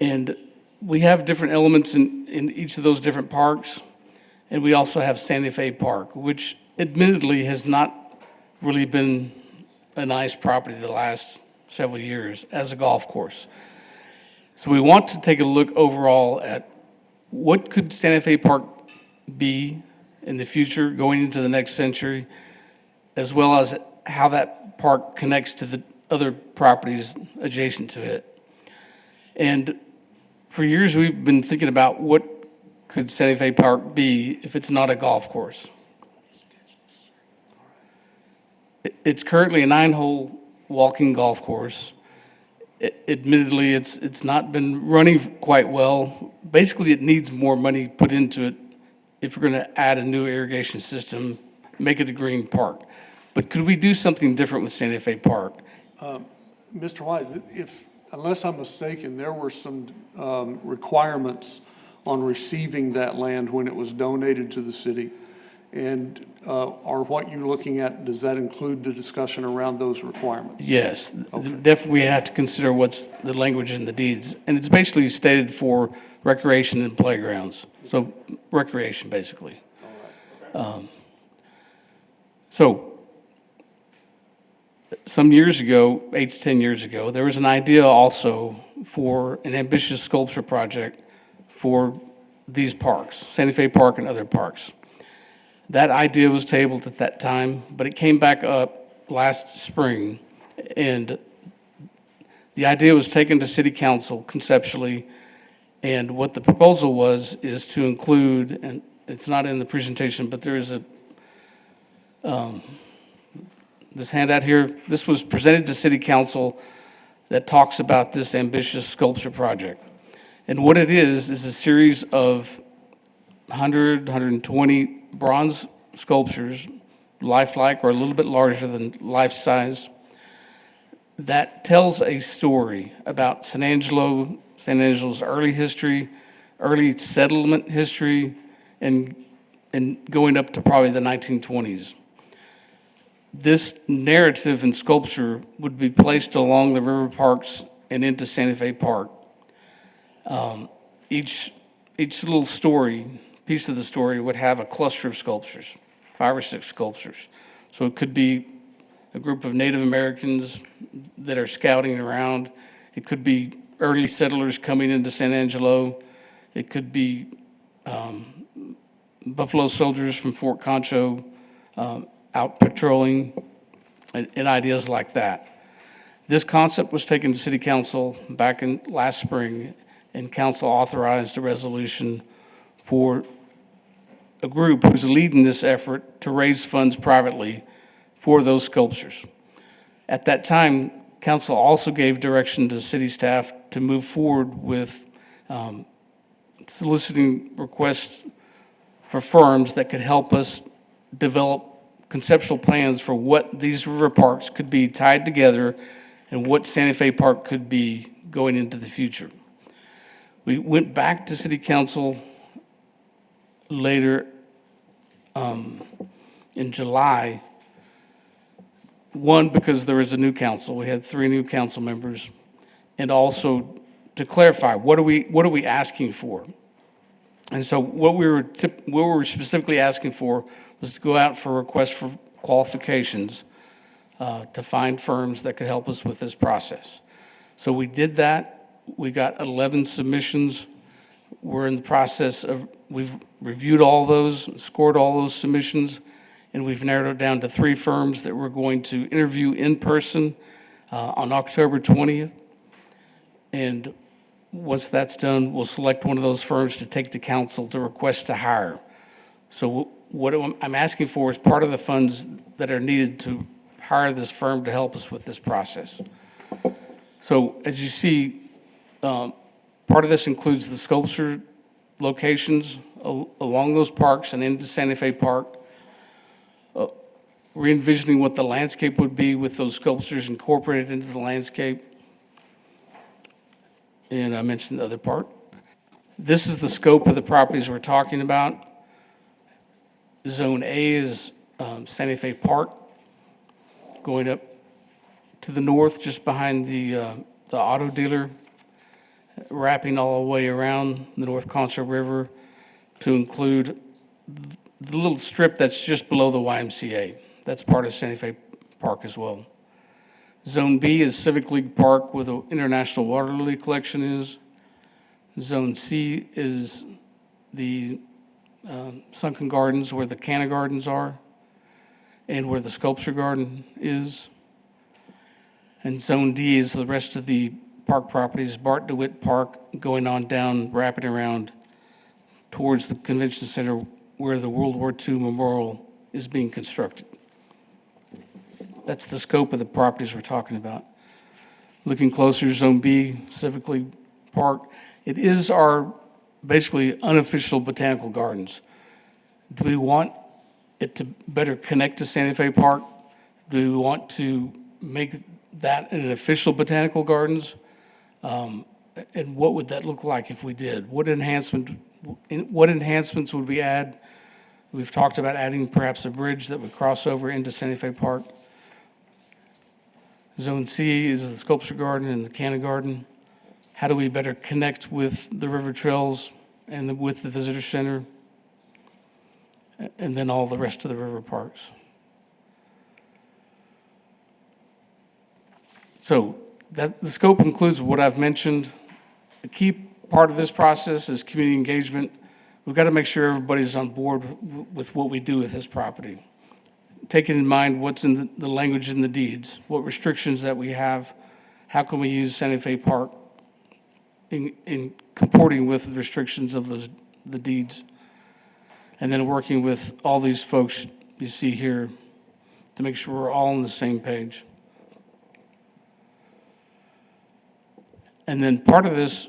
[SPEAKER 17] And we have different elements in each of those different parks. And we also have Santa Fe Park, which admittedly has not really been a nice property the last several years as a golf course. So we want to take a look overall at what could Santa Fe Park be in the future, going into the next century, as well as how that park connects to the other properties adjacent to it. And for years, we've been thinking about what could Santa Fe Park be if it's not a golf course. It's currently a 9-hole walking golf course. Admittedly, it's not been running quite well. Basically, it needs more money put into it if we're going to add a new irrigation system make it a green park. But could we do something different with Santa Fe Park?
[SPEAKER 1] Mr. White, unless I'm mistaken, there were some requirements on receiving that land when it was donated to the city. And are what you're looking at, does that include the discussion around those requirements?
[SPEAKER 17] Yes, definitely we have to consider what's the language in the deeds. And it's basically stated for recreation and playgrounds. So recreation, basically. So some years ago, 8 to 10 years ago, there was an idea also for an ambitious sculpture project for these parks, Santa Fe Park and other parks. That idea was tabled at that time, but it came back up last spring, and the idea was taken to city council conceptually, and what the proposal was is to include, and it's not in the presentation, but there is this handout here. This was presented to city council that talks about this ambitious sculpture project. And what it is a series of 100, 120 bronze sculptures, lifelike or a little bit larger than life size, that tells a story about San Angelo's early history, early settlement history, and going up to probably the 1920s. This narrative and sculpture would be placed along the river parks and into Santa Fe Park. Each little story, piece of the story, would have a cluster of sculptures, 5 or 6 sculptures. So it could be a group of Native Americans that are scouting around. It could be early settlers coming into San Angelo. It could be Buffalo soldiers from Fort Concho out patrolling, and ideas like that. This concept was taken to City Council back in last spring, and Council authorized a resolution for a group who's leading this effort to raise funds privately for those sculptures. At that time, Council also gave direction to city staff to move forward with soliciting requests for firms that could help us develop conceptual plans for what these river parks could be tied together and what Santa Fe Park could be going into the future. We went back to City Council later in July. One, because there was a new council. We had 3 new council members. And also to clarify, what are we asking for? And so what we were specifically asking for was to go out for requests for qualifications to find firms that could help us with this process. So we did that. We got 11 submissions. We're in the process of, we've reviewed all those, scored all those submissions, and we've narrowed it down to 3 firms that we're going to interview in person on October 20th. And once that's done, we'll select one of those firms to take to council to request to hire. So what I'm asking for is part of the funds that are needed to hire this firm to help us with this process. So as you see, part of this includes the sculpture locations along those parks and into Santa Fe Park, re-envisioning what the landscape would be with those sculptures incorporated into the landscape. And I mentioned the other part. This is the scope of the properties we're talking about. Zone A is Santa Fe Park, going up to the north, just behind the auto dealer, wrapping all the way around the North Concho River to include the little strip that's just below the YMCA. That's part of Santa Fe Park as well. Zone B is Civic League Park, where the International Water Lily Collection is. Zone C is the Sunken Gardens, where the Canna Gardens are, and where the Sculpture Garden is. And Zone D is the rest of the park properties, Bart DeWitt Park, going on down, wrapping around towards the convention center where the World War II memorial is being constructed. That's the scope of the properties we're talking about. Looking closer, Zone B, Civic League Park. It is our basically unofficial botanical gardens. Do we want it to better connect to Santa Fe Park? Do we want to make that an official botanical gardens? And what would that look like if we did? What enhancements would we add? We've talked about adding perhaps a bridge that would cross over into Santa Fe Park. Zone C is the sculpture garden and the canna garden. How do we better connect with the river trails and with the visitor center? And then all the rest of the river parks. So that, the scope includes what I've mentioned. A key part of this process is community engagement. We've got to make sure everybody's on board with what we do with this property. Taking in mind what's in the language in the deeds, what restrictions that we have, how can we use Santa Fe Park in comporting with the restrictions of the deeds. And then working with all these folks you see here to make sure we're all on the same page. And then part of this,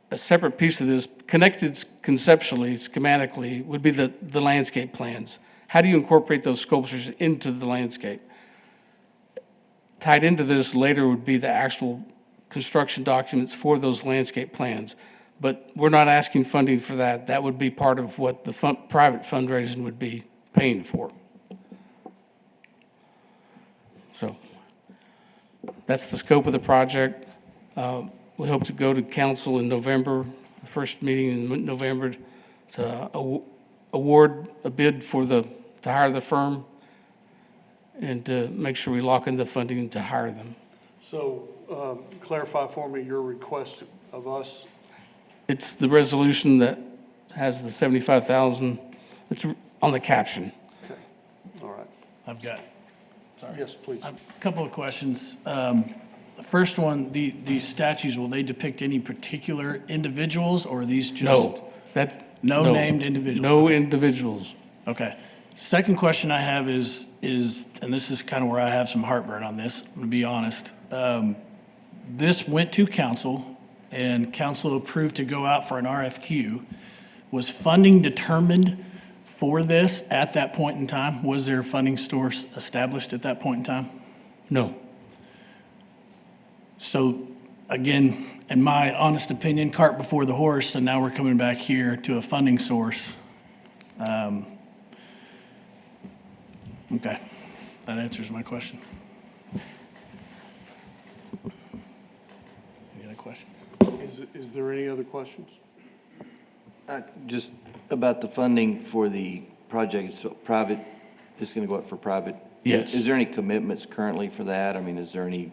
[SPEAKER 17] a separate piece of this, connected conceptually, schematically, would be the landscape plans. How do you incorporate those sculptures into the landscape? Tied into this later would be the actual construction documents for those landscape plans. But we're not asking funding for that. That would be part of what the private fundraising would be paying for. So that's the scope of the project. We hope to go to council in November, the first meeting in November, to award a bid to hire the firm and to make sure we lock in the funding to hire them.
[SPEAKER 1] So clarify for me your request of us.
[SPEAKER 17] It's the resolution that has the 75,000. It's on the caption.
[SPEAKER 1] Okay, all right.
[SPEAKER 11] I've got, sorry.
[SPEAKER 1] Yes, please.
[SPEAKER 11] A couple of questions. The first one, these statues, will they depict any particular individuals, or are these just?
[SPEAKER 17] No,
[SPEAKER 11] No named individuals?
[SPEAKER 17] No
[SPEAKER 11] Okay.
[SPEAKER 17] individuals.
[SPEAKER 11] Okay. Second question I have is, and this is kind of where I have some heartburn on this, I'm gonna be honest. This went to council, and council approved to go out for an RFQ. Was funding determined for this at that point in time? Was there a funding source established at that point in time?
[SPEAKER 17] No.
[SPEAKER 11] So, again, in my honest opinion, cart before the horse, and now we're coming back here to a funding source. Okay, that answers my question. Any other questions?
[SPEAKER 1] Is there any other questions?
[SPEAKER 18] Just about the funding for the project, so private, it's going to go up for private?
[SPEAKER 17] Yes.
[SPEAKER 18] Is there any commitments currently for that? I mean, is there any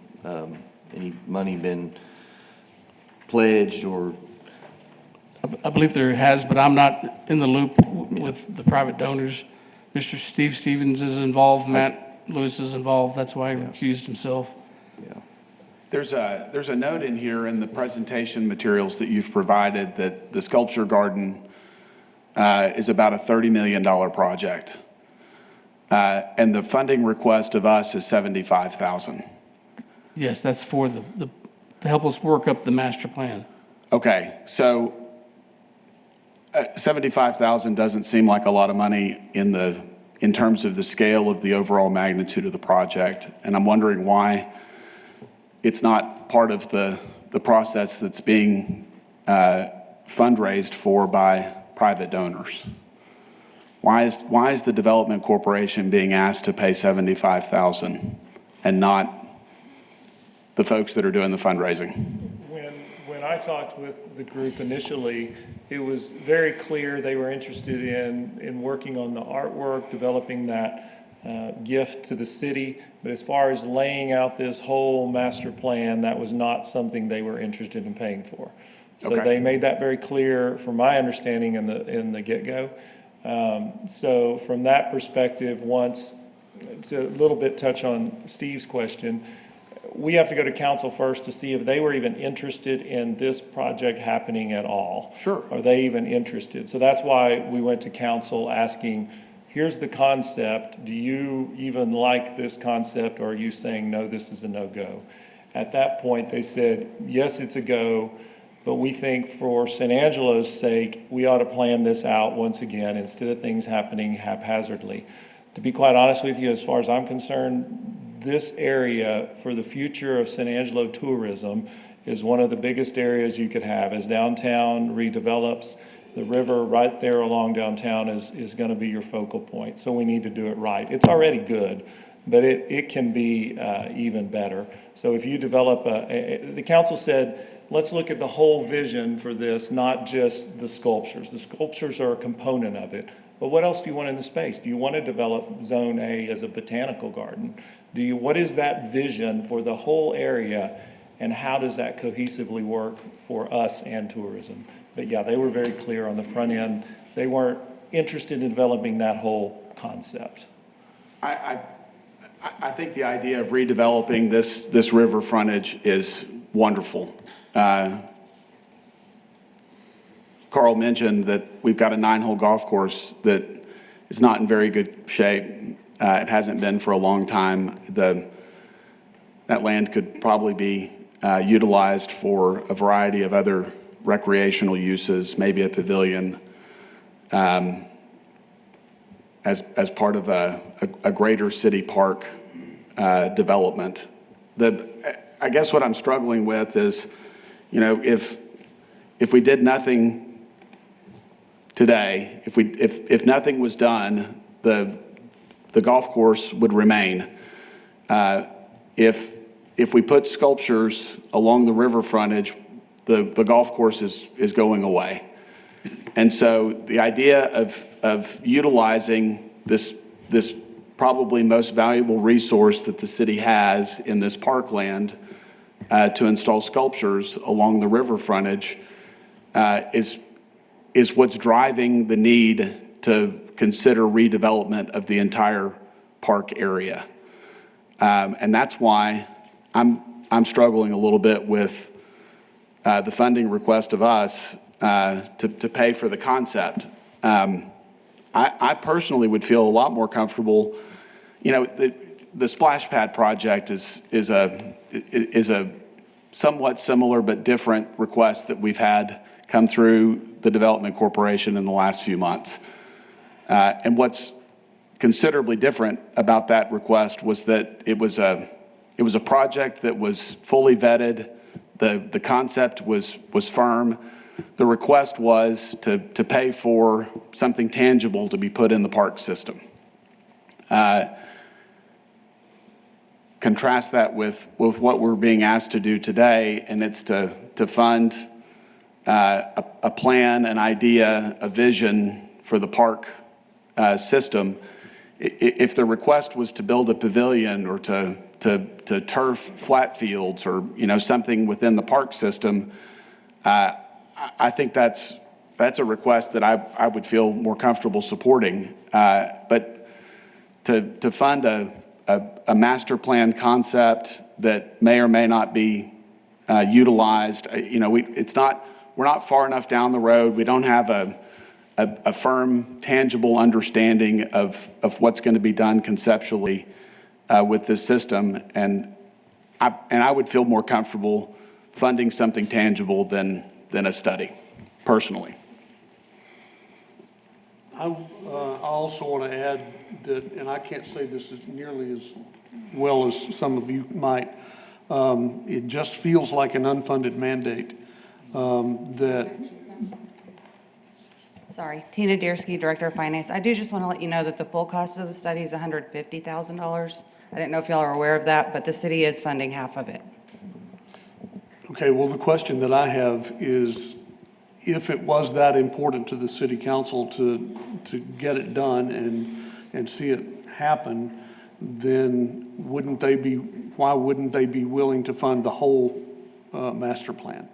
[SPEAKER 18] money been pledged or?
[SPEAKER 17] I believe there has, but I'm not in the loop with the private donors. Mr. Steve Stevens is involved, Matt Lewis is involved, that's why he recused himself.
[SPEAKER 18] Yeah.
[SPEAKER 5] There's a note in here in the presentation materials that you've provided that the sculpture garden is about a $30 million project. And the funding request of us is $75,000.
[SPEAKER 17] Yes, that's for to help us work up the master plan.
[SPEAKER 5] Okay, so $75,000 doesn't seem like a lot of money in terms of the scale of the overall magnitude of the project. And I'm wondering why it's not part of the process that's being fundraised for by private donors. Why is the Development Corporation being asked to pay $75,000 and not the folks that are doing the fundraising?
[SPEAKER 13] When I talked with the group initially, it was very clear they were interested in working on the artwork, developing that gift to the city. But as far as laying out this whole master plan, that was not something they were interested in paying for. So
[SPEAKER 5] Okay.
[SPEAKER 13] they made that very clear, from my understanding, in the get-go. So from that perspective, to a little bit touch on Steve's question, we have to go to council first to see if they were even interested in this project happening at all.
[SPEAKER 5] Sure.
[SPEAKER 13] Are they even interested? So that's why we went to council asking, here's the concept. Do you even like this concept, or are you saying, no, this is a no-go? At that point, they said, yes, it's a go. But we think for San Angelo's sake, we ought to plan this out once again instead of things happening haphazardly. To be quite honest with you, as far as I'm concerned, this area for the future of San Angelo tourism is one of the biggest areas you could have. As downtown redevelops, the river right there along downtown is going to be your focal point. So we need to do it right. It's already good, but it can be even better. So if you develop the council said, let's look at the whole vision for this, not just the sculptures. The sculptures are a component of it. But what else do you want in the space? Do you want to develop Zone A as a botanical garden? What is that vision for the whole area, and how does that cohesively work for us and tourism? But yeah, they were very clear on the front end. They weren't interested in developing that whole concept.
[SPEAKER 5] I think the idea of redeveloping this river frontage is wonderful. Carl mentioned that we've got a 9-hole golf course that is not in very good shape. It hasn't been for a long time. That land could probably be utilized for a variety of other recreational uses, maybe a pavilion, as part of a greater city park development. I guess what I'm struggling with is, if we did nothing today, if nothing was done, the golf course would remain. If we put sculptures along the river frontage, the golf course is going away. And so the idea of utilizing this probably most valuable resource that the city has in this parkland to install sculptures along the river frontage is what's driving the need to consider redevelopment of the entire park area. And that's why I'm struggling a little bit with the funding request of us to pay for the concept. I personally would feel a lot more comfortable. The splash pad project is a somewhat similar but different request that we've had come through the Development Corporation in the last few months. And what's considerably different about that request was that it was a project that was fully vetted. The concept was firm. The request was to pay for something tangible to be put in the park system. Contrast that with what we're being asked to do today, and it's to fund a plan, an idea, a vision for the park system. If the request was to build a pavilion or to turf flat fields or something within the park system, I think that's a request that I would feel more comfortable supporting. But to fund a master plan concept that may or may not be utilized, we're not far enough down the road. We don't have a firm, tangible understanding of what's going to be done conceptually with this system, and I would feel more comfortable funding something tangible than a study, personally.
[SPEAKER 1] I also want to add that, and I can't say this as nearly as well as some of you might, it just feels like an unfunded mandate that.
[SPEAKER 7] Sorry, Tina Deersky, Director of Finance. I do just want to let you know that the full cost of the study is $150,000. I didn't know if y'all are aware of that, but the city is funding half of it.
[SPEAKER 1] Okay, well, the question that I have is, if it was that important to the city council to get it done and see it happen, then why wouldn't they be willing to fund the whole master plan?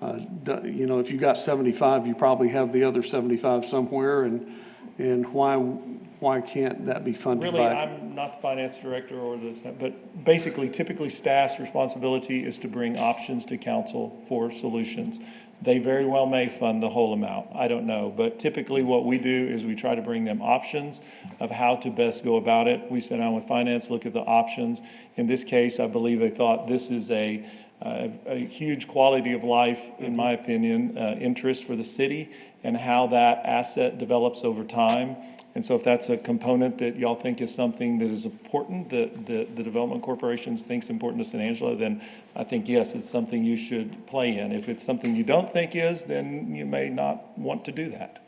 [SPEAKER 1] If you got 75, you probably have the other 75 somewhere, and why can't that be funded
[SPEAKER 13] Really,
[SPEAKER 1] by?
[SPEAKER 13] I'm not the finance director or this, but basically, typically staff's responsibility is to bring options to council for solutions. They very well may fund the whole amount. I don't know. But typically what we do is we try to bring them options of how to best go about it. We sit down with finance, look at the options. In this case, I believe they thought this is a a huge quality of life, in my opinion, interest for the city and how that asset develops over time. And so if that's a component that y'all think is something that is important, that the Development Corporations thinks important to San Angelo, then I think, yes, it's something you should play in. If it's something you don't think is, then you may not want to do that.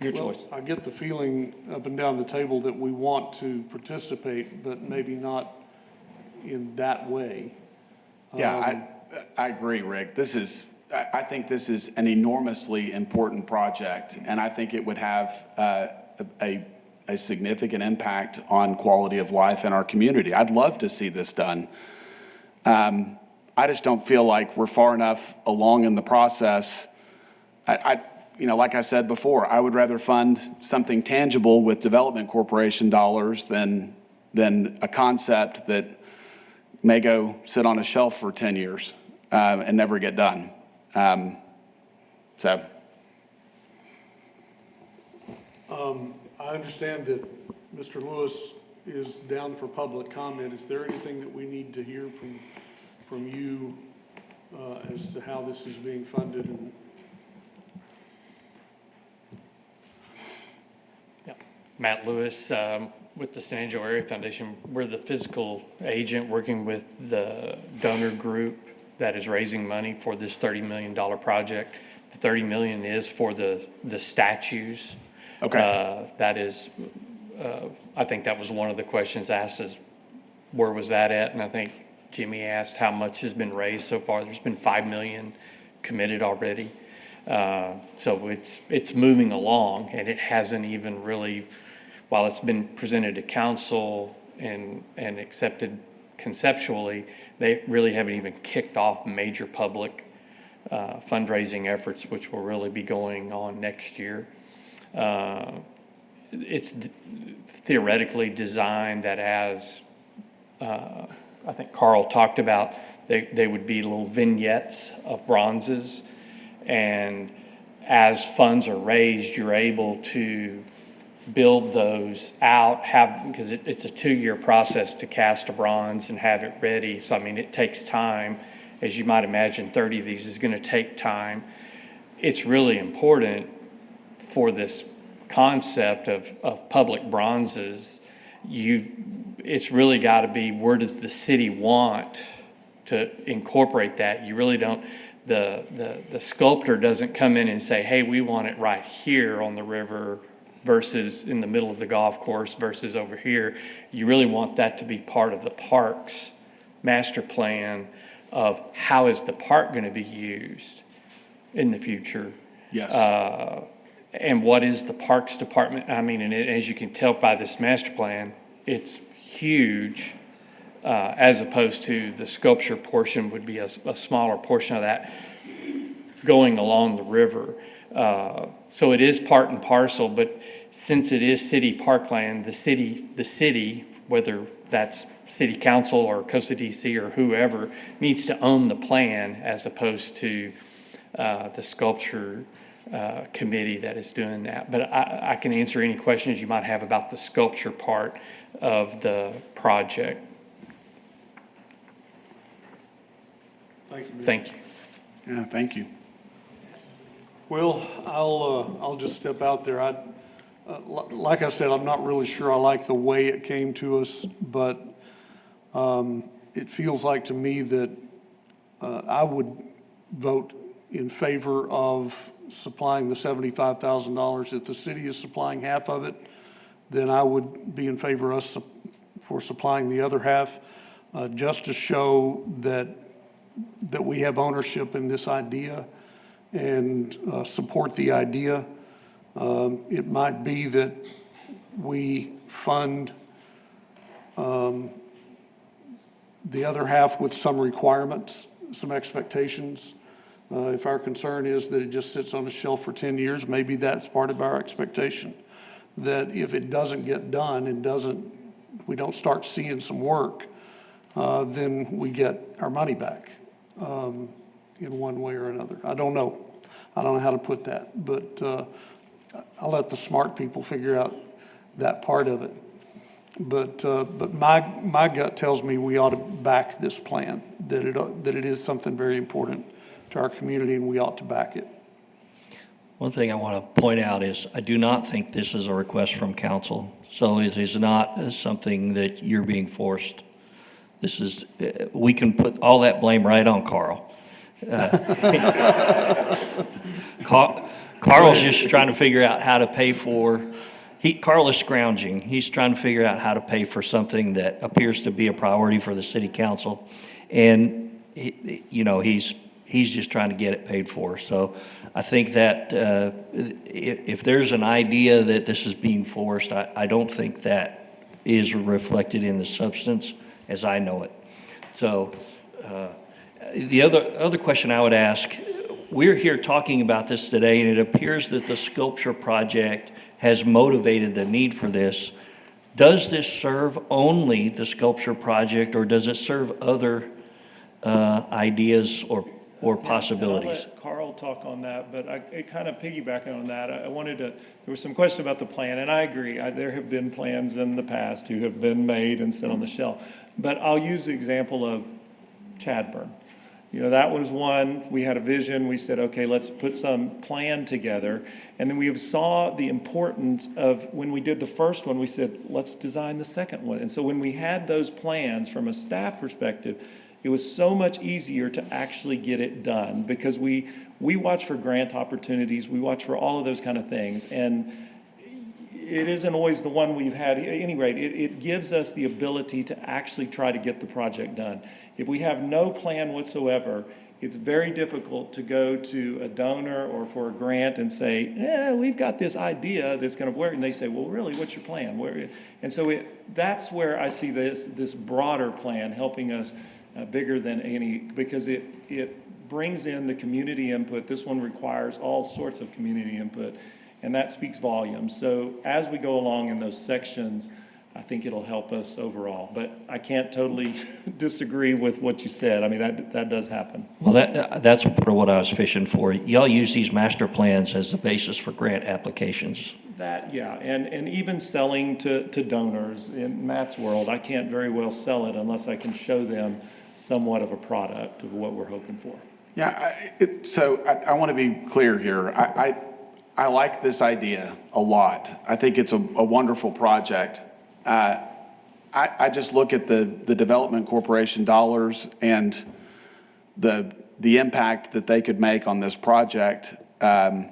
[SPEAKER 13] Your
[SPEAKER 1] Well,
[SPEAKER 13] choice.
[SPEAKER 1] I get the feeling up and down the table that we want to participate, but maybe not in that way.
[SPEAKER 5] Yeah, I agree, Rick. I think this is an enormously important project, and I think it would have a significant impact on quality of life in our community. I'd love to see this done. I just don't feel like we're far enough along in the process. Like I said before, I would rather fund something tangible with Development Corporation dollars than a concept that may go sit on a shelf for 10 years and never get done.
[SPEAKER 1] I understand that Mr. Lewis is down for public comment. Is there anything that we need to hear from you as to how this is being funded? And
[SPEAKER 8] Matt Lewis, with the San Angelo Area Foundation. We're the physical agent working with the donor group that is raising money for this $30 million project. The $30 million is for the statues.
[SPEAKER 5] Okay.
[SPEAKER 8] That is, I think that was one of the questions asked is, where was that at? And I think Jimmy asked how much has been raised so far. There's been $5 million committed already. So it's moving along, and it hasn't even really, while it's been presented to council and accepted conceptually, they really haven't even kicked off major public fundraising efforts, which will really be going on next year. It's theoretically designed that as I think Carl talked about, they would be little vignettes of bronzes, and as funds are raised, you're able to build those out, because it's a 2-year process to cast a bronze and have it ready. So, I mean, it takes time. As you might imagine, 30 of these is going to take time. It's really important for this concept of public bronzes. It's really got to be, where does the city want to incorporate that? You really don't, the sculptor doesn't come in and say, hey, we want it right here on the river versus in the middle of the golf course versus over here. You really want that to be part of the park's master plan of how is the park going to be used in the future.
[SPEAKER 5] Yes.
[SPEAKER 8] And what is the Parks Department? I mean, and as you can tell by this master plan, it's huge, as opposed to the sculpture portion would be a smaller portion of that going along the river. So it is part and parcel, but since it is city parkland, the city, whether that's city council or COSA DC or whoever, needs to own the plan as opposed to the sculpture committee that is doing that. But I can answer any questions you might have about the sculpture part of the project.
[SPEAKER 1] Thank you.
[SPEAKER 8] Thank you.
[SPEAKER 5] Yeah, thank you.
[SPEAKER 1] Well, I'll just step out there. Like I said, I'm not really sure I like the way it came to us, but it feels like to me that I would vote in favor of supplying the $75,000. If the city is supplying half of it, then I would be in favor of us for supplying the other half, just to show that we have ownership in this idea and support the idea. It might be that we fund the other half with some requirements, some expectations. If our concern is that it just sits on a shelf for 10 years, maybe that's part of our expectation. That if it doesn't get done and we don't start seeing some work, then we get our money back in one way or another. I don't know how to put that, but I'll let the smart people figure out that part of it. But my gut tells me we ought to back this plan, that it is something very important to our community, and we ought to back it.
[SPEAKER 12] One thing I want to point out is I do not think this is a request from council. So it is not something that you're being forced. This is, we can put all that blame right on Carl. Carl's just trying to figure out how to pay for, Carl is scrounging. He's trying to figure out how to pay for something that appears to be a priority for the city council. And, he's just trying to get it paid for. So I think that if there's an idea that this is being forced, I don't think that is reflected in the substance as I know it. So the other question I would ask, we're here talking about this today, and it appears that the sculpture project has motivated the need for this. Does this serve only the sculpture project, or does it serve other ideas or possibilities?
[SPEAKER 13] I'll let Carl talk on that, but kind of piggybacking on that, there was some question about the plan, and I agree. There have been plans in the past who have been made and sit on the shelf. But I'll use the example of Chadburn. That was one, we had a vision, we said, okay, let's put some plan together. And then we saw the importance of, when we did the first one, we said, let's design the second one. And so when we had those plans from a staff perspective, it was so much easier to actually get it done, because we watch for grant opportunities, we watch for all of those kind of things. And it isn't always the one we've had. At any rate, it gives us the ability to actually try to get the project done. If we have no plan whatsoever, it's very difficult to go to a donor or for a grant and say, we've got this idea that's going to work. And they say, well, really, what's your plan? And so that's where I see this broader plan helping us bigger than any, because it brings in the community input. This one requires all sorts of community input, and that speaks volumes. So as we go along in those sections, I think it'll help us overall. But I can't totally disagree with what you said. I mean, that does happen.
[SPEAKER 12] Well, that's part of what I was fishing for. Y'all use these master plans as the basis for grant applications.
[SPEAKER 13] And even selling to donors in Matt's world, I can't very well sell it unless I can show them somewhat of a product of what we're hoping for.
[SPEAKER 5] So I want to be clear here. I like this idea a lot. I think it's a wonderful project. I just look at the Development Corporation dollars and the impact that they could make on this project. And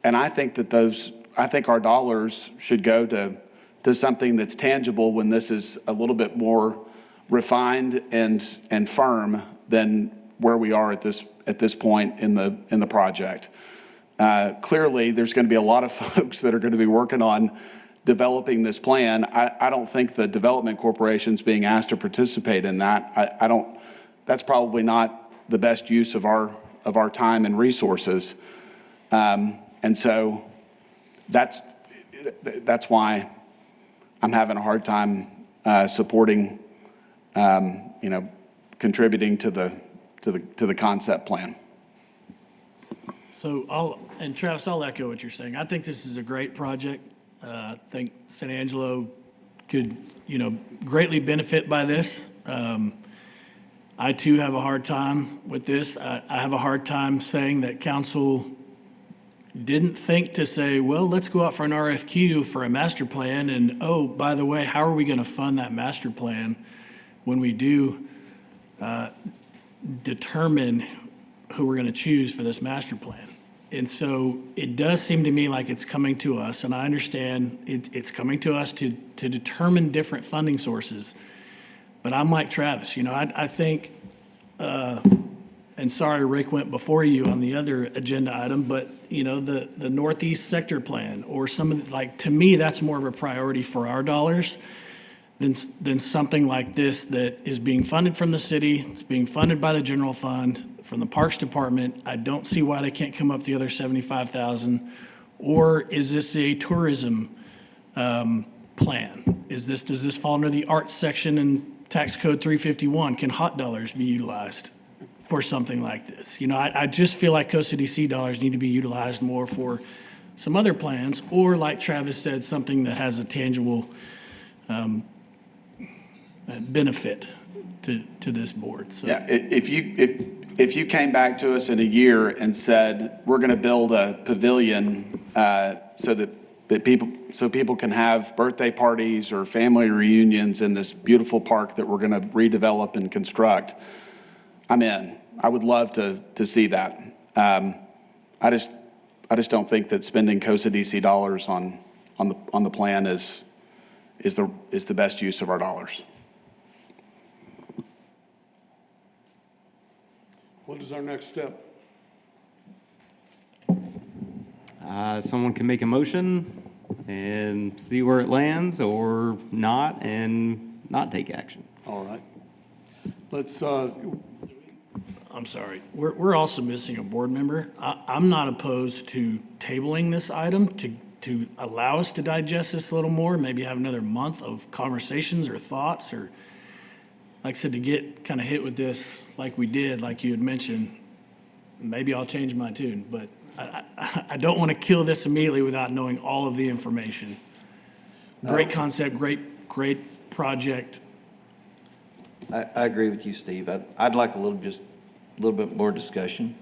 [SPEAKER 5] I think our dollars should go to something that's tangible when this is a little bit more refined and firm than where we are at this point in the project. Clearly, there's going to be a lot of folks that are going to be working on developing this plan. I don't think the Development Corporation's being asked to participate in that. That's probably not the best use of our time and resources. And so that's why I'm having a hard time supporting, contributing to the concept plan.
[SPEAKER 11] So Travis, I'll echo what you're saying. I think this is a great project. I think San Angelo could, greatly benefit by this. I too have a hard time with this. I have a hard time saying that council didn't think to say, well, let's go out for an RFQ for a master plan. And, oh, by the way, how are we going to fund that master plan when we do determine who we're going to choose for this master plan? And so it does seem to me like it's coming to us, and I understand it's coming to us to determine different funding sources. But I'm like Travis, I think, and sorry, Rick went before you on the other agenda item, but, the Northeast Sector Plan or to me, that's more of a priority for our dollars than something like this that is being funded from the city, it's being funded by the general fund, from the Parks Department. I don't see why they can't come up the other $75,000. Or is this a tourism plan? Does this fall under the arts section in Tax Code 351? Can hot dollars be utilized for something like this? I just feel like COCDC dollars need to be utilized more for some other plans, or like Travis said, something that has a tangible benefit to this board. So
[SPEAKER 5] Yeah, if you came back to us in a year and said, we're going to build a pavilion so that people can have birthday parties or family reunions in this beautiful park that we're going to redevelop and construct, I'm in. I would love to see that. I just don't think that spending COSA-DC dollars on the plan is the best use of our dollars.
[SPEAKER 1] What is our next step?
[SPEAKER 6] Someone can make a motion and see where it lands, or not, and not take action.
[SPEAKER 1] All right. Let's,
[SPEAKER 11] I'm sorry, we're also missing a board member. I'm not opposed to tabling this item to allow us to digest this a little more, maybe have another month of conversations or thoughts, or, like I said, to get kind of hit with this like we did, like you had mentioned. Maybe I'll change my tune, but I don't want to kill this immediately without knowing all of the information. Great concept, great project.
[SPEAKER 18] I agree with you, Steve. I'd like a little bit more discussion.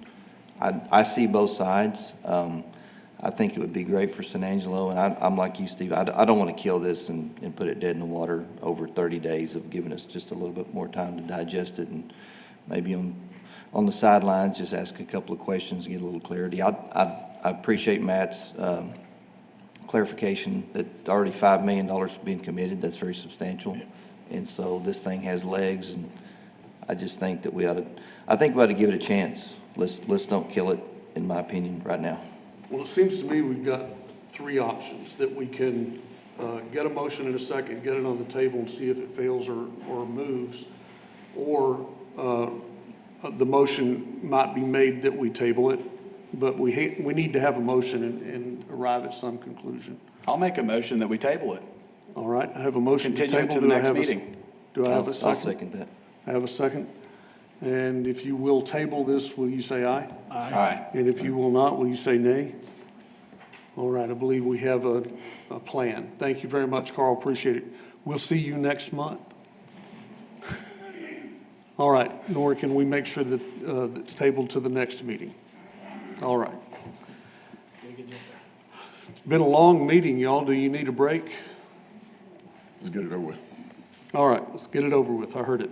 [SPEAKER 18] I see both sides. I think it would be great for San Angelo, and I'm like you, Steve. I don't want to kill this and put it dead in the water over 30 days of giving us just a little bit more time to digest it, and maybe on the sidelines, just ask a couple of questions and get a little clarity. I appreciate Matt's clarification that already $5 million is being committed. That's very substantial. And so this thing has legs, and I just think that we ought to give it a chance. Let's don't kill it, in my opinion, right now.
[SPEAKER 1] well, it seems to me we've got three options that we can get a motion in a second, get it on the table and see if it fails or moves. Or the motion might be made that we table it, but we need to have a motion and arrive at some conclusion.
[SPEAKER 5] I'll make a motion that we table it.
[SPEAKER 1] All right, I have a motion to
[SPEAKER 5] Continue
[SPEAKER 1] table.
[SPEAKER 5] to the next meeting.
[SPEAKER 1] Do I have a second?
[SPEAKER 18] I'll second that.
[SPEAKER 1] I have a second. And if you will table this, will you say aye?
[SPEAKER 5] Aye.
[SPEAKER 1] And if you will not, will you say nay? All right, I believe we have a plan. Thank you very much, Carl, appreciate it. We'll see you next month. All right, Nora, can we make sure that it's tabled to the next meeting? All right. It's been a long meeting, y'all. Do you need a break?
[SPEAKER 10] Let's get it over with.
[SPEAKER 1] All right, let's get it over with. I heard it.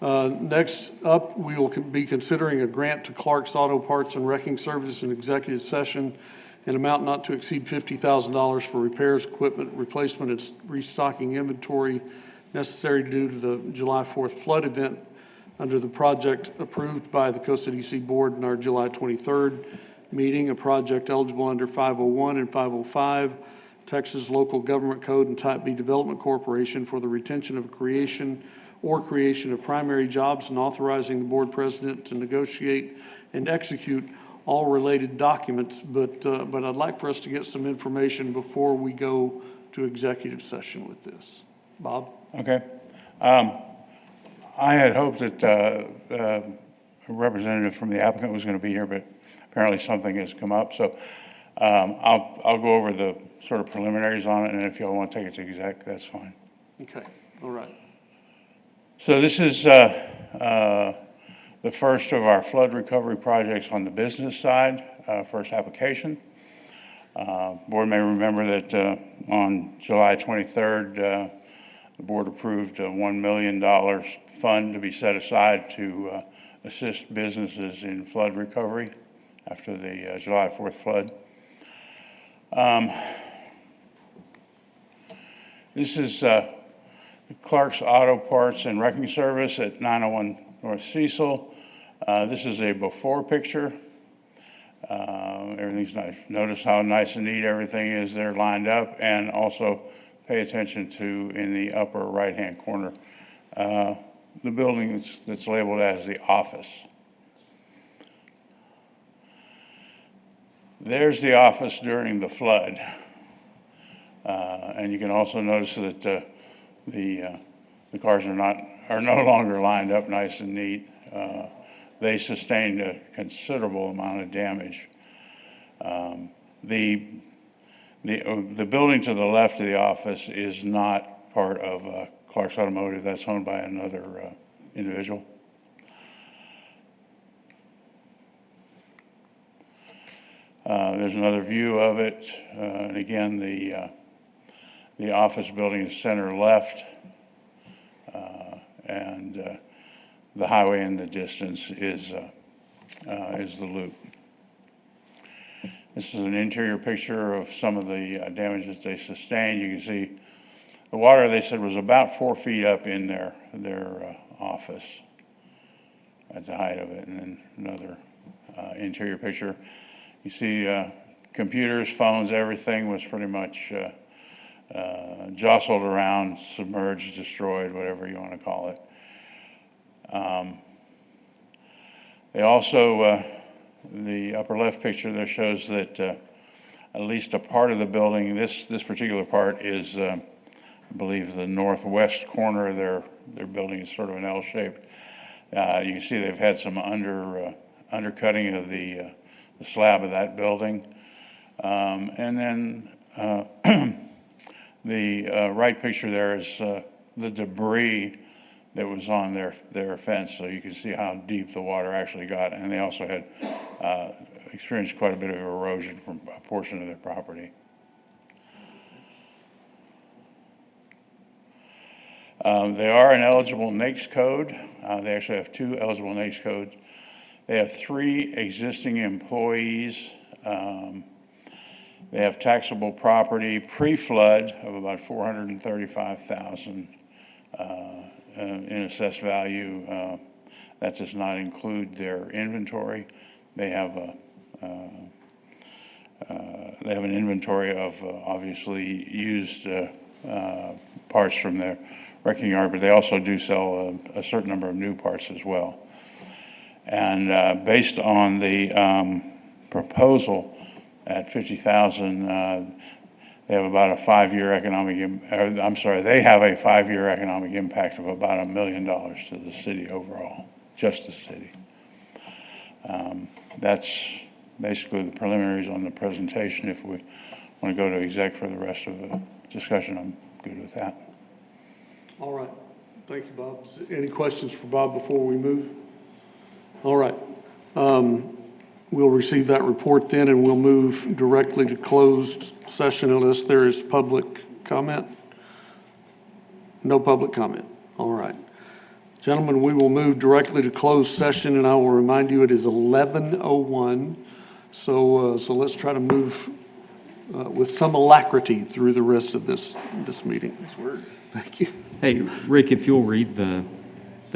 [SPEAKER 1] Next up, we will be considering a grant to Clark's Auto Parts and Wrecking Service in executive session, an amount not to exceed $50,000 for repairs, equipment replacement, and restocking inventory necessary due to the July 4th flood event under the project approved by the COSA-DC Board in our July 23rd meeting, a project eligible under 501 and 505 Texas Local Government Code and Type B Development Corporation for the retention of creation of primary jobs, and authorizing the board president to negotiate and execute all related documents. But I'd like for us to get some information before we go to executive session with this. Bob?
[SPEAKER 14] Okay. I had hoped that a representative from the applicant was going to be here, but apparently something has come up. So I'll go over the sort of preliminaries on it, and if y'all want to take it to exec, that's fine.
[SPEAKER 1] Okay, all right.
[SPEAKER 14] So this is the first of our flood recovery projects on the business side, first application. Board may remember that on July 23rd, the board approved a $1 million fund to be set aside to assist businesses in flood recovery after the July 4th flood. This is Clark's Auto Parts and Wrecking Service at 901 North Cecil. This is a before picture. Everything's nice. Notice how nice and neat everything is there lined up, and also pay attention to in the upper right-hand corner, the building that's labeled as the office. There's the office during the flood. And you can also notice that the cars are no longer lined up nice and neat. They sustained a considerable amount of damage. The building to the left of the office is not part of Clark's Automotive. That's owned by another individual. There's another view of it, and again, the office building is center left, and the highway in the distance is the loop. This is an interior picture of some of the damages they sustained. You can see the water, they said, was about 4 feet up in their office at the height of it. And then another interior picture. You see computers, phones, everything was pretty much jostled around, submerged, destroyed, whatever you want to call it. They also, the upper left picture there shows that at least a part of the building, this particular part is, I believe, the northwest corner of their building is sort of an L shape. You can see they've had some undercutting of the slab of that building. And then the right picture there is the debris that was on their fence, so you can see how deep the water actually got. And they also had experienced quite a bit of erosion from a portion of their property. They are an eligible NAICS code. They actually have 2 eligible NAICS codes. They have 3 existing employees. They have taxable property pre-flood of about $435,000 in assessed value. That does not include their inventory. They have an inventory of obviously used parts from their wrecking yard, but they also do sell a certain number of new parts as well. And based on the proposal at $50,000, they have about a 5-year economic, they have a 5-year economic impact of about $1 million to the city overall, just the city. That's basically the preliminaries on the presentation. If we want to go to exec for the rest of the discussion, I'm good with that.
[SPEAKER 1] All right. Thank you, Bob. Any questions for Bob before we move? All right. We'll receive that report then, and we'll move directly to closed session unless there is public comment. No public comment. All right. Gentlemen, we will move directly to closed session, and I will remind you it is 11:01. So let's try to move with some alacrity through the rest of this meeting. Nice word. Thank you.
[SPEAKER 6] Hey, Rick, if you'll read the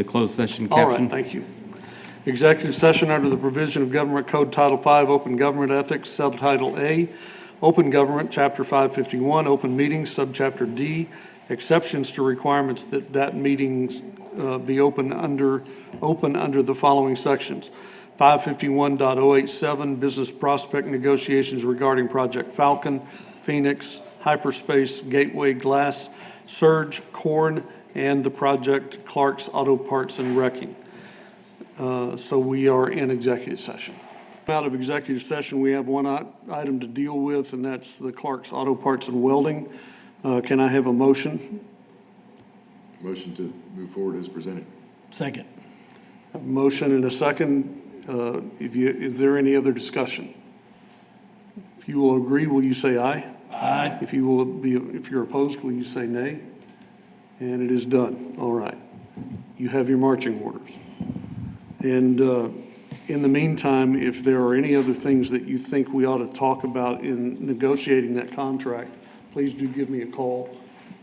[SPEAKER 6] closed session caption.
[SPEAKER 1] All right, thank you. Executive session under the provision of Government Code Title V, Open Government Ethics, Subtitle A, Open Government, Chapter 551, Open Meetings, Subchapter D, exceptions to requirements that meetings be open under the following sections. 551.087, Business Prospect Negotiations regarding Project Falcon, Phoenix, Hyperspace, Gateway Glass, Surge, Corn, and the project Clark's Auto Parts and Wrecking. So we are in executive session. Out of executive session, we have one item to deal with, and that's the Clark's Auto Parts and Welding. Can I have a motion?
[SPEAKER 10] Motion to move forward as presented.
[SPEAKER 11] Second.
[SPEAKER 1] A motion and a second. Is there any other discussion? If you will agree, will you say aye?
[SPEAKER 11] Aye.
[SPEAKER 1] If you're opposed, will you say nay? And it is done. All right. You have your marching orders. And in the meantime, if there are any other things that you think we ought to talk about in negotiating that contract, please do give me a call,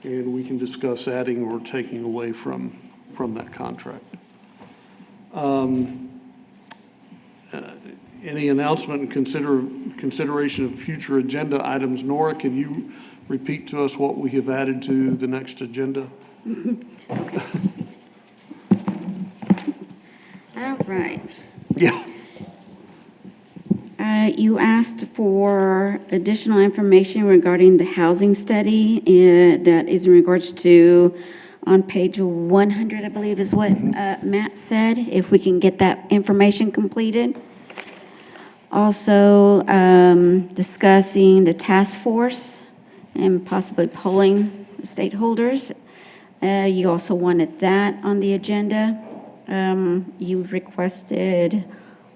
[SPEAKER 1] and we can discuss adding or taking away from that contract. Any announcement and consideration of future agenda items? Nora, can you repeat to us what we have added to the next agenda?
[SPEAKER 3] All right.
[SPEAKER 1] Yeah.
[SPEAKER 3] You asked for additional information regarding the housing study that is in regards to, on page 100, I believe is what Matt said, if we can get that information completed. Also, discussing the task force and possibly polling the stakeholders. You also wanted that on the agenda. You requested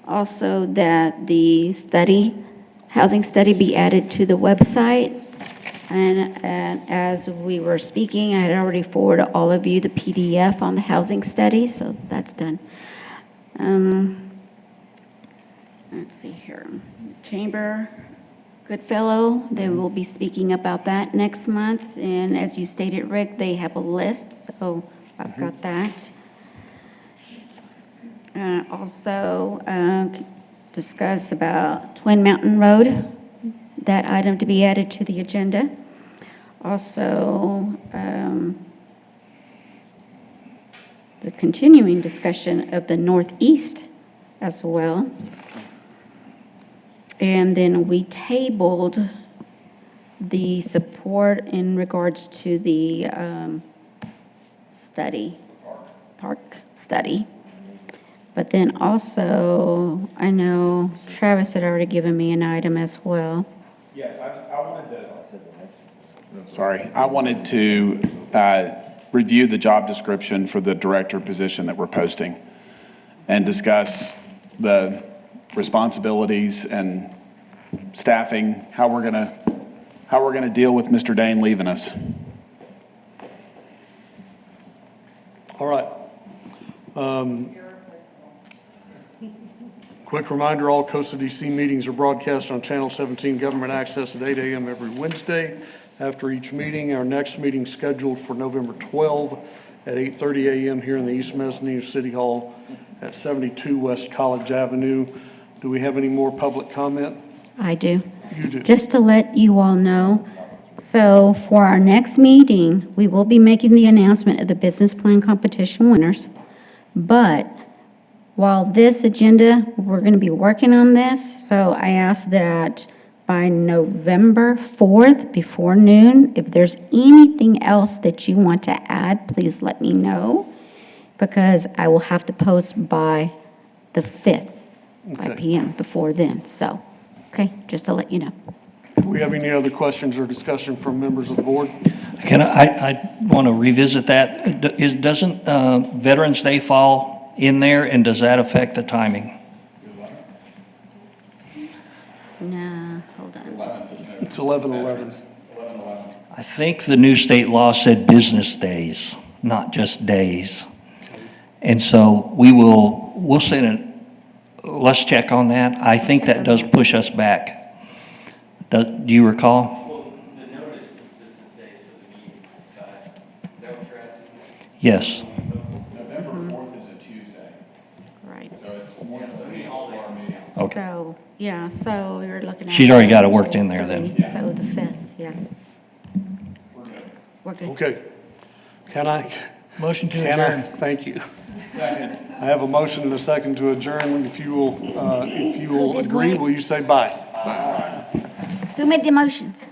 [SPEAKER 3] also that the housing study be added to the website. And as we were speaking, I had already forwarded all of you the PDF on the housing study, so that's done. Let's see here. Chamber, Goodfellow, they will be speaking about that next month. And as you stated, Rick, they have a list, so I've got that. Also, discuss about Twin Mountain Road, that item to be added to the agenda. Also, the continuing discussion of the Northeast as well. And then we tabled the support in regards to the park study. But then also, I know Travis had already given me an item as well.
[SPEAKER 5] Yes, I wanted to. Sorry, I wanted to review the job description for the director position that we're posting and discuss the responsibilities and staffing, how we're gonna deal with Mr. Dane leaving us.
[SPEAKER 1] All right. Quick reminder, all COSA DC meetings are broadcast on Channel 17 Government Access at 8 a.m. every Wednesday. After each meeting, our next meeting scheduled for November 12 at 8:30 a.m. here in the East Mezzanine of City Hall at 72 West College Avenue. Do we have any more public comment?
[SPEAKER 3] I do.
[SPEAKER 1] You do.
[SPEAKER 3] Just to let you all know, so for our next meeting, we will be making the announcement of the business plan competition winners. But while this agenda, we're going to be working on this, so I ask that by November 4th, before noon, if there's anything else that you want to add, please let me know, because I will have to post by the 5th, 5 p.m. before then. So, okay, just to let you know.
[SPEAKER 1] Do we have any other questions or discussion from members of the board?
[SPEAKER 12] I want to revisit that. Doesn't Veterans Day fall in there, and does that affect the timing?
[SPEAKER 3] No, hold on. Let's see.
[SPEAKER 1] It's 11/11.
[SPEAKER 12] I think the new state law said business days, not just days. And so we'll send it, let's check on that. I think that does push us back. Do you recall?
[SPEAKER 6] Well, the notice is business days for the meetings, is that what you're asking?
[SPEAKER 12] Yes.
[SPEAKER 5] November 4th is a Tuesday,
[SPEAKER 3] Right.
[SPEAKER 5] so it's one of our meetings.
[SPEAKER 12] Okay.
[SPEAKER 3] So, yeah, so you're looking at.
[SPEAKER 12] She's already got it worked in there then.
[SPEAKER 3] So the 5th, yes. We're good.
[SPEAKER 1] Okay. Can I?
[SPEAKER 11] Motion to
[SPEAKER 1] Can I?
[SPEAKER 11] adjourn.
[SPEAKER 1] Thank you. Second. I have a motion and a second to adjourn. If you will agree, will you say bye?
[SPEAKER 3] Who made the motions?